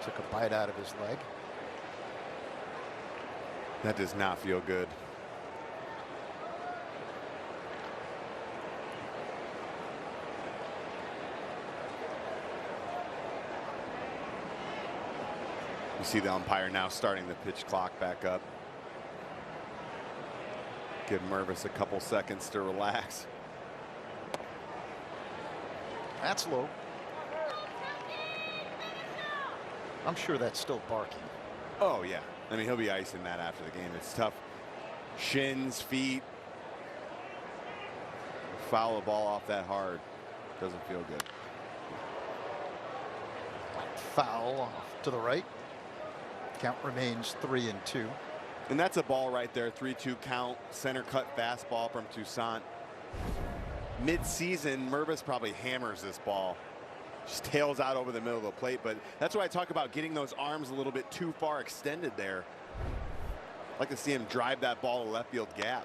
Took a bite out of his leg.
That does not feel good. You see the umpire now starting the pitch clock back up. Give Mervis a couple seconds to relax.
That's low. I'm sure that's still barking.
Oh, yeah. I mean, he'll be icing that after the game. It's tough. Shins, feet. Foul a ball off that hard. Doesn't feel good.
Foul off to the right. Count remains 3-2.
And that's a ball right there. 3-2 count. Center cut fastball from Toussaint. Mid-season, Mervis probably hammers this ball. Just tails out over the middle of the plate, but that's why I talk about getting those arms a little bit too far extended there. I'd like to see him drive that ball to left field gap.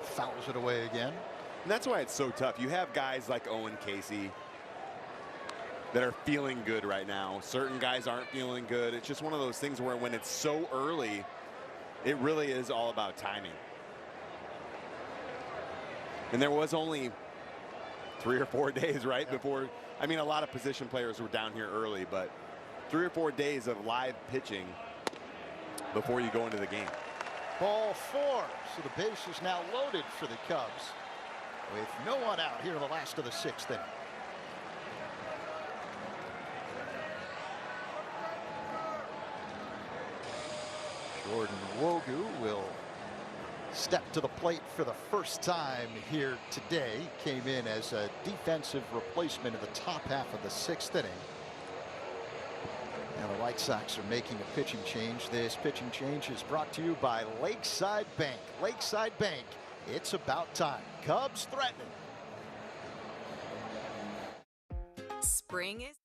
Fouls it away again.
And that's why it's so tough. You have guys like Owen Casey that are feeling good right now. Certain guys aren't feeling good. It's just one of those things where when it's so early, it really is all about timing. And there was only 3 or 4 days, right, before. I mean, a lot of position players were down here early, but 3 or 4 days of live pitching before you go into the game.
Ball 4. So the base is now loaded for the Cubs with no one out here in the last of the 6th inning. Jordan Wogu will step to the plate for the first time here today. Came in as a defensive replacement in the top half of the 6th inning. Now the White Sox are making a pitching change. This pitching change is brought to you by Lakeside Bank. Lakeside Bank, it's about time. Cubs threatening.
Spring is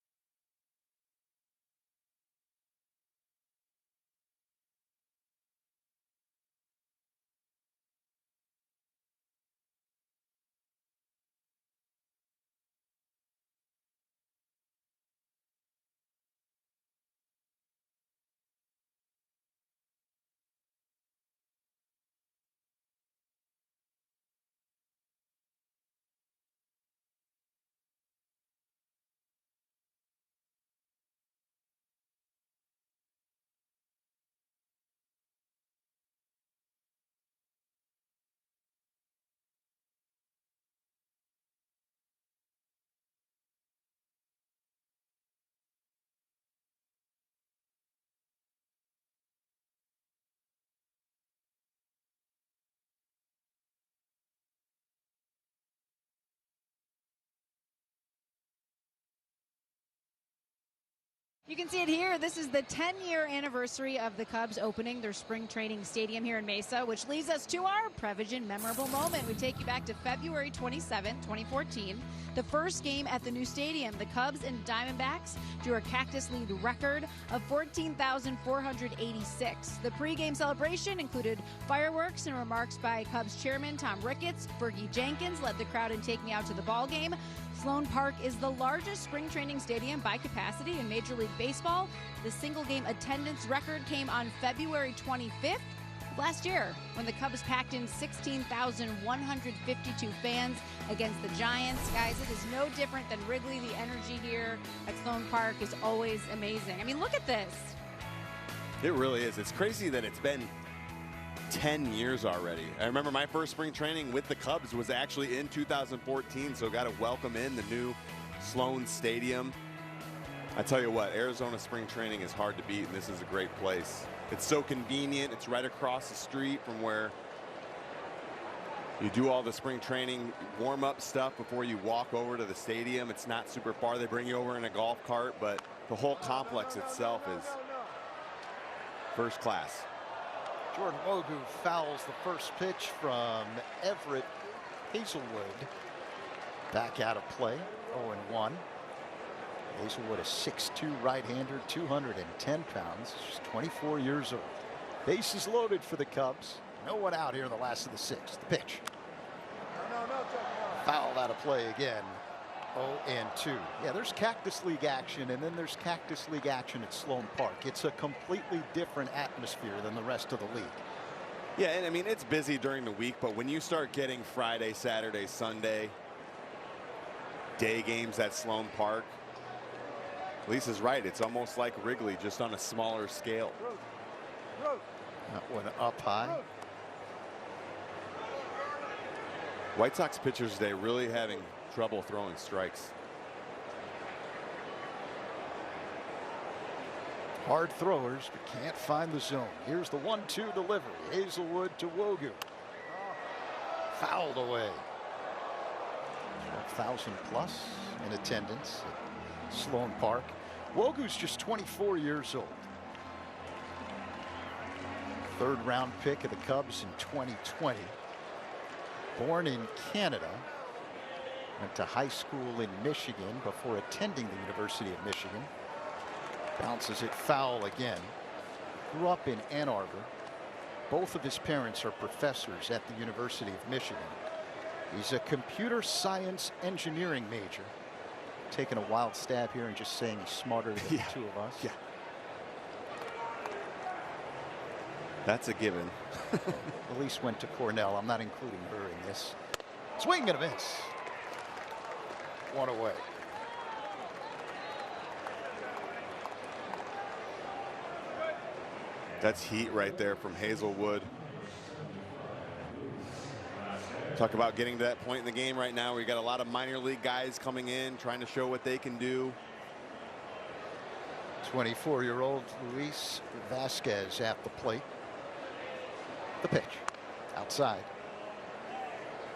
You can see it here. This is the 10-year anniversary of the Cubs opening their spring training stadium here in Mesa, which leads us to our Prevagen memorable moment. We take you back to February 27, 2014. The first game at the new stadium, the Cubs and Diamondbacks drew a Cactus League record of 14,486. The pregame celebration included fireworks and remarks by Cubs chairman Tom Ricketts. Fergie Jenkins led the crowd in Take Me Out to the Ball Game. Sloan Park is the largest spring training stadium by capacity in Major League Baseball. The single game attendance record came on February 25th of last year when the Cubs packed in 16,152 fans against the Giants. Guys, it is no different than Wrigley. The energy here at Sloan Park is always amazing. I mean, look at this.
It really is. It's crazy that it's been 10 years already. I remember my first spring training with the Cubs was actually in 2014, so got to welcome in the new Sloan Stadium. I tell you what, Arizona spring training is hard to beat, and this is a great place. It's so convenient. It's right across the street from where you do all the spring training warm-up stuff before you walk over to the stadium. It's not super far. They bring you over in a golf cart, but the whole complex itself is first class.
Jordan Wogu fouls the first pitch from Everett Hazelwood. Back out of play, 0-1. Hazelwood, a 6'2" right-hander, 210 pounds, just 24 years old. Bases loaded for the Cubs. No one out here in the last of the sixth. The pitch. Foul out of play again. 0-2. Yeah, there's Cactus League action, and then there's Cactus League action at Sloan Park. It's a completely different atmosphere than the rest of the league.
Yeah, and I mean, it's busy during the week, but when you start getting Friday, Saturday, Sunday day games at Sloan Park, Lisa's right. It's almost like Wrigley, just on a smaller scale.
That one up high.
White Sox pitchers today really having trouble throwing strikes.
Hard throwers, but can't find the zone. Here's the 1-2 delivery. Hazelwood to Wogu. Fouled away. 12,000 plus in attendance at Sloan Park. Wogu's just 24 years old. Third round pick of the Cubs in 2020. Born in Canada. Went to high school in Michigan before attending the University of Michigan. Bounces it foul again. Grew up in Ann Arbor. Both of his parents are professors at the University of Michigan. He's a computer science engineering major. Taking a wild stab here and just saying he's smarter than the two of us.
Yeah. That's a given.
Elise went to Cornell. I'm not including her in this. Swing and a miss. One away.
That's heat right there from Hazelwood. Talk about getting to that point in the game right now where you got a lot of minor league guys coming in trying to show what they can do.
24-year-old Luis Vasquez at the plate. The pitch outside.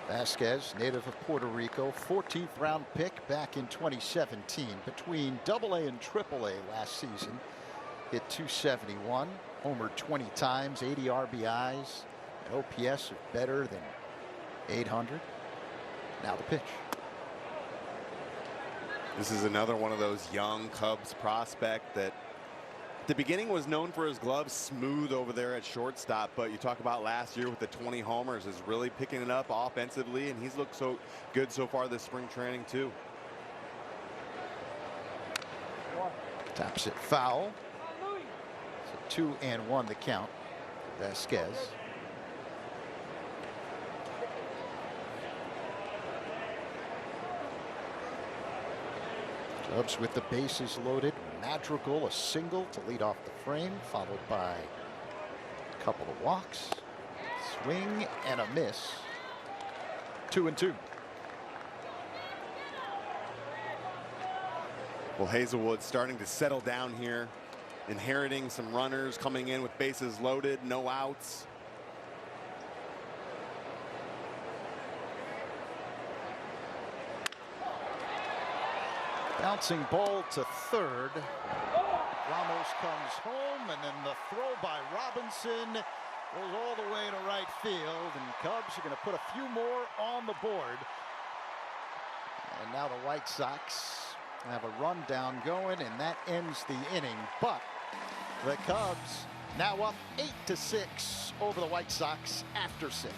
Vasquez, native of Puerto Rico, 14th round pick back in 2017. Between AA and AAA last season, hit .271, homered 20 times, 80 RBIs, an OPS of better than 800. Now the pitch.
This is another one of those young Cubs prospect that at the beginning was known for his gloves, smooth over there at shortstop, but you talk about last year with the 20 homers, is really picking it up offensively, and he's looked so good so far this spring training too.
Taps it foul. So 2-1 the count. Vasquez. Cubs with the bases loaded. Madrigal, a single to lead off the frame, followed by a couple of walks. Swing and a miss. 2-2.
Well, Hazelwood starting to settle down here, inheriting some runners, coming in with bases loaded, no outs.
Bouncing ball to third. Ramos comes home, and then the throw by Robinson goes all the way to right field, and Cubs are going to put a few more on the board. And now the White Sox have a rundown going, and that ends the inning. But the Cubs now up 8-6 over the White Sox after 6.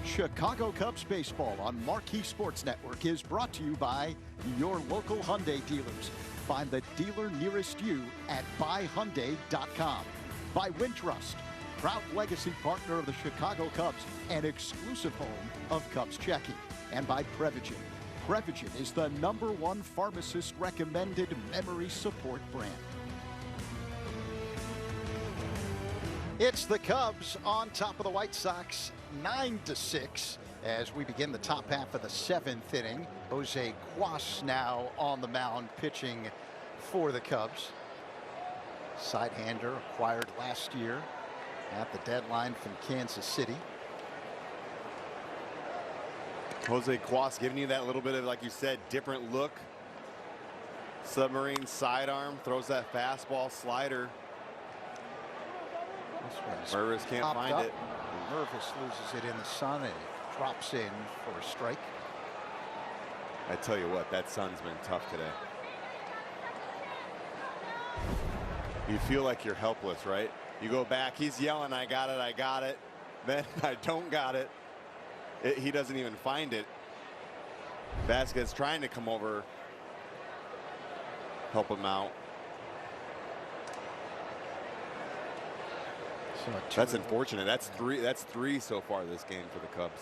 Chicago Cubs baseball on Marquee Sports Network is brought to you by your local Hyundai dealers. Find the dealer nearest you at buyhyundai.com. By Wintrust, proud legacy partner of the Chicago Cubs and exclusive home of Cubs checking. And by Prevagen. Prevagen is the #1 pharmacist recommended memory support brand. It's the Cubs on top of the White Sox, 9-6, as we begin the top half of the 7th inning. Jose Cuas now on the mound pitching for the Cubs. Side-hander acquired last year at the deadline from Kansas City.
Jose Cuas giving you that little bit of, like you said, different look. Submarine sidearm, throws that fastball slider. Mervis can't find it.
Mervis loses it in the sun and it drops in for a strike.
I tell you what, that sun's been tough today. You feel like you're helpless, right? You go back, he's yelling, I got it. Then I don't got it. He doesn't even find it. Vasquez trying to come over, help him out. That's unfortunate. That's three so far this game for the Cubs.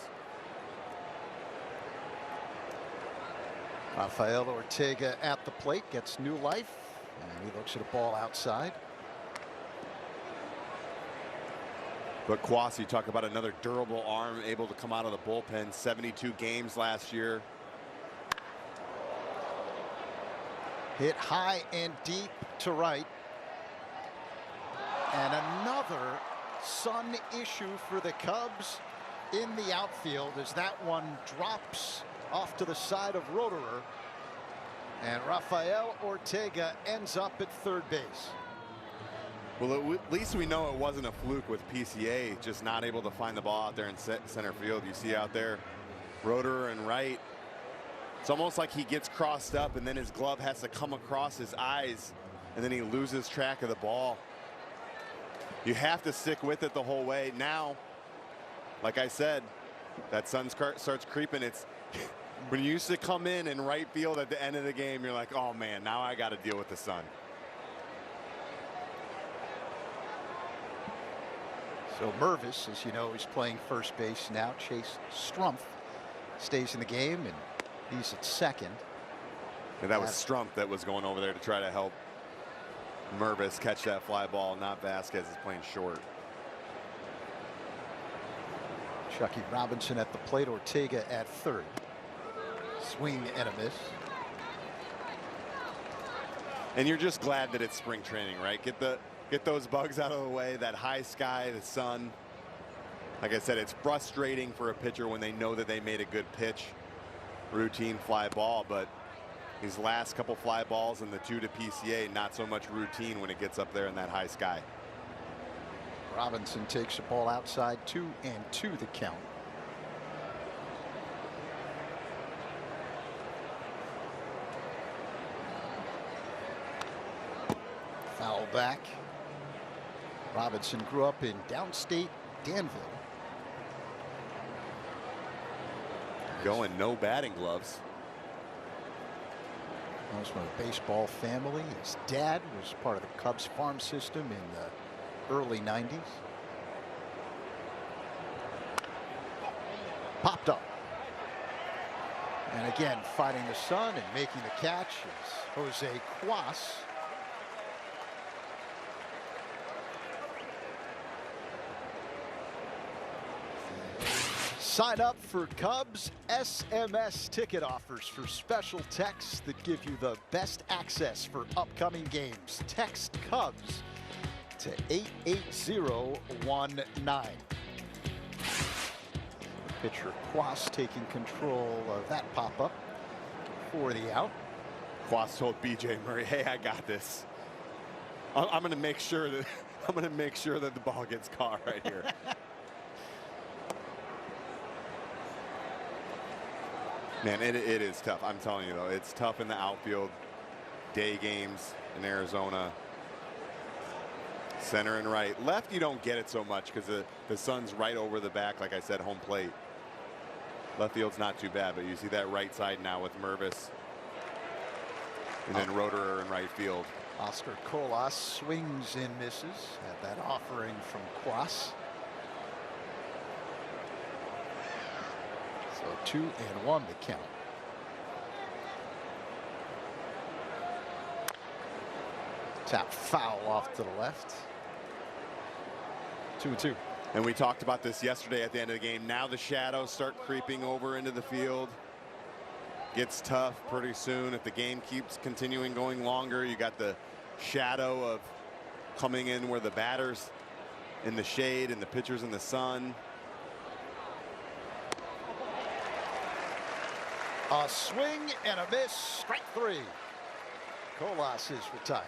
Rafael Ortega at the plate, gets new life, and he looks at a ball outside.
But Cuas, you talk about another durable arm, able to come out of the bullpen. 72 games last year.
Hit high and deep to right. And another sun issue for the Cubs in the outfield as that one drops off to the side of Roederer. And Rafael Ortega ends up at third base.
Well, at least we know it wasn't a fluke with PCA just not able to find the ball out there in center field. You see out there Roederer and right. It's almost like he gets crossed up and then his glove has to come across his eyes and then he loses track of the ball. You have to stick with it the whole way. Now, like I said, that sun starts creeping. It's when you used to come in right field at the end of the game, you're like, oh man, now I got to deal with the sun.
So Mervis, as you know, is playing first base now. Chase Strumpf stays in the game, and he's at second.
And that was Strump that was going over there to try to help Mervis catch that fly ball. Not Vasquez is playing short.
Chucky Robinson at the plate. Ortega at third. Swing and a miss.
And you're just glad that it's spring training, right? Get those bugs out of the way. That high sky, the sun. Like I said, it's frustrating for a pitcher when they know that they made a good pitch. Routine fly ball, but these last couple fly balls and the 2 to PCA, not so much routine when it gets up there in that high sky.
Robinson takes the ball outside, 2-2 the count. Foul back. Robinson grew up in downstate Danville.
Going no batting gloves.
Comes from a baseball family. His dad was part of the Cubs farm system in the early 90s. Popped up. And again, fighting the sun and making the catch is Jose Cuas. Sign up for Cubs SMS ticket offers for special texts that give you the best access for upcoming games. Text Cubs to 88019. Pitcher Cuas taking control of that pop-up for the out.
Cuas told BJ Murray, "Hey, I got this. I'm going to make sure that the ball gets caught right here." Man, it is tough. I'm telling you, though, it's tough in the outfield. Day games in Arizona. Center and right. Left, you don't get it so much because the sun's right over the back, like I said, home plate. Left field's not too bad, but you see that right side now with Mervis. And then Roederer in right field.
Oscar Colas swings and misses at that offering from Cuas. So 2-1 the count. Tap foul off to the left. 2-2.
And we talked about this yesterday at the end of the game. Now the shadows start creeping over into the field. Gets tough pretty soon. If the game keeps continuing going longer, you got the shadow of coming in where the batter's in the shade and the pitcher's in the sun.
A swing and a miss. Strike 3. Colas is retired.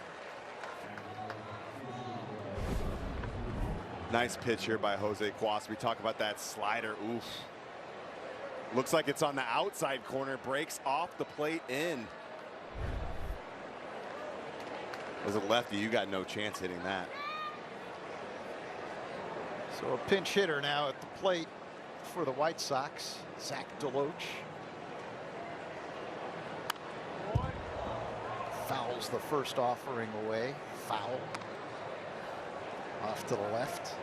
Nice pitch here by Jose Cuas. We talk about that slider. Oof. Looks like it's on the outside corner. Breaks off the plate in. As a lefty, you got no chance hitting that.
So a pinch hitter now at the plate for the White Sox. Zach DeLoach. Fouls the first offering away. Foul. Off to the left.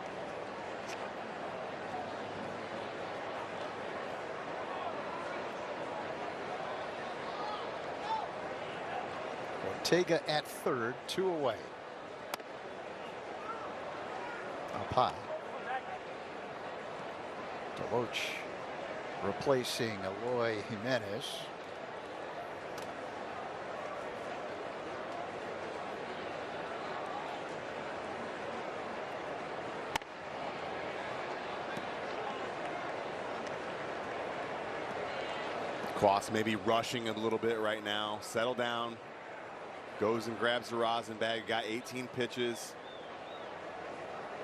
Ortega at third, 2 away. Up high. DeLoach replacing Eloy Jimenez.
Cuas maybe rushing a little bit right now. Settle down. Goes and grabs the rosin bag. Got 18 pitches.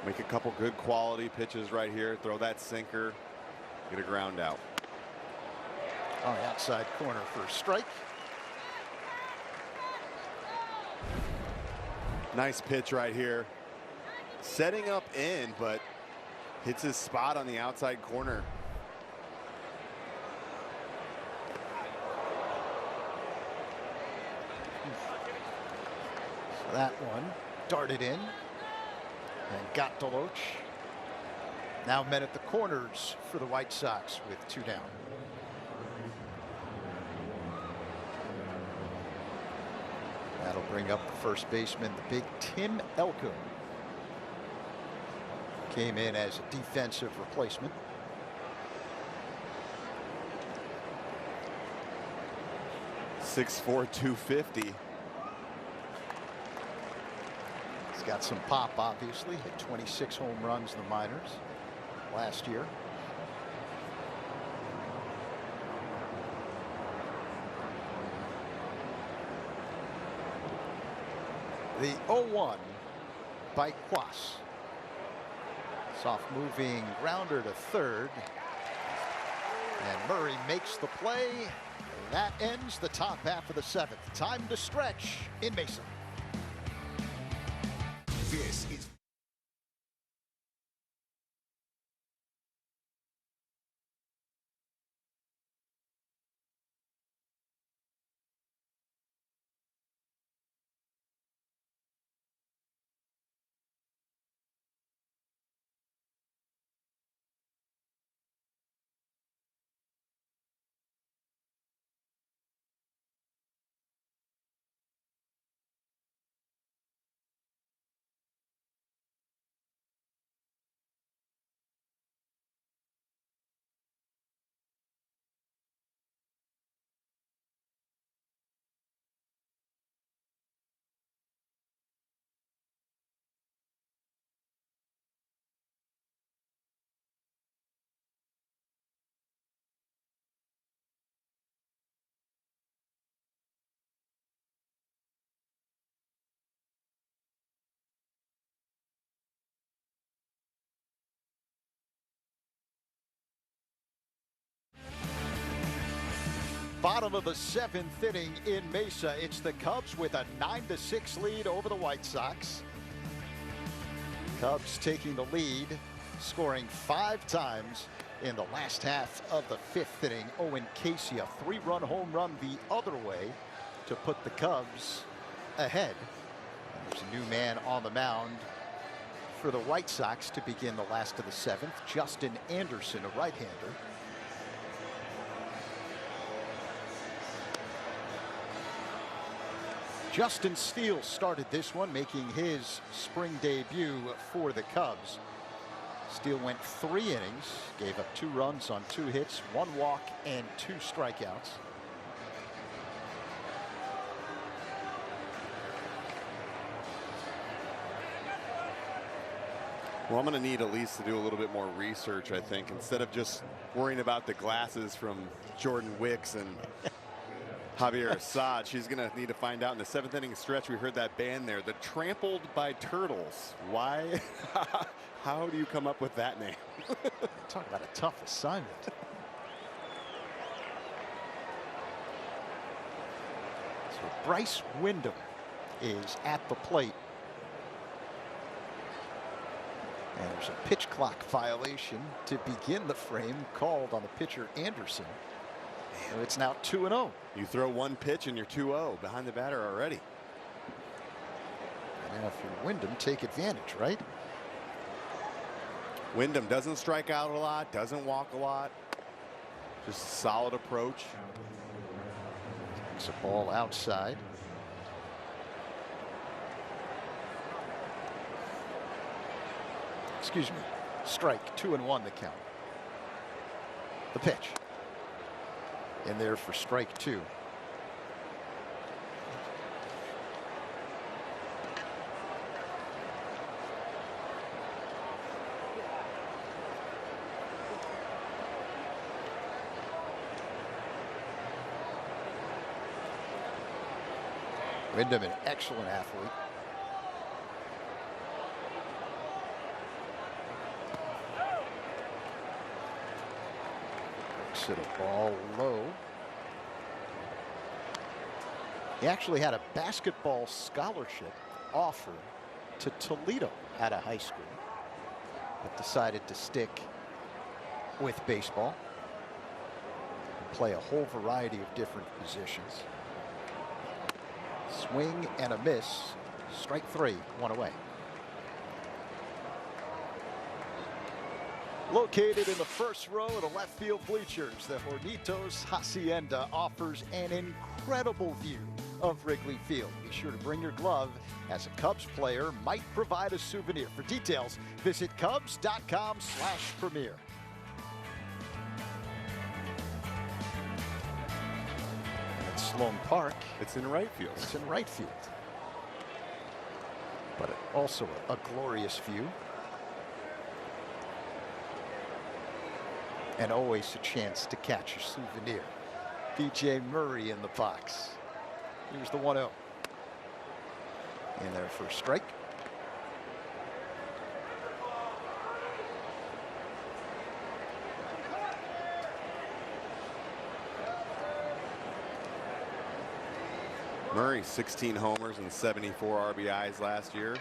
Make a couple good quality pitches right here. Throw that sinker. Get a ground out.
On the outside corner for a strike.
Nice pitch right here. Setting up in, but hits his spot on the outside corner.
That one darted in and got DeLoach. Now men at the corners for the White Sox with 2 down. bring up the first baseman, the big Tim Elko. Came in as a defensive replacement.
.6'4", 250.
He's got some pop, obviously. Hit 26 home runs in the minors last year. The 0-1 by Quas. Soft moving grounder to third. And Murray makes the play. That ends the top half of the seventh. Time to stretch in Mesa.
This is
Bottom of the seventh inning in Mesa. It's the Cubs with a 9-6 lead over the White Sox. Cubs taking the lead, scoring 5 times in the last half of the fifth inning. Owen Casey, a 3-run home run the other way to put the Cubs ahead. And there's a new man on the mound for the White Sox to begin the last of the seventh. Justin Anderson, a right-hander. Justin Steele started this one, making his spring debut for the Cubs. Steele went 3 innings, gave up 2 runs on 2 hits, 1 walk, and 2 strikeouts.
Well, I'm going to need Elise to do a little bit more research, I think, instead of just worrying about the glasses from Jordan Wicks and Javier Assad. She's going to need to find out in the 7th inning stretch. We heard that band there, the Trampled by Turtles. Why? How do you come up with that name?
Talk about a tough assignment. So Bryce Wyndham is at the plate. And there's a pitch clock violation to begin the frame called on the pitcher Anderson. So it's now 2-0.
You throw 1 pitch and you're 2-0 behind the batter already.
And if you're Wyndham, take advantage, right?
Wyndham doesn't strike out a lot, doesn't walk a lot. Just a solid approach.
It's a ball outside. Excuse me. Strike, 2-1 the count. The pitch. In there for strike 2. Wyndham, an excellent athlete. Looks at a ball low. He actually had a basketball scholarship offer to Toledo out of high school, but decided to stick with baseball and play a whole variety of different positions. Swing and a miss. Strike 3, 1 away. Located in the first row of the left field bleachers, the Hornitos Hacienda offers an incredible view of Wrigley Field. Be sure to bring your glove, as a Cubs player might provide a souvenir. For details, visit Cubs.com/premier. At Sloan Park.
It's in right field.
It's in right field. But also a glorious view. And always a chance to catch a souvenir. DJ Murray in the box. Here's the 1-0. In there for a strike.
Murray, 16 homers and 74 RBIs last year.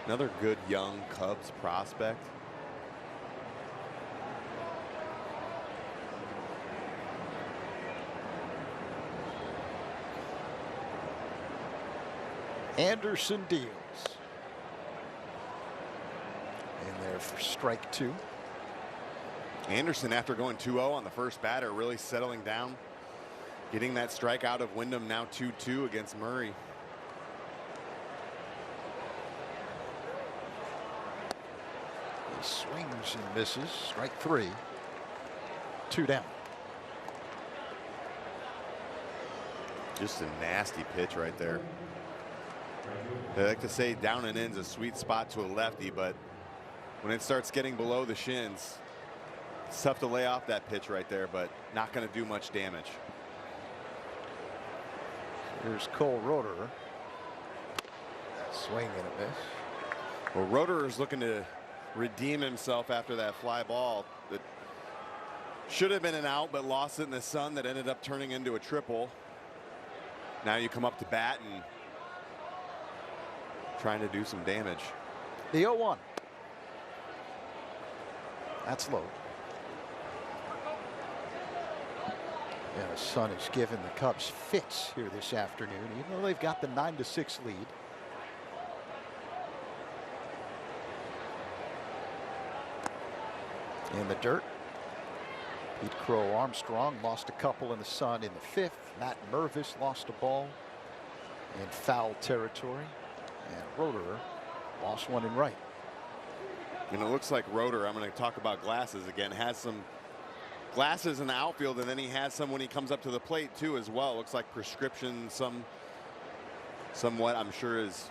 Another good young Cubs prospect.
Anderson deals. In there for strike 2.
Anderson, after going 2-0 on the first batter, really settling down. Getting that strike out of Wyndham, now 2-2 against Murray.
He swings and misses. Strike 3. 2 down.
Just a nasty pitch right there. They like to say down and in's a sweet spot to a lefty, but when it starts getting below the shins, it's tough to lay off that pitch right there, but not going to do much damage.
Here's Cole Roederer. Swing and a miss.
Well, Roederer is looking to redeem himself after that fly ball that should have been an out, but lost it in the sun, that ended up turning into a triple. Now you come up to bat and trying to do some damage.
The 0-1. That's low. Yeah, the sun has given the Cubs fits here this afternoon, even though they've got the 9-6 lead. In the dirt. Pete Crow Armstrong lost a couple in the sun in the 5th. Matt Mervis lost a ball in foul territory. And Roederer lost one in right.
And it looks like Roederer, I'm going to talk about glasses again, has some glasses in the outfield, and then he has some when he comes up to the plate too as well. Looks like prescription, somewhat, I'm sure his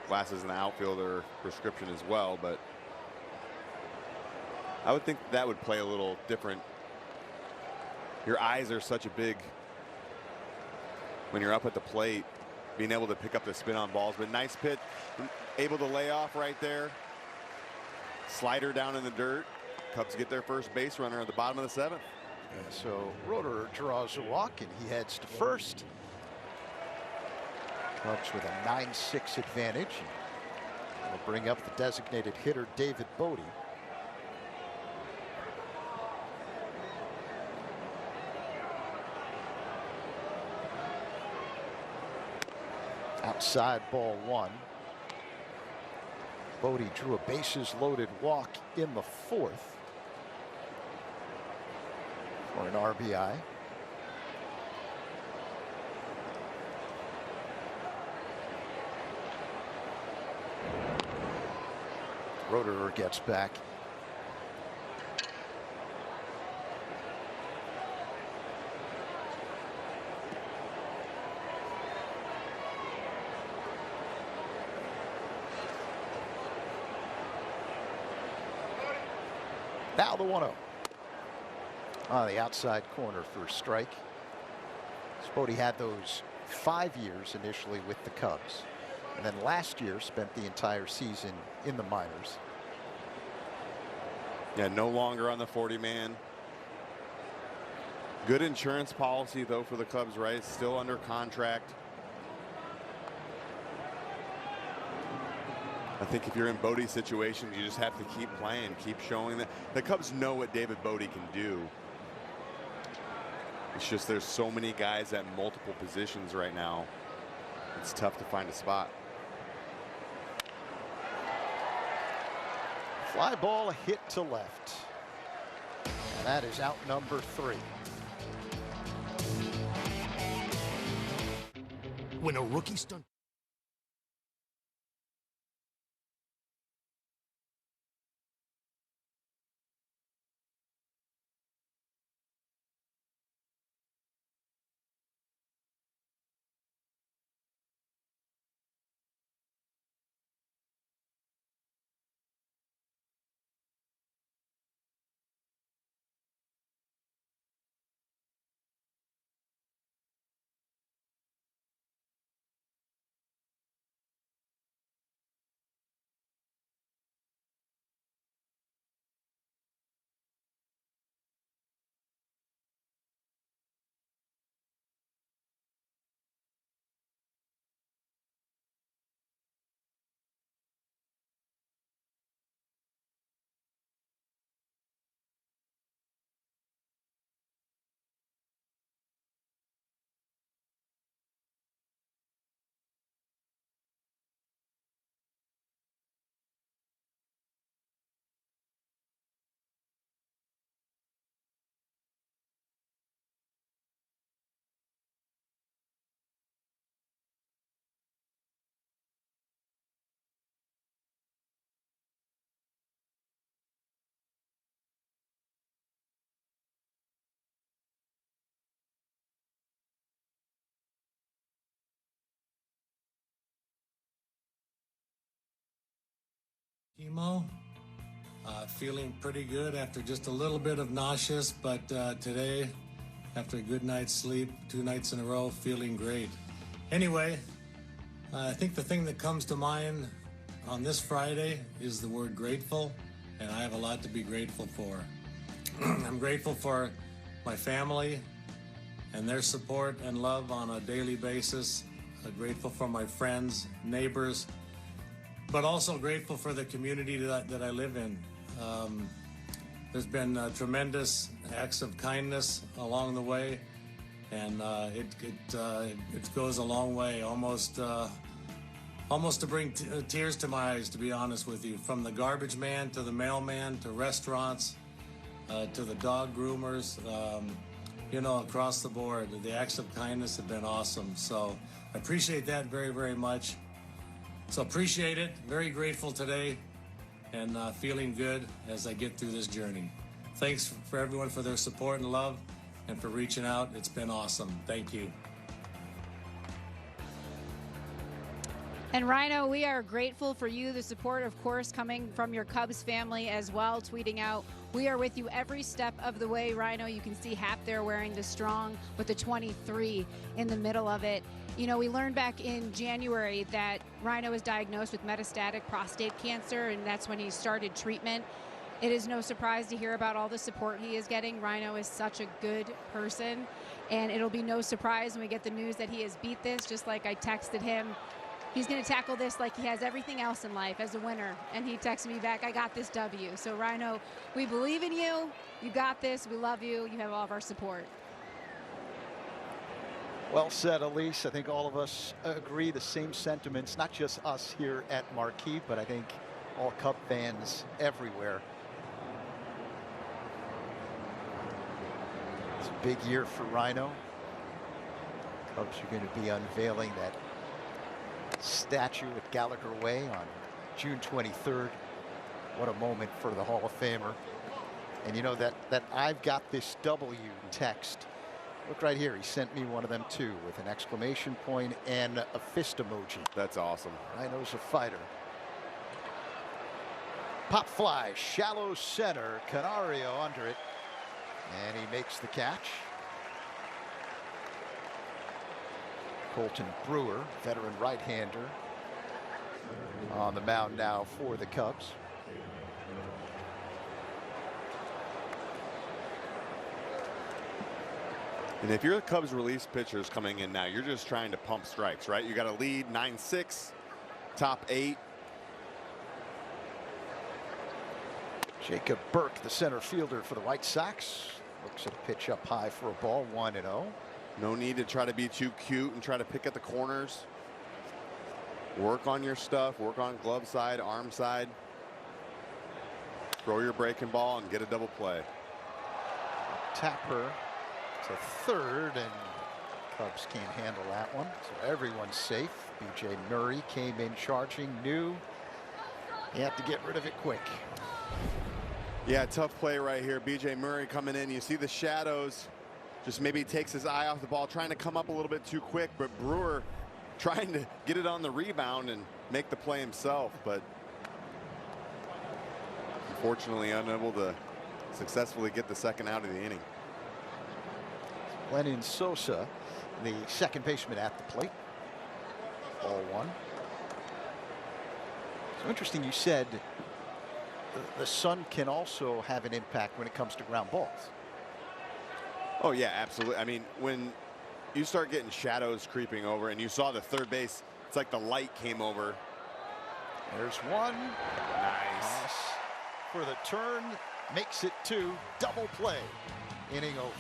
glasses in the outfield are prescription as well, but I would think that would play a little different. Your eyes are such a big, when you're up at the plate, being able to pick up the spin on balls. But nice pitch, able to lay off right there. Slider down in the dirt. Cubs get their first base runner at the bottom of the 7th.
Yeah, so Roederer draws a walk and he heads to first. Cubs with a 9-6 advantage. Will bring up the designated hitter David Bodie. Outside, ball 1. Bodie drew a bases loaded walk in the 4th for an RBI. Roederer gets back. Now the 1-0 on the outside corner for a strike. Bodie had those 5 years initially with the Cubs, and then last year spent the entire season in the minors.
Yeah, no longer on the 40-man. Good insurance policy though for the Cubs, right? Still under contract. I think if you're in Bodie's situation, you just have to keep playing, keep showing that the Cubs know what David Bodie can do. It's just there's so many guys at multiple positions right now. It's tough to find a spot.
Fly ball, a hit to left. And that is out number 3.
When a rookie stunt...
Chemo, feeling pretty good after just a little bit of nauseous, but today, after a good night's sleep, 2 nights in a row, feeling great. Anyway, I think the thing that comes to mind on this Friday is the word grateful, and I have a lot to be grateful for. I'm grateful for my family and their support and love on a daily basis. I'm grateful for my friends, neighbors, but also grateful for the community that I live in. There's been tremendous acts of kindness along the way, and it goes a long way, almost to bring tears to my eyes, to be honest with you. From the garbage man to the mailman to restaurants to the dog groomers, across the board, the acts of kindness have been awesome. So I appreciate that very, very much. So appreciate it. Very grateful today, and feeling good as I get through this journey. Thanks for everyone for their support and love, and for reaching out. It's been awesome. Thank you.
And Rhino, we are grateful for you, the support, of course, coming from your Cubs family as well, tweeting out, "We are with you every step of the way." Rhino, you can see Hap there wearing the strong with the 23 in the middle of it. You know, we learned back in January that Rhino was diagnosed with metastatic prostate cancer, and that's when he started treatment. It is no surprise to hear about all the support he is getting. Rhino is such a good person, and it'll be no surprise when we get the news that he has beat this, just like I texted him. He's going to tackle this like he has everything else in life, as a winner. And he texted me back, "I got this W." So, Rhino, we believe in you. You got this. We love you. You have all of our support.
Well said, Elise. I think all of us agree, the same sentiments, not just us here at Marquee, but I think all Cub fans everywhere. It's a big year for Rhino. Cubs are going to be unveiling that statue at Gallagher Way on June 23rd. What a moment for the Hall of Famer. And you know that "I've got this W" text. Look right here. He sent me one of them too, with an exclamation point and a fist emoji.
That's awesome.
Rhino's a fighter. Pop fly, shallow center. Canario under it, and he makes the catch. Colton Brewer, veteran right-hander, on the mound now for the Cubs.
And if you're the Cubs relief pitchers coming in now, you're just trying to pump strikes, right? You got a lead 9-6, top 8.
Jacob Burke, the center fielder for the White Sox, looks at a pitch up high for a ball, 1-0.
No need to try to be too cute and try to pick at the corners. Work on your stuff. Work on glove side, arm side. Throw your breaking ball and get a double play.
Tapper to third, and Cubs can't handle that one, so everyone's safe. B.J. Murray came in charging, knew he had to get rid of it quick.
Yeah, tough play right here. B.J. Murray coming in. You see the shadows. Just maybe takes his eye off the ball, trying to come up a little bit too quick, but Brewer trying to get it on the rebound and make the play himself, but unfortunately unable to successfully get the second out of the inning.
Lenyn Sosa, the second baseman at the plate. Ball one. So interesting, you said the sun can also have an impact when it comes to ground balls.
Oh yeah, absolutely. I mean, when you start getting shadows creeping over, and you saw the third base, it's like the light came over.
There's one.
Nice.
For the turn, makes it two. Double play. Inning over.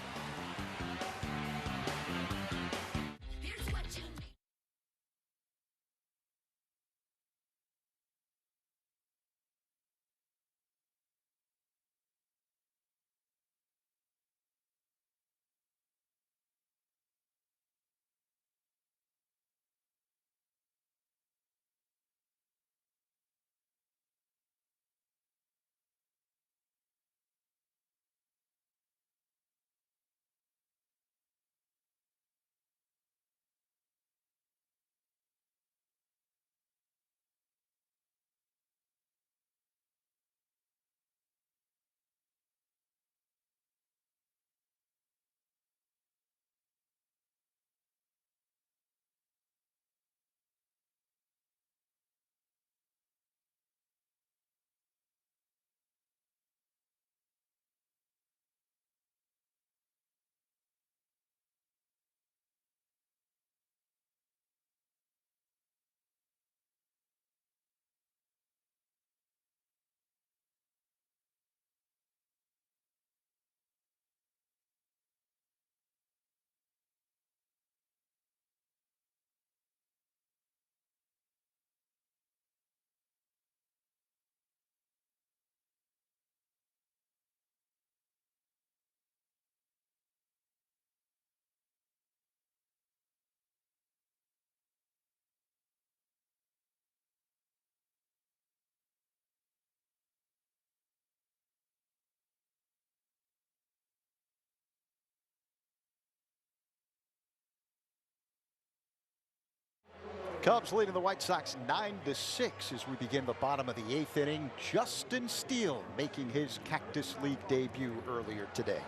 Cubs leading the White Sox 9-6 as we begin the bottom of the eighth inning. Justin Steele making his Cactus League debut earlier today.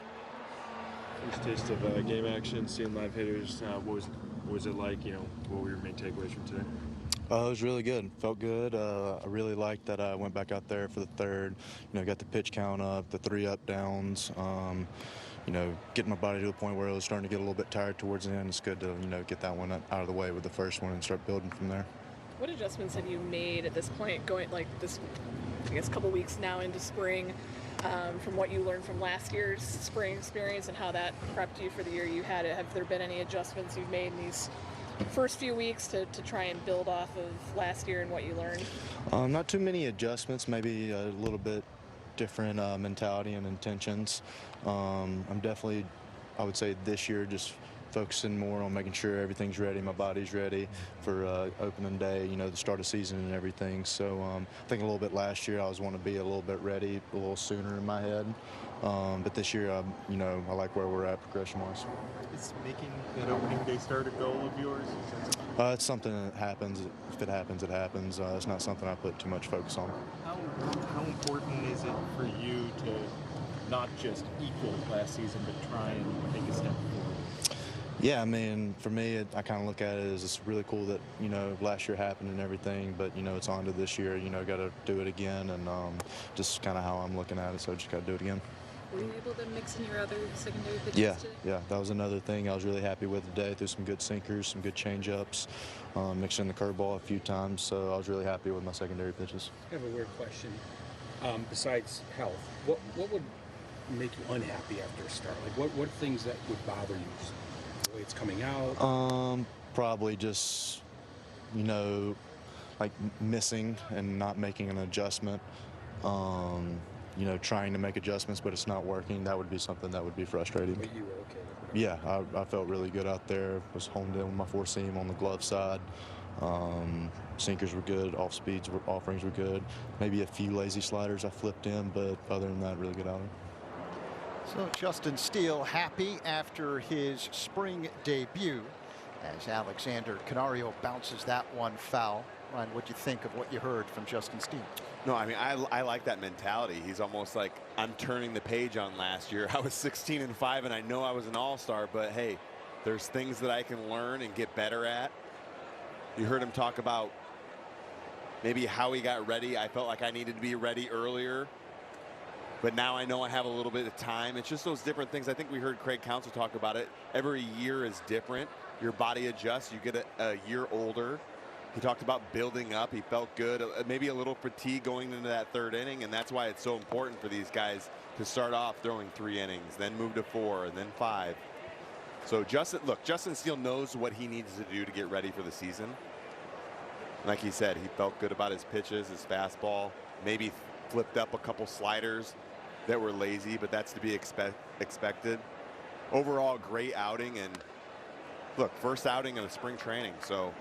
First taste of game action, seeing live hitters. What was it like? You know, what were your main takeaways from today?
It was really good. Felt good. I really liked that I went back out there for the third. You know, got the pitch count up, the 3 up downs. You know, getting my body to the point where I was starting to get a little bit tired towards the end. It's good to, you know, get that one out of the way with the first one and start building from there.
What adjustments have you made at this point, going like this, I guess, couple weeks now into spring, from what you learned from last year's spring experience and how that prepped you for the year you had? Have there been any adjustments you've made in these first few weeks to try and build off of last year and what you learned?
Not too many adjustments, maybe a little bit different mentality and intentions. I'm definitely, I would say this year, just focusing more on making sure everything's ready, my body's ready for opening day, you know, the start of season and everything. So I think a little bit last year I was wanting to be a little bit ready, a little sooner in my head. But this year, you know, I like where we're at progression-wise.
Is making that opening day start a goal of yours?
It's something that happens. If it happens, it happens. It's not something I put too much focus on.
How important is it for you to not just equal last season, but try and take a step forward?
Yeah, I mean, for me, I kind of look at it as it's really cool that, you know, last year happened and everything, but, you know, it's on to this year. You know, got to do it again, and just kind of how I'm looking at it, so I just got to do it again.
Were you able to mix in your other secondary pitches today?
Yeah, that was another thing I was really happy with today. Threw some good sinkers, some good change-ups, mixed in the curveball a few times, so I was really happy with my secondary pitches.
I have a weird question. Besides health, what would make you unhappy after a start? Like, what things that would bother you? The way it's coming out?
Probably just, you know, like missing and not making an adjustment. You know, trying to make adjustments, but it's not working. That would be something that would be frustrating.
But you were okay with
yeah, I felt really good out there. Was honed in with my four seam on the glove side. Sinkers were good, off speeds, offerings were good. Maybe a few lazy sliders I flipped in, but other than that, really good outing.
So Justin Steele happy after his spring debut as Alexander Canario bounces that one foul. Ryan, what do you think of what you heard from Justin Steele?
No, I mean, I like that mentality. He's almost like, I'm turning the page on last year. I was 16-5 and I know I was an all-star, but hey, there's things that I can learn and get better at. You heard him talk about maybe how he got ready. I felt like I needed to be ready earlier, but now I know I have a little bit of time. It's just those different things. I think we heard Craig Counsell talk about it. Every year is different. Your body adjusts. You get a year older. He talked about building up. He felt good. Maybe a little fatigue going into that third inning, and that's why it's so important for these guys to start off throwing 3 innings, then move to 4, and then 5. So Justin Steele knows what he needs to do to get ready for the season. Like he said, he felt good about his pitches, his fastball, maybe flipped up a couple sliders that were lazy, but that's to be expected. Overall, great outing, and look, first outing of spring training, so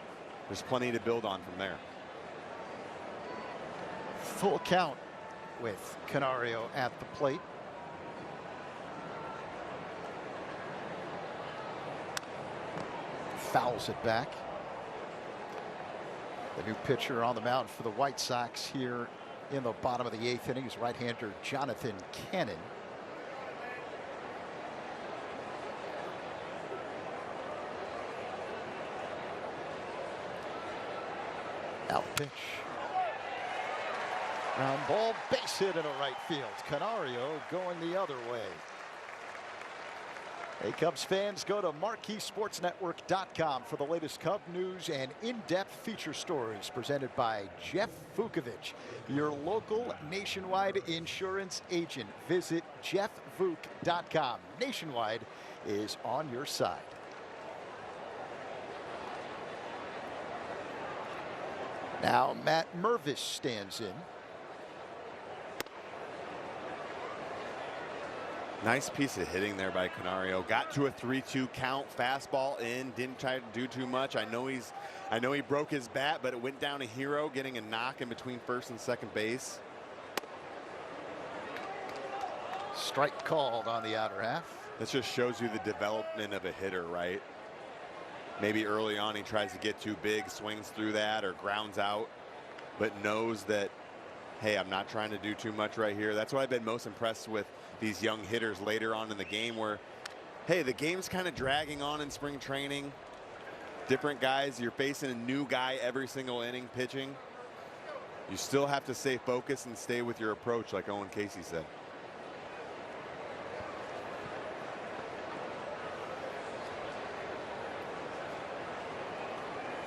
there's plenty to build on from there.
Full count with Canario at the plate. Fouls it back. The new pitcher on the mound for the White Sox here in the bottom of the 8th inning is right-hander Jonathan Cannon. Out pitch. Ground ball, base hit into right field. Canario going the other way. Hey, Cubs fans, go to MarqueeSportsNetwork.com for the latest Cub news and in-depth feature stories presented by Jeff Vukovich, your local Nationwide insurance agent. Visit JeffVuk.com. Nationwide is on your side. Now Matt Mervis stands in.
Nice piece of hitting there by Canario. Got to a 3-2 count, fastball in, didn't try to do too much. I know he broke his bat, but it went down a hero, getting a knock in between first and second base.
Strike called on the outer half.
This just shows you the development of a hitter, right? Maybe early on he tries to get too big, swings through that, or grounds out, but knows that, hey, I'm not trying to do too much right here. That's what I've been most impressed with these young hitters later on in the game, where, hey, the game's kind of dragging on in spring training. Different guys, you're facing a new guy every single inning pitching. You still have to stay focused and stay with your approach, like Owen Casey said.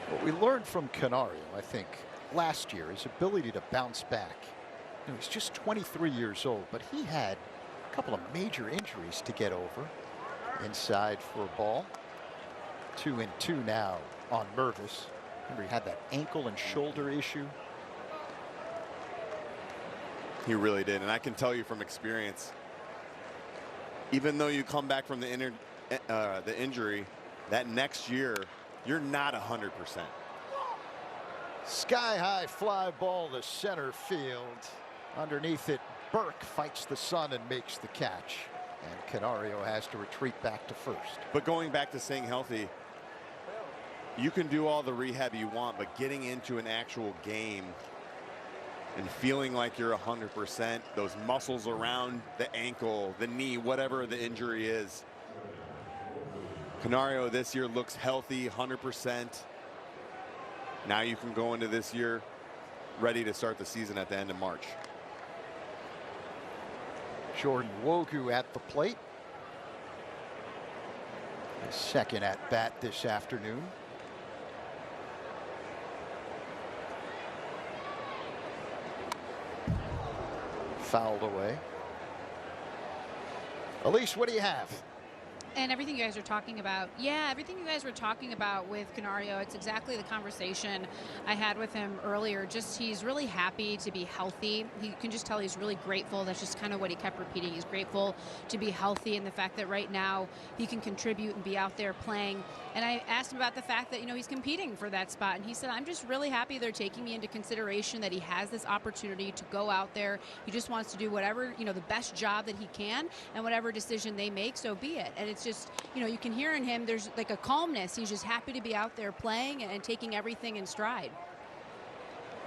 What we learned from Canario, I think, last year, his ability to bounce back. You know, he's just 23 years old, but he had a couple of major injuries to get over. Inside for a ball. 2-2 now on Mervis. Remember, he had that ankle and shoulder issue.
He really did, and I can tell you from experience, even though you come back from the injury, that next year, you're not 100%.
Sky high fly ball to center field. Underneath it, Burke fights the sun and makes the catch. And Canario has to retreat back to first.
But going back to staying healthy, you can do all the rehab you want, but getting into an actual game and feeling like you're 100%, those muscles around the ankle, the knee, whatever the injury is. Canario this year looks healthy, 100%. Now you can go into this year ready to start the season at the end of March.
Jordan Wogu at the plate. His second at bat this afternoon. Fouled away. Elise, what do you have?
And everything you guys are talking about, everything you guys were talking about with Canario, it's exactly the conversation I had with him earlier. Just he's really happy to be healthy. He can just tell he's really grateful. That's just kind of what he kept repeating. He's grateful to be healthy and the fact that right now he can contribute and be out there playing. And I asked him about the fact that, he's competing for that spot. And he said, I'm just really happy they're taking me into consideration, that he has this opportunity to go out there. He just wants to do whatever, the best job that he can, and whatever decision they make, so be it. And it's just, you can hear in him, there's like a calmness. He's just happy to be out there playing and taking everything in stride.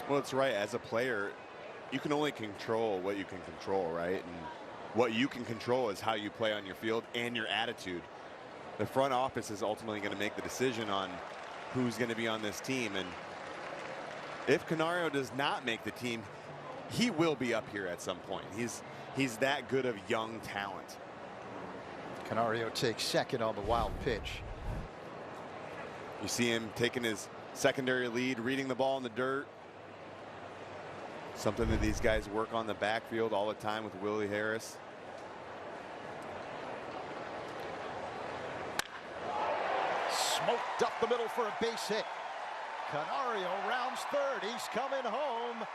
Well, it's right. As a player, you can only control what you can control, right? And what you can control is how you play on your field and your attitude. The front office is ultimately going to make the decision on who's going to be on this team. And if Canario does not make the team, he will be up here at some point. He's that good of young talent.
Canario takes second on the wild pitch.
You see him taking his secondary lead, reading the ball in the dirt. Something that these guys work on the backfield all the time with Willie Harris.
Smoked up the middle for a base hit. Canario rounds third. He's coming home.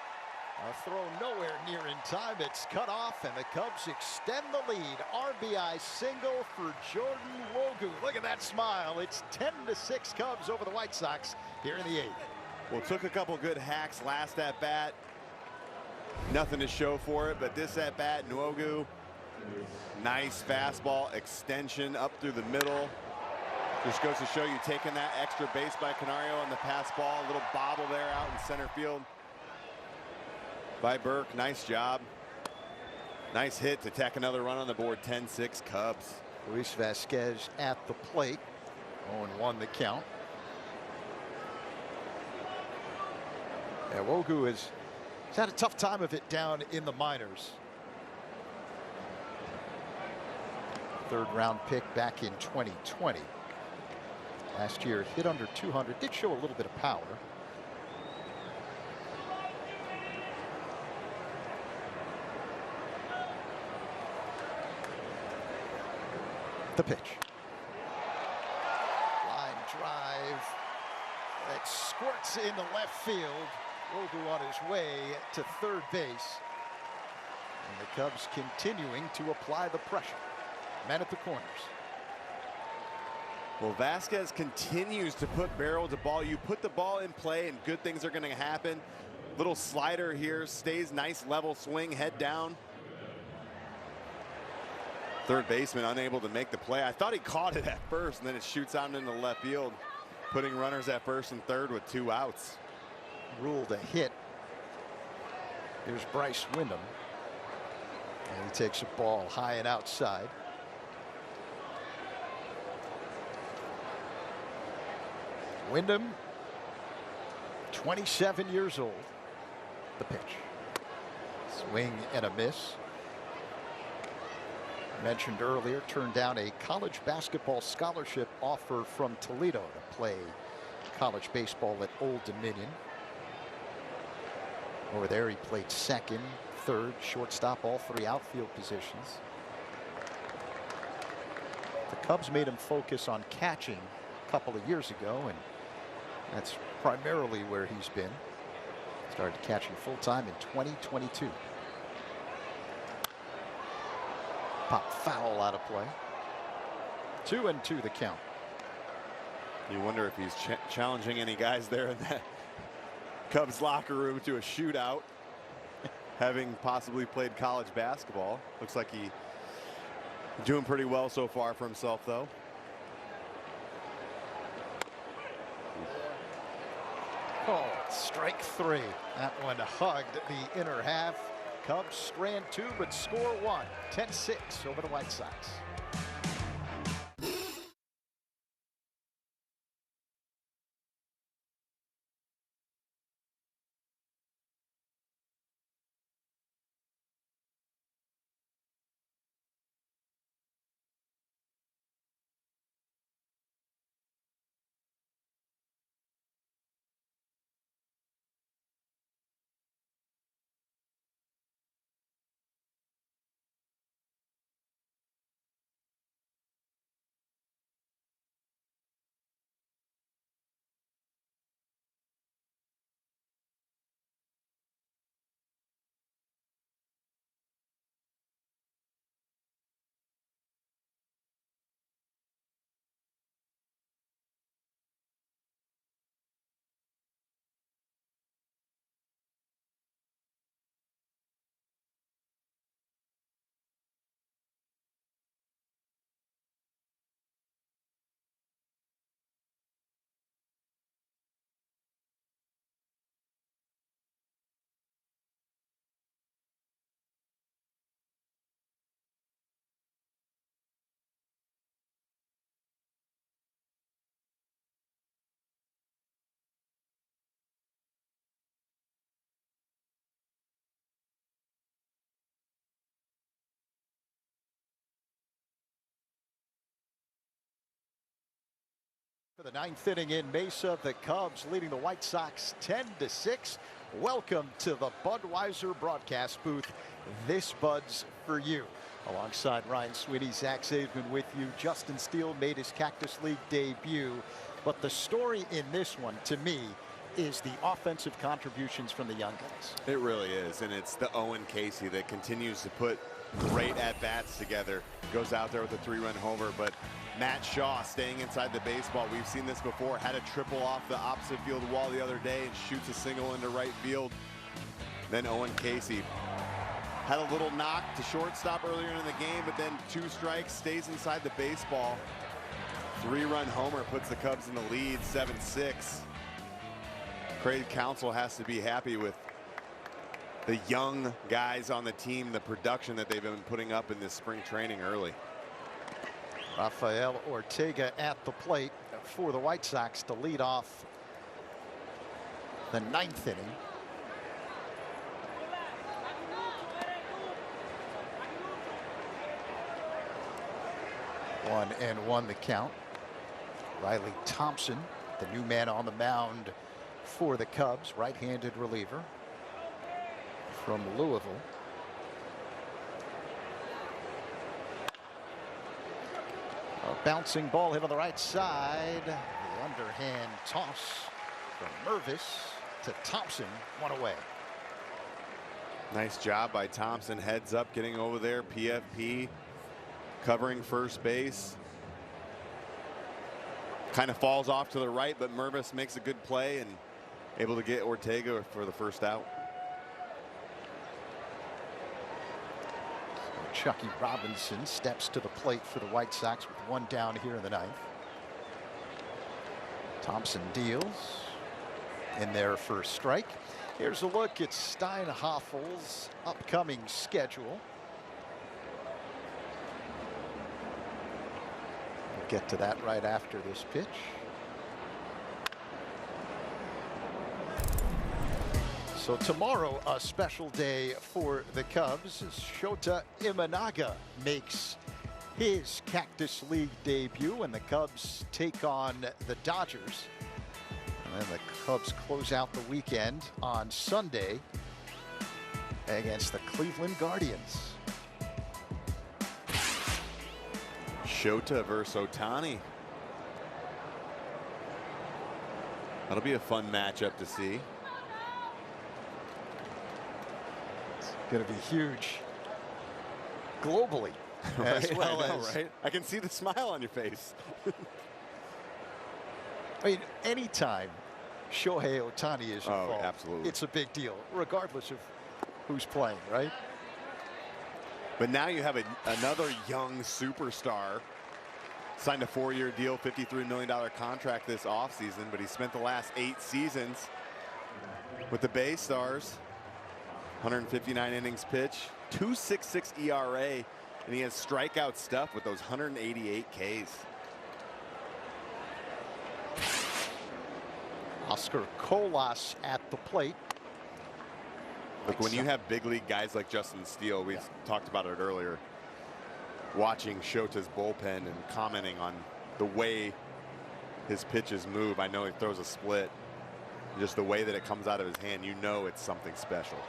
A throw nowhere near in time. It's cut off, and the Cubs extend the lead. RBI single for Jordan Wogu. Look at that smile. It's 10-6 Cubs over the White Sox here in the 8th.
Well, took a couple good hacks last at bat. Nothing to show for it, but this at bat, Nwogu, nice fastball extension up through the middle. Just goes to show you, taking that extra base by Canario on the pass ball. A little bobble there out in center field by Burke. Nice job. Nice hit to tack another run on the board. 10-6 Cubs.
Luis Vasquez at the plate. 0-1 the count. Wogu has had a tough time of it down in the minors. Third round pick back in 2020. Last year hit under 200. Did show a little bit of power. The pitch. Line drive. That squirts into left field. Wogu on his way to third base. And the Cubs continuing to apply the pressure. Men at the corners.
Well, Vasquez continues to put barrel to ball. You put the ball in play and good things are going to happen. Little slider here, stays nice level swing, head down. Third baseman unable to make the play. I thought he caught it at first, and then it shoots out into left field, putting runners at first and third with 2 outs.
Ruled a hit. Here's Bryce Windham. And he takes a ball high and outside. Windham, 27 years old. The pitch. Swing and a miss. Mentioned earlier, turned down a college basketball scholarship offer from Toledo to play college baseball at Old Dominion. Over there, he played second, third, shortstop, all 3 outfield positions. The Cubs made him focus on catching a couple of years ago, and that's primarily where he's been. Started catching full-time in 2022. Pop foul out of play. 2-2 the count.
You wonder if he's challenging any guys there in that Cubs locker room to a shootout, having possibly played college basketball. Looks like he's doing pretty well so far for himself, though.
Oh, strike 3. That one hugged the inner half. Cubs strand 2 but score 1. 10-6 over the White Sox. For the 9th inning in Mesa, the Cubs leading the White Sox 10-6. Welcome to the Budweiser broadcast booth. This Bud's for you. Alongside Ryan Sweeney, Zach Zaidman with you. Justin Steele made his Cactus League debut. But the story in this one, to me, is the offensive contributions from the young guys.
It really is, and it's the Owen Casey that continues to put great at-bats together. Goes out there with a 3-run homer, but Matt Shaw staying inside the baseball. We've seen this before. Had a triple off the opposite field wall the other day and shoots a single into right field. Then Owen Casey had a little knock to shortstop earlier in the game, but then 2 strikes, stays inside the baseball. 3-run homer puts the Cubs in the lead, 7-6. Craig Counsell has to be happy with the young guys on the team, the production that they've been putting up in this spring training early.
Rafael Ortega at the plate for the White Sox to lead off the 9th inning. One and one the count. Riley Thompson, the new man on the mound for the Cubs, right-handed reliever from Louisville. A bouncing ball hit on the right side. The underhand toss from Mervis to Thompson, one away.
Nice job by Thompson. Heads up, getting over there. PFP covering first base. Kind of falls off to the right, but Mervis makes a good play and able to get Ortega for the first out.
Chucky Robinson steps to the plate for the White Sox with 1 down here in the 9th. Thompson deals in there for a strike. Here's a look at Steinhoffel's upcoming schedule. We'll get to that right after this pitch. So tomorrow, a special day for the Cubs as Shota Imanaga makes his Cactus League debut, and the Cubs take on the Dodgers. And then the Cubs close out the weekend on Sunday against the Cleveland Guardians.
Shota versus Ohtani. That'll be a fun matchup to see.
Going to be huge globally as
right,
well
I know,
as
right? I can see the smile on your face.
I mean, anytime Shohei Ohtani is involved,
absolutely,
it's a big deal, regardless of who's playing, right?
But now you have another young superstar. Signed a 4-year deal, $53 million contract this offseason, but he spent the last 8 seasons with the Bay Stars. 159 innings pitch, 2.66 ERA, and he has strikeout stuff with those 188 Ks.
Oscar Colas at the plate.
Look, when you have big league guys like Justin Steele, we talked about it earlier, watching Shota's bullpen and commenting on the way his pitches move. I know he throws a split. Just the way that it comes out of his hand, you know it's something special.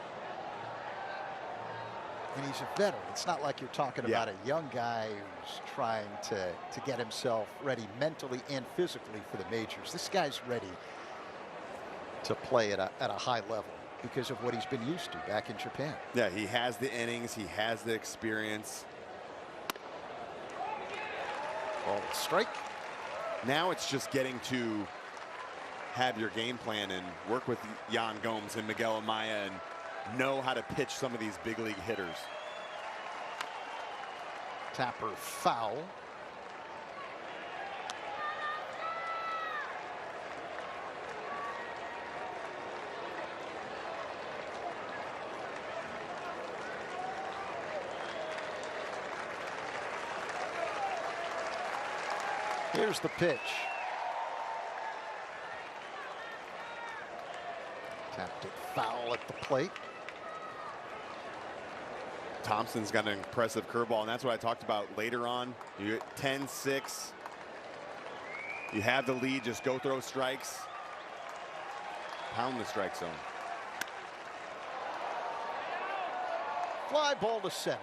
And he's a veteran. It's not like you're talking about a young guy who's trying to get himself ready mentally and physically for the majors. This guy's ready to play at a high level because of what he's been used to back in Japan.
Yeah, he has the innings, he has the experience.
Ball strike.
Now it's just getting to have your game plan and work with Yan Gomes and Miguel Amaya and know how to pitch some of these big league hitters.
Tapper foul. Here's the pitch. Tapped it foul at the plate.
Thompson's got an impressive curveball, and that's what I talked about later on. You get 10-6. You have the lead, just go throw strikes. Pound the strike zone.
Fly ball to center.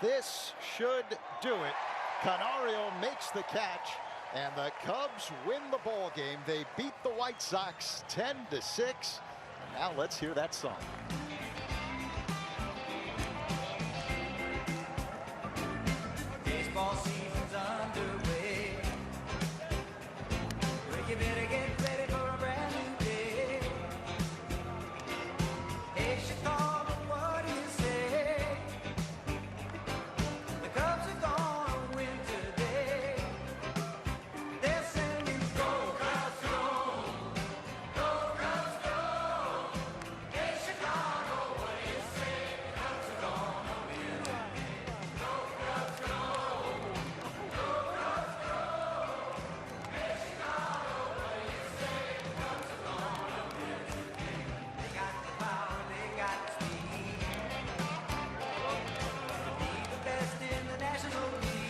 This should do it. Canario makes the catch, and the Cubs win the ball game. They beat the White Sox 10-6. And now let's hear that song.
Baseball season's underway. Well, you better get ready for a brand new day. Hey, Chicago, what do you say? The Cubs are gonna win today. They're singing, go Cubs, go! Go Cubs, go! Hey, Chicago, what do you say? The Cubs are gonna win. Go Cubs, go! Go Cubs, go! Hey, Chicago, what do you say? The Cubs are gonna win today. They got the power, they got the speed. Be the best in the National League.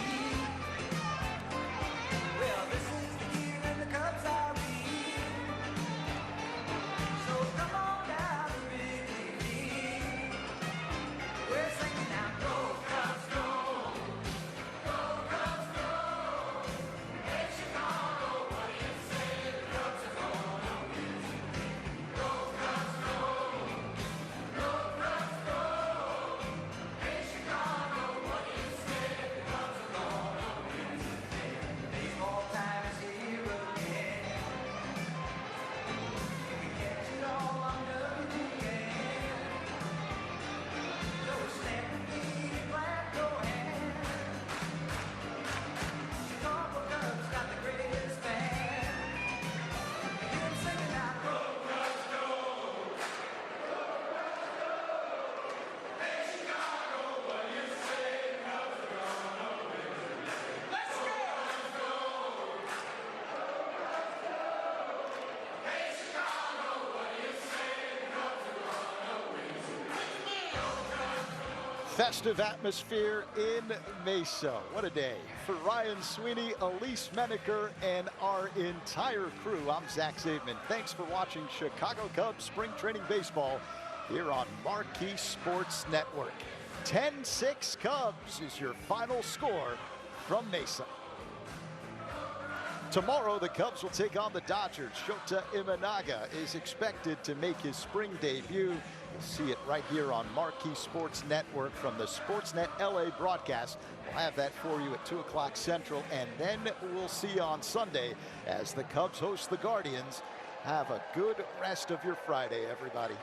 Well, this is the year and the Cubs are weak. So come on down to Wrigley Field. We're singing now, go Cubs, go! Go Cubs, go! Hey, Chicago, what do you say? The Cubs are gonna win today. Go Cubs, go! Go Cubs, go! Hey, Chicago, what do you say? The Cubs are gonna win today. Baseball time is here again. We catch it all under the end. So snap the beat and clap your hands. Chicago Cubs got the greatest fan. Hear 'em singing now, go Cubs, go! Hey, Chicago, what do you say? The Cubs are gonna win today. Let's go! Hey, Chicago, what do you say? The Cubs are gonna win today.
Festive atmosphere in Mesa. What a day. For Ryan Sweeney, Elise Menaker, and our entire crew, I'm Zach Zaidman. Thanks for watching Chicago Cubs Spring Training Baseball here on Marquee Sports Network. 10-6 Cubs is your final score from Mesa. Tomorrow, the Cubs will take on the Dodgers. Shota Imanaga is expected to make his spring debut. You'll see it right here on Marquee Sports Network from the Sportsnet LA broadcast. We'll have that for you at 2 o'clock Central, and then we'll see you on Sunday as the Cubs host the Guardians. Have a good rest of your Friday, everybody.